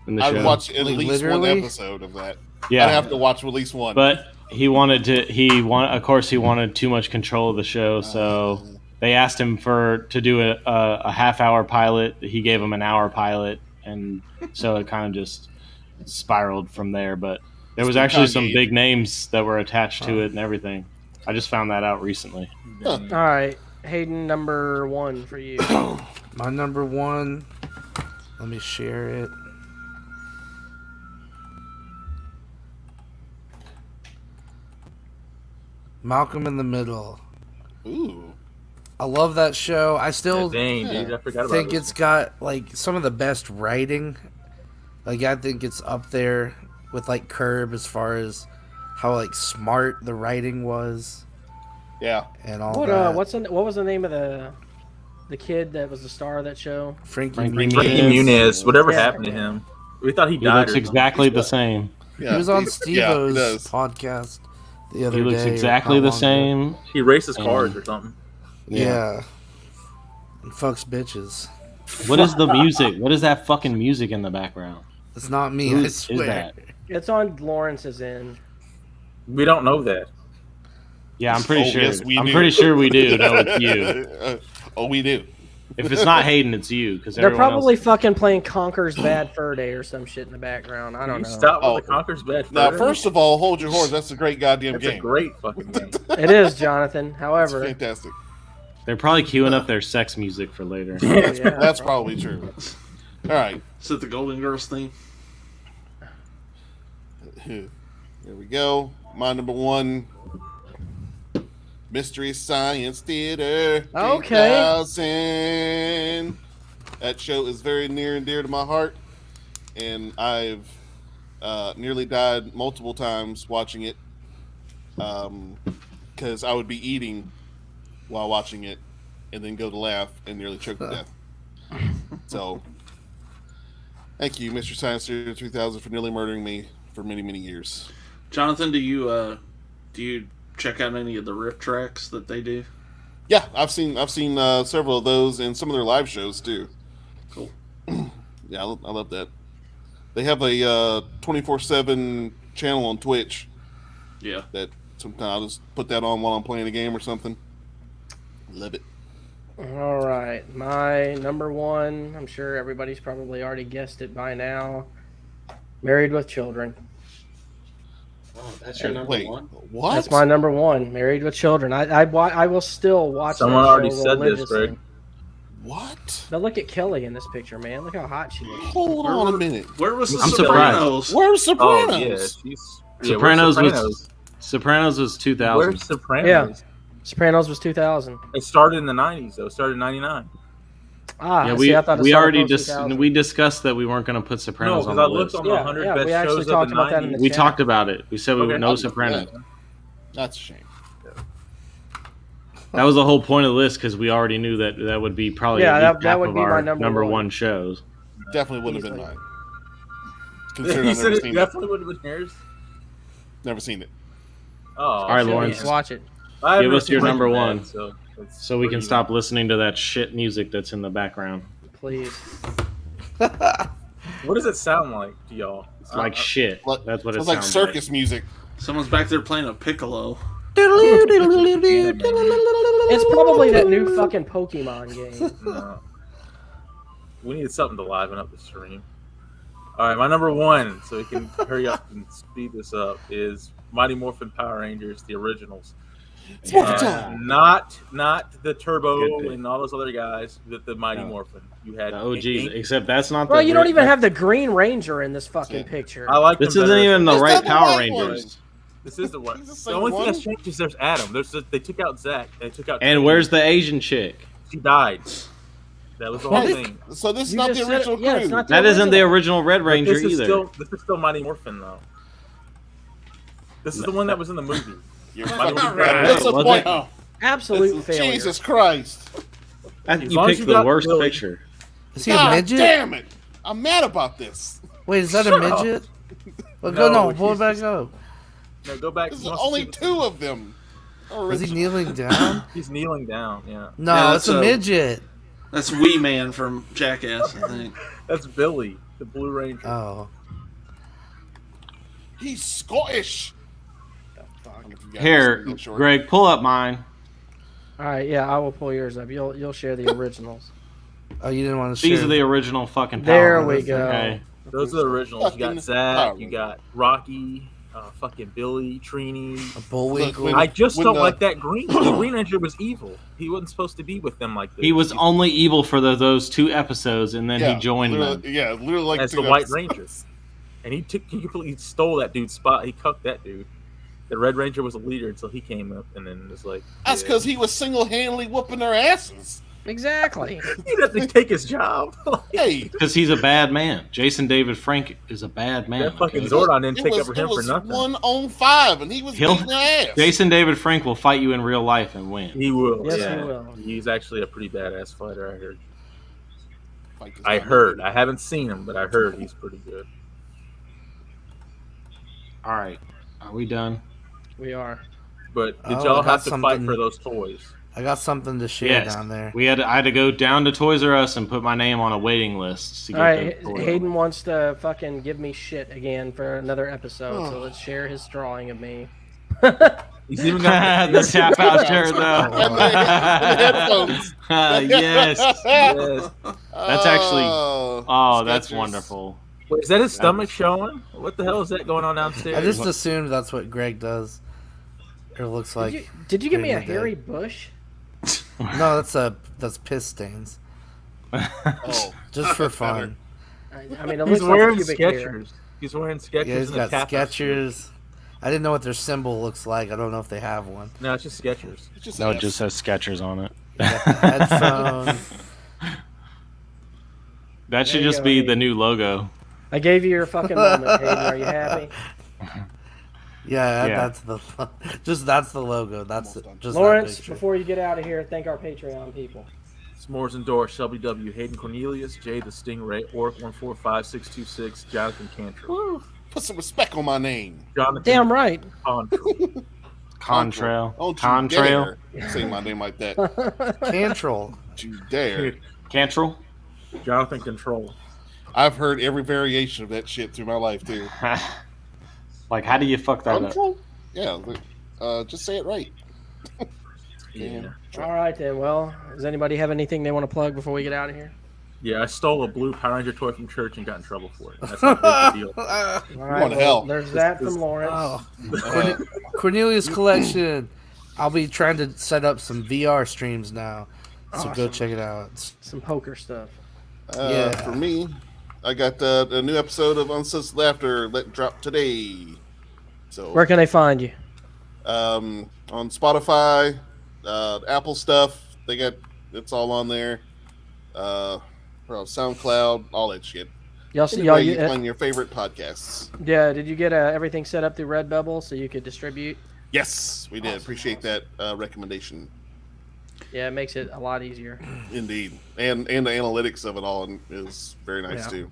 in the show. I'd watch at Like, least one literally? episode of that. Yeah. I'd have to watch at least one. But he wanted too much control of the show, so they asked him to do a half-hour pilot. He gave him an hour pilot, and so it kind of just spiraled from there. But there was actually some big names that were attached to it and everything. I just found that out recently. All right, Hayden, number one for you. My number one. Let me share it. Malcolm in the Middle. Ooh. I love that show. I still Dang, dude, I forgot about think this. it's got like some of the best writing. Like I think it's up there with like Curb as far as how like smart the writing was Yeah. and all What that. what was the name of the the kid that was the star of that show? Frankie Frankie Frankie Muniz. Muniz. Whatever Yeah. happened to him? We thought he He died. looks or something. exactly the same. Yeah, He was on he Steve-O's does. podcast the other He day. looks or exactly not the long ago. same. He races cars or something. Yeah. And fucks bitches. What is the music? What is that fucking music in the background? It's not me, Who I is swear. that? It's on Lawrence's end. We don't know that. Yeah, I'm pretty Oh, sure. yes, we I'm do. pretty sure we do know it's you. Oh, we do. If it's not Hayden, it's you. Because They're probably fucking playing Conker's Bad Fur Day or some shit in the background. I don't You know. stop with Oh. the Conker's Bad Now, Fur? first of all, hold your horse. That's a great goddamn That's game. a great fucking game. It is, Jonathan. It's However, fantastic. They're probably queuing up their sex music for later. yeah, That's probably true. All right. Is it the Golden Girls theme? Here we go. My number one, Mystery Science Theater. Okay. 2000. That show is very near and dear to my heart, and I've nearly died multiple times watching it, because I would be eating while watching it, and then go to laugh and nearly choke to death. So, thank you, Mystery Science Theater 2000, for nearly murdering me for many, many years. Jonathan, do you check out any of the riff tracks that they do? Yeah, I've seen several of those and some of their live shows too. Cool. Yeah, I love that. They have a 24/7 channel on Twitch Yeah. that sometimes I'll just put that on while I'm playing a game or something. Love it. All right, my number one. I'm sure everybody's probably already guessed it by now. Married with Children. Oh, that's your number Wait, one? what? That's my number one. Married with Children. I will still watch. Someone that already show said this, religiously. Greg. What? But look at Kelly in this picture, man. Look how hot she looks. Hold on a minute. Where was the I'm surprised. Sopranos? Where's Oh, Sopranos? yeah. She's, Sopranos where's was 2000. Where's Sopranos? Yeah. Sopranos was 2000. It started in the 90s, though. It started in 99. Ah, Yeah, see, I thought it we started already post 2000. we discussed that we weren't going to put No, Sopranos because on I the looked list. on the Yeah, 100 yeah, best we actually shows of talked the about that in 90s. the We chat. talked about it. We said we Okay. would know Sopranos. That's a shame. That was the whole point of the list because we already knew that would be probably Yeah, at that- least that half would of be my our number one. one shows. Definitely wouldn't have been Easily. mine. Considering He I've said never it seen it. definitely would have been yours. Never seen it. Oh, All right, shit. Lawrence. Just watch it. I haven't Give us seen your Breaking number Bad, one. so it's So we can pretty stop listening to that shit music that's in the background. Please. even. What does it sound like to y'all? It's like shit. Like- That's what it Sounds like sounds circus music. Someone's back there playing a piccolo. It's probably that new fucking Pokemon game. No. We need something to liven up the stream. All right, my number one, so we can hurry up and speed this up, is Mighty Morphin Power Rangers, the originals. It's Morphin time. Not the Turbo Good pick. and all those other guys, the Mighty No. Morphin. You had The OGs, Ink. except that's not Well, the you don't ri- even have the Green Ranger in this fucking Yeah. picture. I like This them isn't better. even the It's right not the Power white Rangers. one. This is the one. Is this The like only thing one? that's changed is there's Adam. They took out Zach. They took out. And where's the Asian chick? She died. That was the only What? thing. So this is You not just the said it- original yeah, it's crew. not the That isn't the original. original Red But Ranger this is either. still Mighty Morphin though. This is the one that was in the movie. You're Mighty fucking Morphin. right. disappointing. Absolute failure. Jesus Christ. As You long as picked you the got worst Billy. picture. Is he a God midget? damn it. I'm mad about this. Wait, is that a Shut up. midget? Well, No, no, pull it he's- back up. No, go back. There's He wants to only see the- two of them. Is he kneeling down? He's kneeling down. Yeah, No, Yeah, it's a that's a- midget. That's Wee Man from Jackass, I think. that's Billy, the Blue Ranger. Oh. He's Scottish. Here, Greg, pull up mine. All right, yeah, I will pull yours up. You'll share the originals. Oh, you didn't want to share. These are the original fucking Power There we Rangers, go. okay? Those are the originals. You Fucking got Zach. Power You got Rocky. Fucking Billy, Trini. A Bullwinkle. I just when don't the- like that Green. The Green Ranger was evil. He wasn't supposed to be with them like this. He was only evil for those 2 episodes, and then he joined them. Yeah, literally like as two the White episodes. Ranger, and he completely stole that dude's spot. He cucked that dude. The Red Ranger was a leader until he came up, and then it was like That's because he was single-handedly whooping their asses. Exactly. He'd have to take his job. Hey, Because he's a bad man. Jason David Frank is a bad man. That fucking okay? Zordon didn't take it up for was, him it for was nothing. 1-on-5, and he was He'll- beating their ass. Jason David Frank will fight you in real life and win. He will. Yes, yeah. he will. He's actually a pretty badass fighter, I heard. Fight this I guy. heard. I haven't seen him, but I heard he's pretty good. All right. Are we done? We are. But did Oh, y'all I got have to fight something. for those toys? I got something to share Yes. down there. I had to go down to Toys R Us and put my name on a waiting list to All get right, those toys. Hayden wants to fucking give me shit again for another episode, so let's share his drawing of me. He's even got the tap out shirt though. And the headphones. Yes. Yes. That's actually- Oh, that's sketchers. wonderful. Wait, is that his stomach showing? What the hell is that going on downstairs? I just assumed that's what Greg does. It looks like. Did you give me a during the day. hairy bush? No, that's piss stains. Oh, Just for fun. I mean, it He's looks like a wearing pubic hair. Skechers. He's wearing Skechers. Yeah, he's and a got cap on. Skechers. I didn't know what their symbol looks like. I don't know if they have one. No, it's just Skechers. it's just No, an it just F. says Skechers on it. They got the headphone. That should There you just go, be Hayden. the new logo. I gave you your fucking moment, Hayden. Are you happy? Yeah, Yeah. that's the logo. That's Almost done. just Lawrence, that picture. before you get out of here, thank our Patreon people. S'mores endorsed Shelby W. Hayden Cornelius, Jay the Stingray, Orc 145626, Jonathan Cantrell. Put some respect on my name. Jonathan Damn right. Cantrell. Contrail. Don't you Contrail. dare say my name like that. Cantrell. Don't you dare. Cantrell. Jonathan Control. I've heard every variation of that shit through my life, too. Like, how do you fuck that up? Yeah, just say it right. Yeah. All right, then. Well, does anybody have anything they want to plug before we get out of here? Yeah, I stole a blue Power Ranger toy from church and got in trouble for it. That's not a big deal. All right, Going to hell. There's that from Lawrence. Oh, Cornelius Collection. I'll be trying to set up some VR streams now, so go Awesome. check it out. Some poker stuff. Yeah. For me, I got a new episode of Unsolved Laughter let drop today. So Where can they find you? on Spotify, Apple stuff, it's all on there. SoundCloud, all that shit. Y'all see, Anyway, y'all, you find your favorite podcasts. yeah. Did you get everything set up through Redbubble so you could distribute? Yes, we did. Appreciate that recommendation. Yeah, it makes it a lot easier. Indeed, and the analytics of it all is very nice Yeah. too.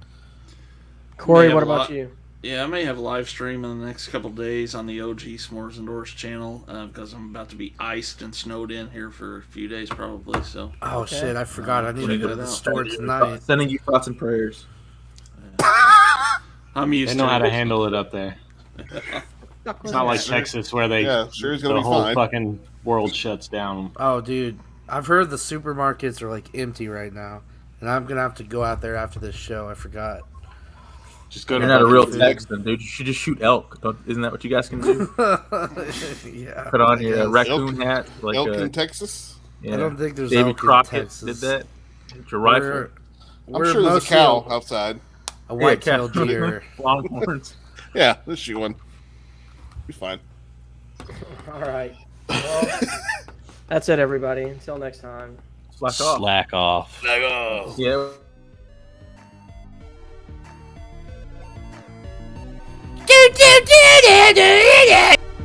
Corey, have what a about lot- you? Yeah, I may have a live stream in the next couple days on the OG S'mores Endorsed channel because I'm about to be iced and snowed in here for a few days probably. So Oh Okay. shit! I forgot. I need to go to the store tonight. Sending you thoughts and prayers. I'm used They know to how it. to handle it up there. It's not like Texas where they Yeah, sure he's the gonna be whole fine. fucking world shuts down. Oh, dude, I've heard the supermarkets are like empty right now, and I'm gonna have to go out there after this show. I forgot. Just go You're to not a fucking real food. Texan, dude. You should just shoot elk. Isn't that what you guys can do? Yeah. Put on I your guess. raccoon hat. Like Elk in Texas? yeah. I don't think there's David elk in Crockett Texas. did that. With your rifle. We're, I'm we're sure there's a mostly cow outside. a white-tailed cat. deer. Longhorns. Yeah, let's shoot one. Be fine. All right. Well, that's it, everybody. Until next time. Slack off. Slack off. Yeah. Do, do, do, do, do, do.